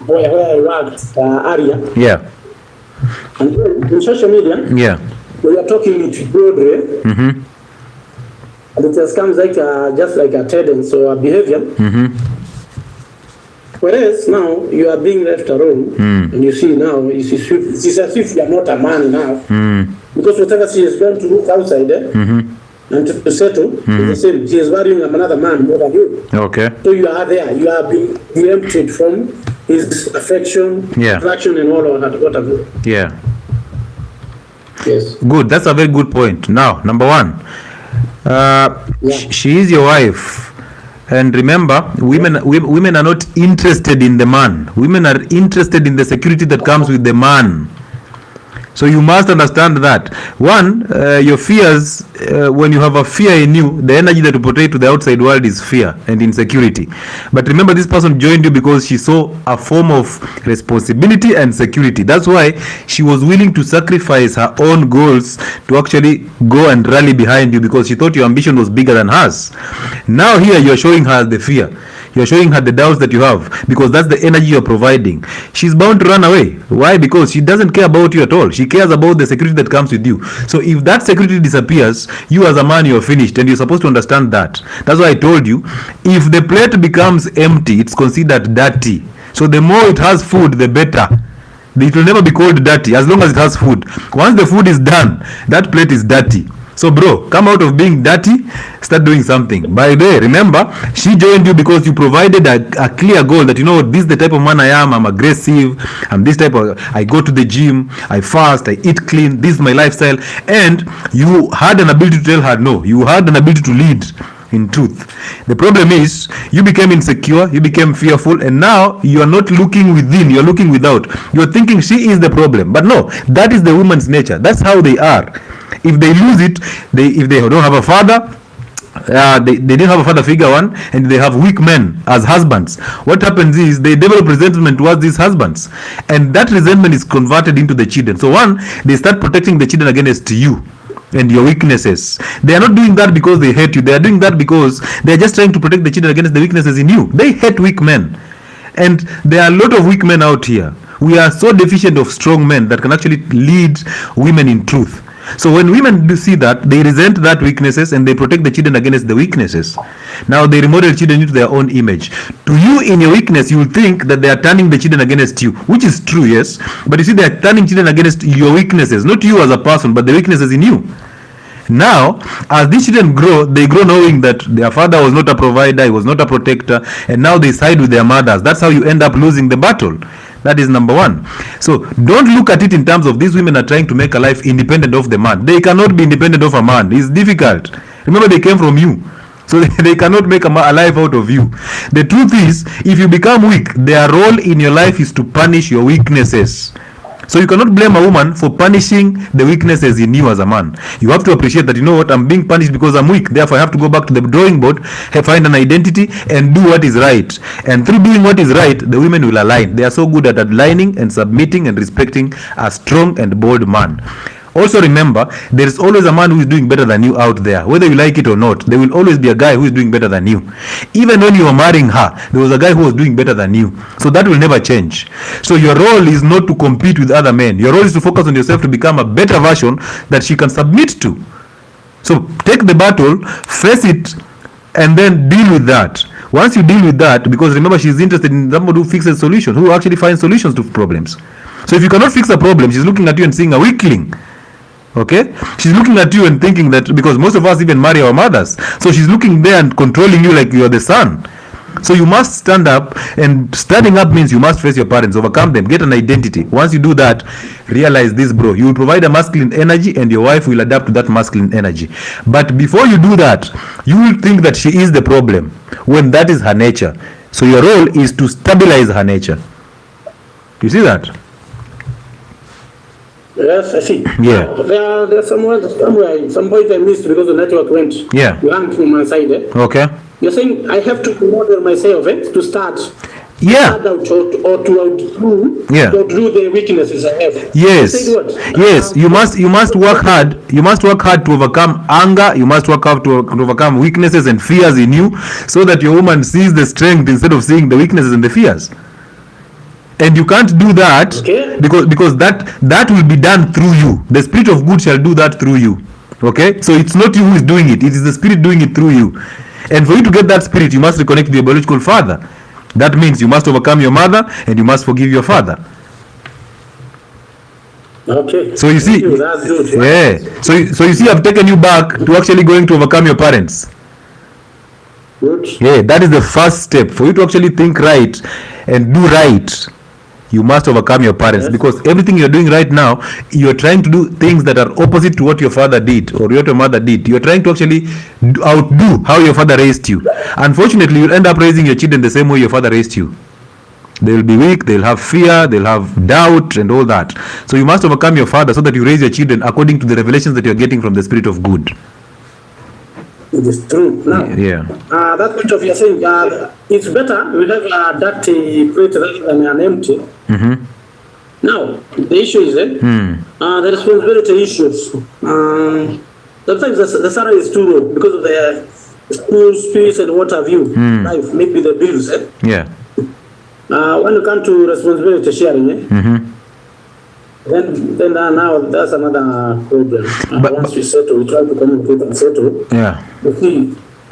where I worked area. And in social media, we are talking it broadly, and it has come like just like a tendency or a behavior. Whereas now you are being left alone, and you see now it's as if you are not a man now, because whatever she is going to look outside and to settle is the same. She is valuing another man more than you. So you are there, you are being emptied from his affection, attraction, and all of that. Whatever. Yes. Good. That's a very good point. Now, number one, she is your wife. And remember, women are not interested in the man. Women are interested in the security that comes with the man. So you must understand that. One, your fears, when you have a fear in you, the energy that you portray to the outside world is fear and insecurity. But remember, this person joined you because she saw a form of responsibility and security. That's why she was willing to sacrifice her own goals to actually go and rally behind you, because she thought your ambition was bigger than hers. Now here you're showing her the fear. You're showing her the doubts that you have, because that's the energy you're providing. She's bound to run away. Why? Because she doesn't care about you at all. She cares about the security that comes with you. So if that security disappears, you as a man, you're finished, and you're supposed to understand that. That's why I told you, if the plate becomes empty, it's considered dirty. So the more it has food, the better. It will never be called dirty as long as it has food. Once the food is done, that plate is dirty. So bro, come out of being dirty, start doing something. By the way, remember, she joined you because you provided a clear goal that, you know, this is the type of man I am. I'm aggressive. I'm this type of, I go to the gym, I fast, I eat clean. This is my lifestyle. And you had an ability to tell her no. You had an ability to lead in truth. The problem is you became insecure, you became fearful, and now you are not looking within, you're looking without. You're thinking she is the problem. But no, that is the woman's nature. That's how they are. If they lose it, if they don't have a father, They didn't have a father figure, one, and they have weak men as husbands. What happens is they develop resentment towards these husbands, and that resentment is converted into the children. So one, they start protecting the children against you and your weaknesses. They are not doing that because they hate you. They are doing that because they are just trying to protect the children against the weaknesses in you. They hate weak men, and there are a lot of weak men out here. We are so deficient of strong men that can actually lead women in truth. So when women do see that, they resent that weaknesses and they protect the children against the weaknesses. Now they remodel children into their own image. To you, in your weakness, you will think that they are turning the children against you, which is true, yes. But you see, they are turning children against your weaknesses, not you as a person, but the weaknesses in you. Now, as these children grow, they grow knowing that their father was not a provider, he was not a protector, and now they side with their mothers. That's how you end up losing the battle. That is number one. So don't look at it in terms of these women are trying to make a life independent of the man. They cannot be independent of a man. It's difficult. Remember, they came from you. So they cannot make a life out of you. The truth is, if you become weak, their role in your life is to punish your weaknesses. So you cannot blame a woman for punishing the weaknesses in you as a man. You have to appreciate that, you know what, I'm being punished because I'm weak. Therefore, I have to go back to the drawing board, find an identity, and do what is right. And through doing what is right, the women will align. They are so good at aligning and submitting and respecting a strong and bold man. Also remember, there is always a man who is doing better than you out there. Whether you like it or not, there will always be a guy who is doing better than you. Even when you were marrying her, there was a guy who was doing better than you. So that will never change. So your role is not to compete with other men. Your role is to focus on yourself to become a better version that she can submit to. So take the battle, face it, and then deal with that. Once you deal with that, because remember, she's interested in somebody who fixes solutions, who actually finds solutions to problems. So if you cannot fix a problem, she's looking at you and seeing a weakling. Okay, she's looking at you and thinking that, because most of us even marry our mothers, so she's looking there and controlling you like you are the son. So you must stand up, and standing up means you must face your parents, overcome them, get an identity. Once you do that, realize this, bro, you will provide a masculine energy and your wife will adapt to that masculine energy. But before you do that, you will think that she is the problem when that is her nature. So your role is to stabilize her nature. You see that? Yes, I see. Yeah. There's some point I missed because the network went. Yeah. You hung from my side. Okay. You're saying I have to model myself to start. Yeah. Or to outdo. Yeah. To outdo the weaknesses I have. Yes. Yes. You must work hard. You must work hard to overcome anger. You must work hard to overcome weaknesses and fears in you, so that your woman sees the strength instead of seeing the weaknesses and the fears. And you can't do that, okay, because that will be done through you. The Spirit of good shall do that through you. Okay, so it's not you who is doing it, it is the Spirit doing it through you. And for you to get that Spirit, you must reconnect with your biological father. That means you must overcome your mother and you must forgive your father. Okay, so you see, that's good. Yeah, so you see, I've taken you back to actually going to overcome your parents. Good. Yeah, that is the first step. For you to actually think right and do right, you must overcome your parents. Yes. Because everything you're doing right now, you're trying to do things that are opposite to what your father did or what your mother did. You're trying to actually outdo how your father raised you. Unfortunately, you'll end up raising your children the same way your father raised you. They will be weak, they'll have fear, they'll have doubt and all that. So you must overcome your father so that you raise your children according to the revelations that you're getting from the Spirit of good. It is true. Now, yeah. That point of you're saying, it's better we have a dirty plate rather than an empty. Mm-hmm. Now, the issue is the responsibility issues. Sometimes the salary is too low because of the school space and what have you. Life, maybe the bills. Yeah. When you come to responsibility sharing, then now that's another problem. Once we settle, we try to communicate and settle. Yeah.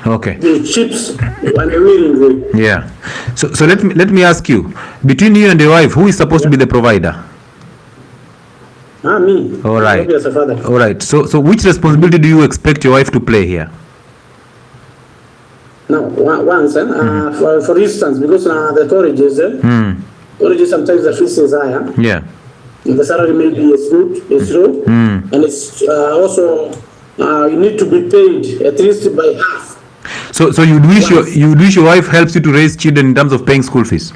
Okay. The chips and the willing way. Yeah. So let me ask you, between you and your wife, who is supposed to be the provider? Me. All right. As a father. All right. So which responsibility do you expect your wife to play here? Now, once, for instance, because the storage sometimes the fees is higher. Yeah. The salary may be it's low, and it's also you need to be paid at least by half. So you'd wish your wife helps you to raise children in terms of paying school fees?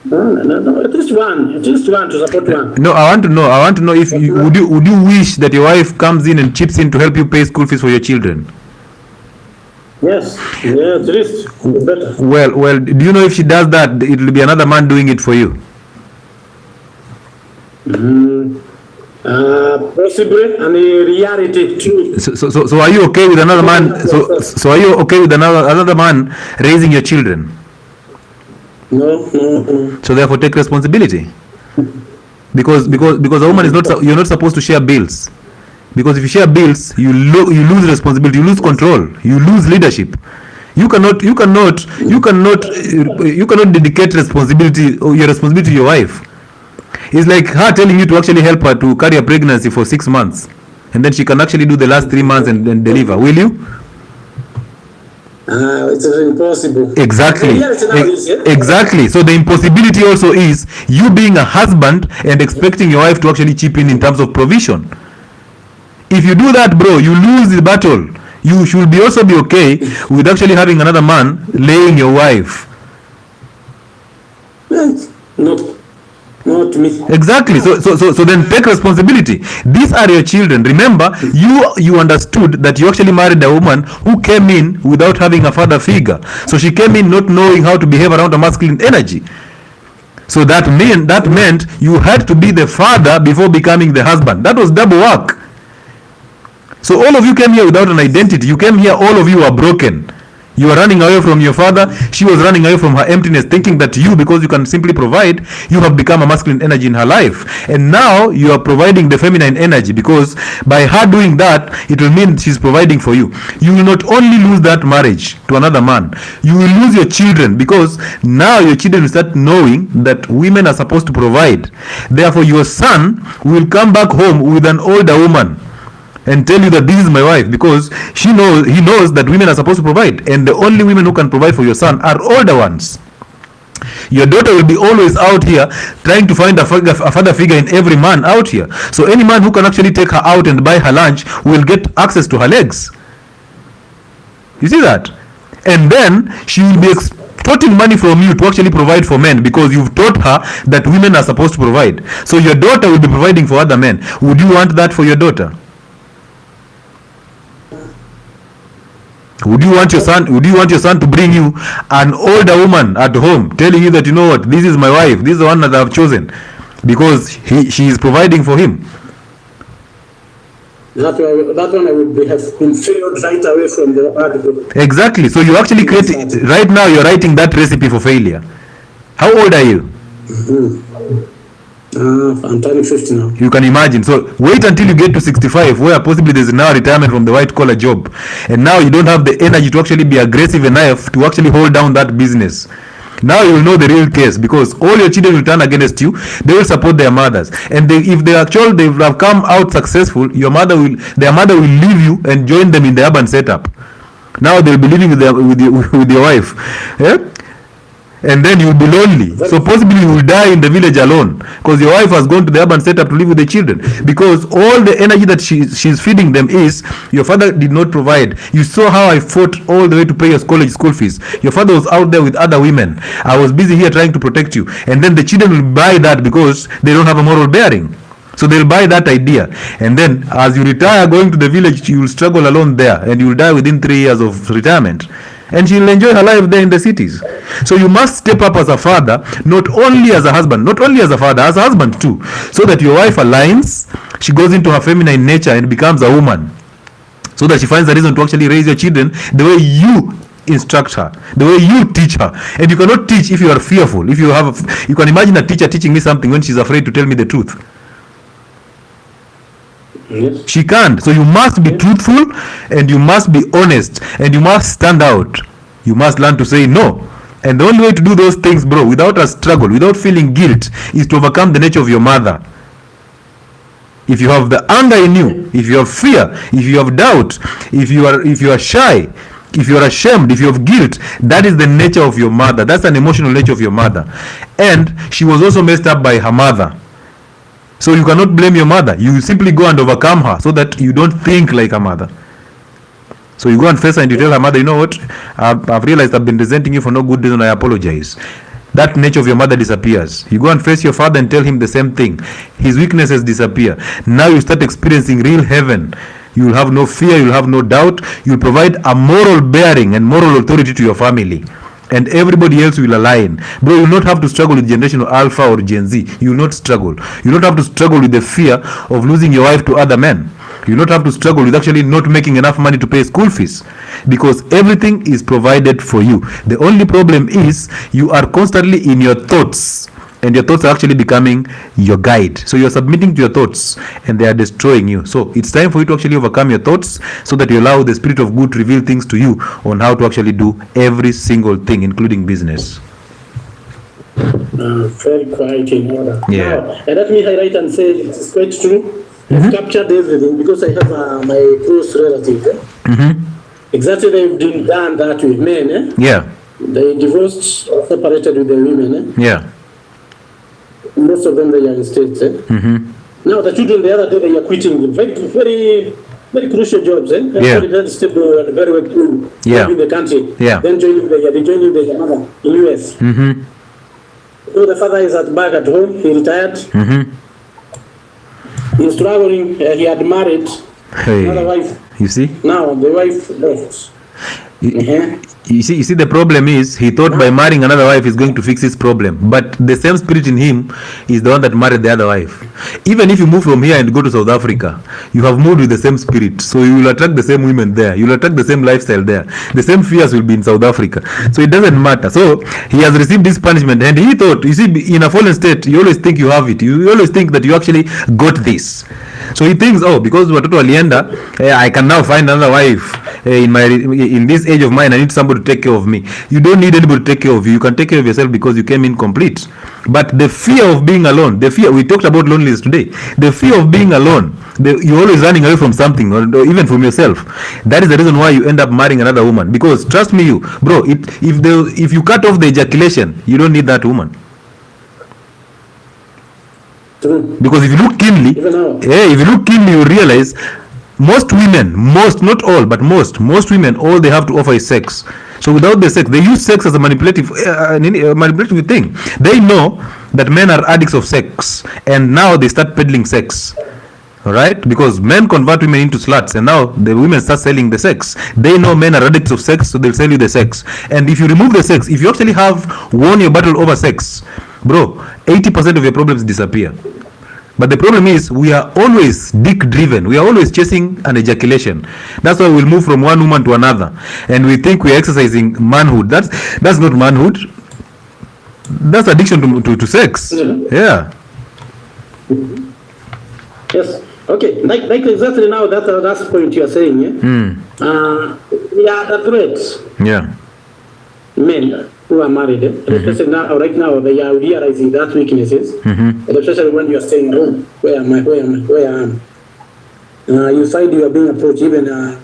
No, at least one to support one. No, I want to know if would you wish that your wife comes in and chips in to help you pay school fees for your children? Yes, yeah, at least better. Well, do you know if she does that, it will be another man doing it for you? Possibly, and in reality too. So are you okay with another man? So are you okay with another man raising your children? No. So therefore, take responsibility. Because a woman is not, you're not supposed to share bills. Because if you share bills, you lose responsibility, you lose control, you lose leadership. You cannot dedicate responsibility or your responsibility to your wife. It's like her telling you to actually help her to carry a pregnancy for 6 months, and then she can actually do the last 3 months and deliver. Will you? It's impossible. Exactly. Exactly. So the impossibility also is you being a husband and expecting your wife to actually chip in terms of provision. If you do that, bro, you lose the battle. You should also be okay with actually having another man laying your wife. Not me. Exactly. So then take responsibility. These are your children. Remember, you understood that you actually married a woman who came in without having a father figure. So she came in not knowing how to behave around a masculine energy. So that meant you had to be the father before becoming the husband. That was double work. So all of you came here without an identity. You came here, all of you are broken. You are running away from your father. She was running away from her emptiness, thinking that you, because you can simply provide, you have become a masculine energy in her life. And now you are providing the feminine energy, because by her doing that, it will mean she's providing for you. You will not only lose that marriage to another man, you will lose your children, because now your children will start knowing that women are supposed to provide. Therefore, your son will come back home with an older woman and tell you that this is my wife, because he knows that women are supposed to provide, and the only women who can provide for your son are older ones. Your daughter will be always out here trying to find a father figure in every man out here. So any man who can actually take her out and buy her lunch will get access to her legs. You see that? And then she will be extorting money from you to actually provide for men, because you've taught her that women are supposed to provide. So your daughter will be providing for other men. Would you want that for your daughter? Would you want your son to bring you an older woman at home telling you that, you know what, this is my wife, this is the one that I've chosen, because she is providing for him? That one I would have been failed right away from the article. Exactly. So you actually right now you're writing that recipe for failure. How old are you? I'm turning 50 now. You can imagine. So wait until you get to 65, where possibly there's now retirement from the white collar job, and now you don't have the energy to actually be aggressive enough to actually hold down that business. Now you will know the real case, because all your children will turn against you. They will support their mothers, and if they have come out successful, their mother will leave you and join them in the urban setup. Now they will be living with your wife. Yeah? And then you'll be lonely. So possibly you will die in the village alone, because your wife has gone to the urban setup to live with the children, because all the energy that she's feeding them is your father did not provide. You saw how I fought all the way to pay your college school fees. Your father was out there with other women. I was busy here trying to protect you. And then the children will buy that, because they don't have a moral bearing. So they'll buy that idea, and then as you retire going to the village, you will struggle alone there, and you will die within 3 years of retirement. And she'll enjoy her life there in the cities. So you must step up as a father, not only as a husband, not only as a father, as a husband too, so that your wife aligns, she goes into her feminine nature and becomes a woman, so that she finds a reason to actually raise your children the way you instruct her, the way you teach her. And you cannot teach if you are fearful. If you can imagine a teacher teaching me something when she's afraid to tell me the truth. Yes. She can't. So you must be truthful, and you must be honest, and you must stand out. You must learn to say no. And the only way to do those things, bro, without a struggle, without feeling guilt, is to overcome the nature of your mother. If you have the anger in you, if you have fear, if you have doubt, if you are shy, if you are ashamed, if you have guilt, that is the nature of your mother. That's an emotional nature of your mother. And she was also messed up by her mother. So you cannot blame your mother. You simply go and overcome her, so that you don't think like her mother. So you go and face her and you tell her mother, you know what, I've realized I've been resenting you for no good reason, I apologize. That nature of your mother disappears. You go and face your father and tell him the same thing. His weaknesses disappear. Now you start experiencing real heaven. You will have no fear, you will have no doubt. You will provide a moral bearing and moral authority to your family. And everybody else will align. Bro, you will not have to struggle with generation Alpha or Gen Z. You will not struggle. You will not have to struggle with the fear of losing your wife to other men. You will not have to struggle with actually not making enough money to pay school fees, because everything is provided for you. The only problem is you are constantly in your thoughts, and your thoughts are actually becoming your guide. So you are submitting to your thoughts and they are destroying you. So it's time for you to actually overcome your thoughts, so that you allow the Spirit of good to reveal things to you on how to actually do every single thing, including business. Very quiet in order. Yeah. Now, and let me highlight and say it's quite true. I've captured everything because I have my close relative. Exactly, they've done that with men. Yeah. They divorced or separated with the women. Yeah. Most of them, they are in states. Now the children, the other day, they are quitting very, very, very crucial jobs. Yeah. Very stable and very well in the country. Yeah. Then joining the mother in US. So the father is back at home. He retired. He's struggling. He had married another wife. You see? Now the wife left. You see, the problem is he thought by marrying another wife is going to fix his problem, but the same spirit in him is the one that married the other wife. Even if you move from here and go to South Africa, you have moved with the same spirit, so you will attract the same women there, you will attract the same lifestyle there, the same fears will be in South Africa, so it doesn't matter. So he has received this punishment, and he thought, you see, in a fallen state, you always think you have it, you always think that you actually got this. So he thinks, oh, because watoto walienda, I can now find another wife. In this age of mine, I need somebody to take care of me. You don't need anybody to take care of you. You can take care of yourself because you came in complete. But the fear of being alone, the fear, we talked about loneliness today, the fear of being alone, you're always running away from something, or even from yourself. That is the reason why you end up marrying another woman. Because trust me, bro, if you cut off the ejaculation, you don't need that woman. Because if you look keenly, you realize most women, not all, but most women, all they have to offer is sex. So without the sex, they use sex as a manipulative thing. They know that men are addicts of sex, and now they start peddling sex. All right, because men convert women into sluts, and now the women start selling the sex. They know men are addicts of sex, so they'll sell you the sex. And if you remove the sex, if you actually have won your battle over sex, bro, 80% of your problems disappear. But the problem is we are always dick driven. We are always chasing an ejaculation. That's why we'll move from one woman to another, and we think we are exercising manhood. That's not manhood. That's addiction to sex. Yeah. Yes. Okay. Like exactly now that's the last point you are saying. We are the threats. Yeah. Men who are married, especially now, right now, they are realizing that weaknesses, and especially when you are staying home, where am I? You find you are being approached, even I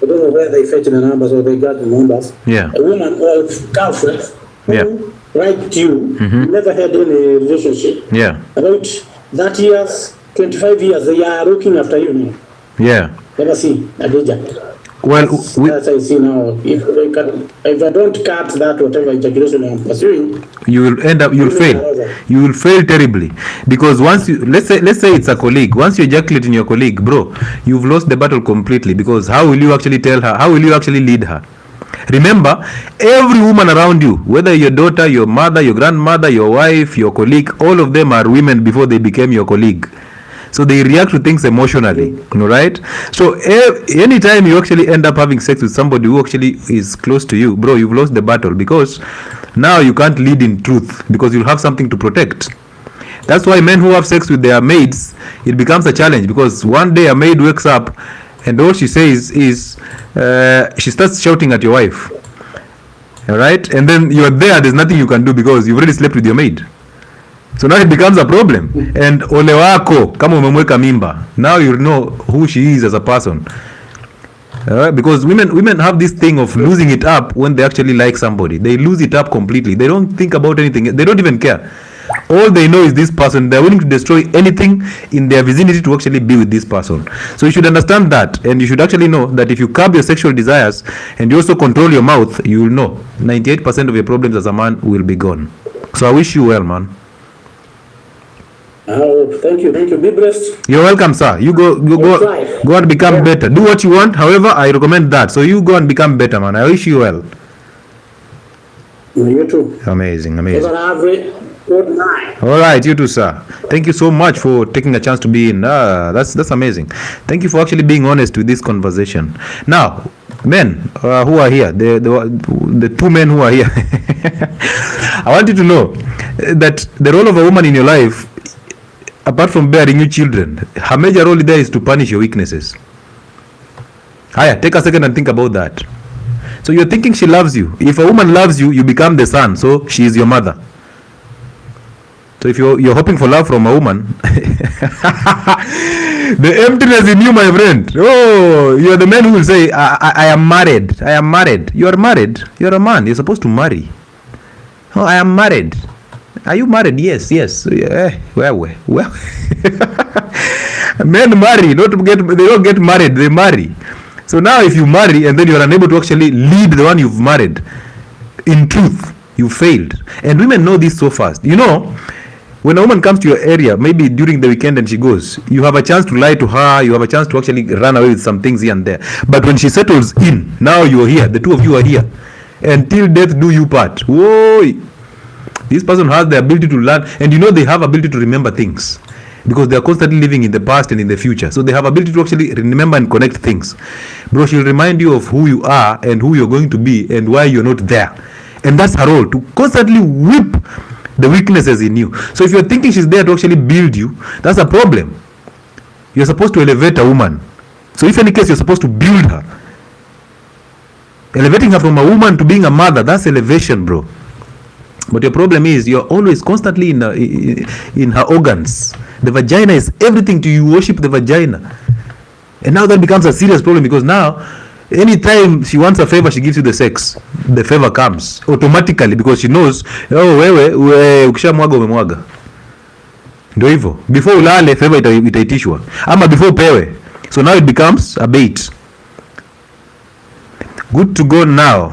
don't know where they fetch the numbers or they got the numbers. Yeah. A woman or girlfriend who write to you, never had any relationship. Yeah. About 30 years, 25 years, they are looking after you now. Yeah. Never see a danger. Well, as I see now, if I don't cut that whatever ejaculation I'm pursuing, you will fail. You will fail terribly, because once you let's say it's a colleague. Once you ejaculate in your colleague, bro, you've lost the battle completely. Because how will you actually tell her? How will you actually lead her? Remember, every woman around you, whether your daughter, your mother, your grandmother, your wife, your colleague, all of them are women before they became your colleague. So they react to things emotionally, right? So anytime you actually end up having sex with somebody who actually is close to you, bro, you've lost the battle, because now you can't lead in truth, because you'll have something to protect. That's why men who have sex with their maids, it becomes a challenge, because one day a maid wakes up and all she says is she starts shouting at your wife, all right? And then you're there's nothing you can do because you've already slept with your maid. So now it becomes a problem. And ole wako kama umemweka mimba, now you know who she is as a person. Because women have this thing of losing it up when they actually like somebody. They lose it up completely. They don't think about anything. They don't even care. All they know is this person. They're willing to destroy anything in their vicinity to actually be with this person. So you should understand that, and you should actually know that if you curb your sexual desires and you also control your mouth, you will know 98% of your problems as a man will be gone. So I wish you well, man. Oh, thank you. Be blessed. You're welcome, sir. You go and become better. Do what you want. However, I recommend that. So you go and become better, man. I wish you well. You too. Amazing. Good night. All right, you too, sir. Thank you so much for taking a chance to be in. That's amazing. Thank you for actually being honest with this conversation. Now, men who are here, the two men who are here, I want you to know that the role of a woman in your life, apart from bearing you children, her major role there is to punish your weaknesses. Hiya, take a second and think about that. So you're thinking she loves you. If a woman loves you, you become the son, so she is your mother. So if you're hoping for love from a woman, the emptiness in you, my friend. Oh, you're the man who will say, I am married. I am married. You are married. You're a man. You're supposed to marry. Oh, I am married. Are you married? Yes. Well. Men marry. They don't get married. They marry. So now if you marry and then you're unable to actually lead the one you've married, in truth, you failed. And women know this so fast. You know, when a woman comes to your area, maybe during the weekend and she goes, you have a chance to lie to her, you have a chance to actually run away with some things here and there. But when she settles in, now you're here, the two of you are here. Until death do you part. Whoa! This person has the ability to learn, and you know they have ability to remember things. Because they are constantly living in the past and in the future. So they have ability to actually remember and connect things. Bro, she'll remind you of who you are and who you're going to be and why you're not there. And that's her role, to constantly whip the weaknesses in you. So if you're thinking she's there to actually build you, that's a problem. You're supposed to elevate a woman. So if any case, you're supposed to build her. Elevating her from a woman to being a mother, that's elevation, bro. But your problem is you're always constantly in her organs. The vagina is everything to you. You worship the vagina. And now that becomes a serious problem, because now anytime she wants a favor, she gives you the sex. The favor comes automatically because she knows, oh, wewe ukishamwaga umemwaga. Ndio hivyo. Before ulale favor itaitishwa. Ama before pewe. So now it becomes a bait. Good to go now.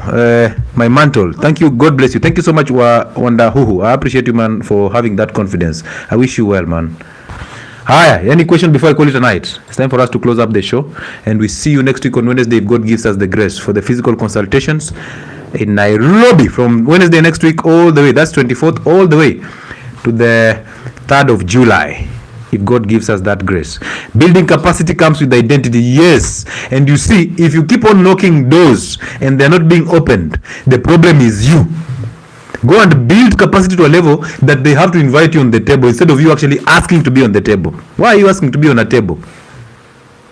My mantle. Thank you. God bless you. Thank you so much, Wanda Huhu. I appreciate you, man, for having that confidence. I wish you well, man. Hi, any question before I call it a night? It's time for us to close up the show, and we see you next week on Wednesday if God gives us the grace for the physical consultations in Nairobi from Wednesday next week all the way. That's 24th all the way to the 3rd of July. If God gives us that grace. Building capacity comes with identity, yes. And you see, if you keep on knocking doors and they're not being opened, the problem is you. Go and build capacity to a level that they have to invite you on the table instead of you actually asking to be on the table. Why are you asking to be on a table?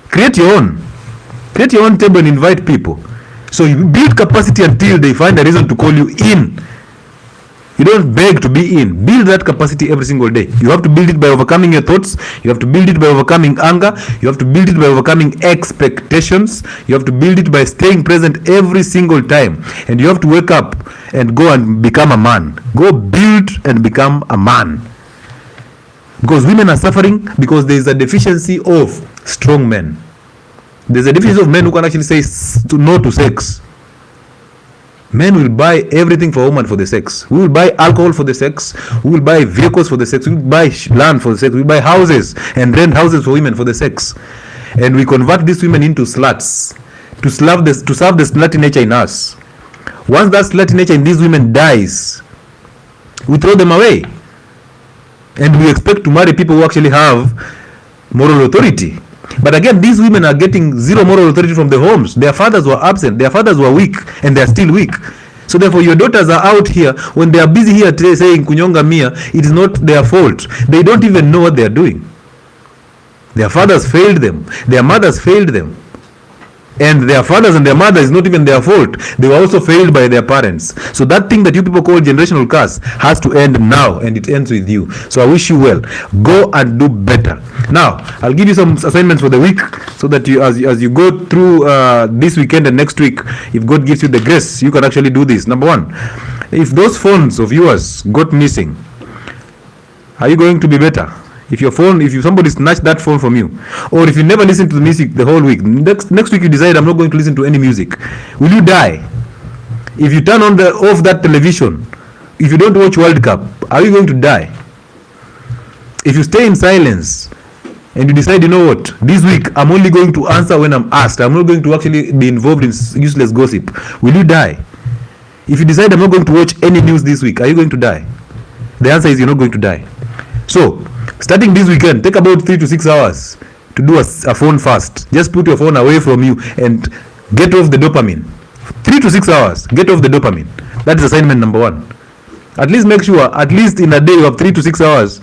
Create your own. Create your own table and invite people. So you build capacity until they find a reason to call you in. You don't beg to be in. Build that capacity every single day. You have to build it by overcoming your thoughts. You have to build it by overcoming anger. You have to build it by overcoming expectations. You have to build it by staying present every single time. And you have to wake up and go and become a man. Go build and become a man. Because women are suffering because there is a deficiency of strong men. There's a deficiency of men who can actually say no to sex. Men will buy everything for a woman for the sex. We will buy alcohol for the sex. We will buy vehicles for the sex. We will buy land for the sex. We will buy houses and rent houses for women for the sex. And we convert these women into sluts to serve the slutty nature in us. Once that slutty nature in these women dies, we throw them away. And we expect to marry people who actually have moral authority. But again, these women are getting zero moral authority from the homes. Their fathers were absent. Their fathers were weak, and they are still weak. So therefore, your daughters are out here. When they are busy here today saying kunyonga mia, it is not their fault. They don't even know what they are doing. Their fathers failed them. Their mothers failed them. And their fathers and their mothers is not even their fault. They were also failed by their parents. So that thing that you people call generational curse has to end now, and it ends with you. So I wish you well. Go and do better. Now, I'll give you some assignments for the week so that you, as you go through this weekend and next week, if God gives you the grace, you can actually do this. Number one, if those phones of yours got missing, are you going to be better? If somebody snatched that phone from you, or if you never listen to the music the whole week, next week you decide I'm not going to listen to any music, will you die? If you turn off that television, if you don't watch World Cup, are you going to die? If you stay in silence and you decide, you know what, this week I'm only going to answer when I'm asked, I'm not going to actually be involved in useless gossip, will you die? If you decide I'm not going to watch any news this week, are you going to die? The answer is you're not going to die. So starting this weekend, take about 3 to 6 hours to do a phone fast. Just put your phone away from you and get off the dopamine. 3 to 6 hours, get off the dopamine. That is assignment number 1. At least make sure, at least in a day you have 3 to 6 hours.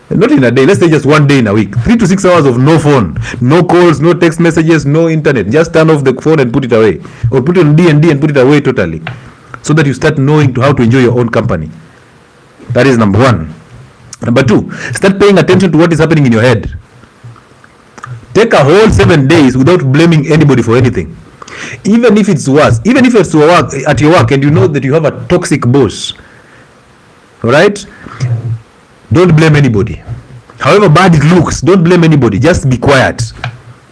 Not in a day, let's say just one day in a week. 3 to 6 hours of no phone, no calls, no text messages, no internet. Just turn off the phone and put it away. Or put it on D&D and put it away totally. So that you start knowing how to enjoy your own company. That is number 1. Number 2, start paying attention to what is happening in your head. Take a whole 7 days without blaming anybody for anything. Even if it's worse, even if it's at your work and you know that you have a toxic boss, alright? Don't blame anybody. However bad it looks, don't blame anybody. Just be quiet.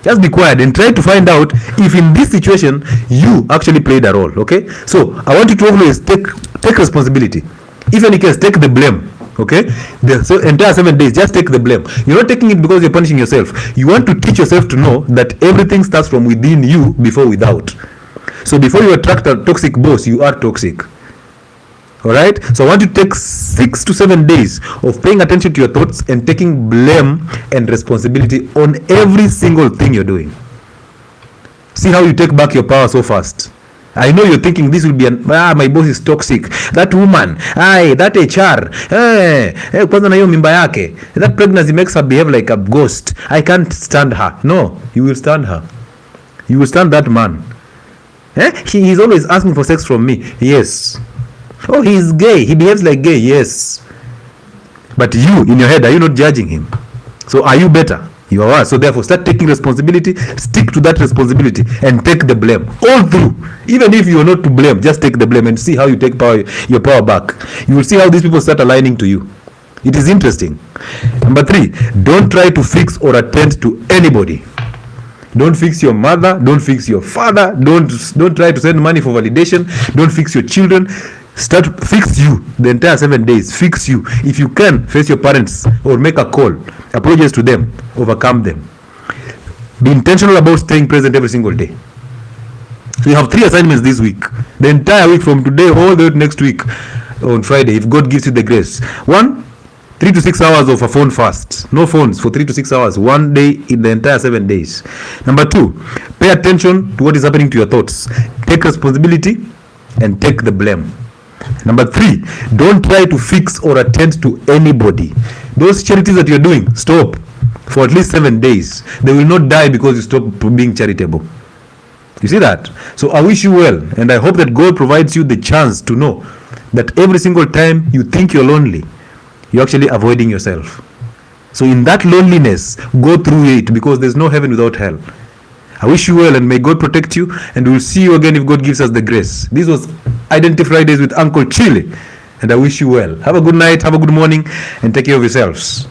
Just be quiet and try to find out if in this situation you actually played a role. Okay? So I want you to always take responsibility. If any case, take the blame. Okay? The entire 7 days, just take the blame. You're not taking it because you're punishing yourself. You want to teach yourself to know that everything starts from within you before without. So before you attract a toxic boss, you are toxic. Alright, so I want you to take 6 to 7 days of paying attention to your thoughts and taking blame and responsibility on every single thing you're doing. See how you take back your power so fast. I know you're thinking this will be my boss is toxic. That woman, that HR, kwanza na hiyo mimba yake. That pregnancy makes her behave like a ghost. I can't stand her. No, you will stand her. You will stand that man. He's always asking for sex from me. Yes. Oh, he's gay. He behaves like gay. Yes. But you, in your head, are you not judging him? So are you better? You are worse. So therefore, start taking responsibility. Stick to that responsibility and take the blame all through. Even if you are not to blame, just take the blame and see how you take your power back. You will see how these people start aligning to you. It is interesting. Number 3, don't try to fix or attend to anybody. Don't fix your mother. Don't fix your father. Don't try to send money for validation. Don't fix your children. Fix you the entire 7 days. Fix you. If you can, face your parents or make a call, apologize to them, overcome them. Be intentional about staying present every single day. So you have 3 assignments this week, the entire week from today all the way to next week on Friday, if God gives you the grace. 1, 3 to 6 hours of a phone fast. No phones for 3 to 6 hours, one day in the entire 7 days. Number 2, pay attention to what is happening to your thoughts. Take responsibility and take the blame. Number 3, don't try to fix or attend to anybody. Those charities that you're doing, stop for at least 7 days. They will not die because you stop being charitable. You see that? So I wish you well, and I hope that God provides you the chance to know that every single time you think you're lonely, you're actually avoiding yourself. So in that loneliness, go through it, because there's no heaven without hell. I wish you well, and may God protect you, and we'll see you again if God gives us the grace. This was Identity Fridays with Uncle Chile, and I wish you well. Have a good night, have a good morning, and take care of yourselves.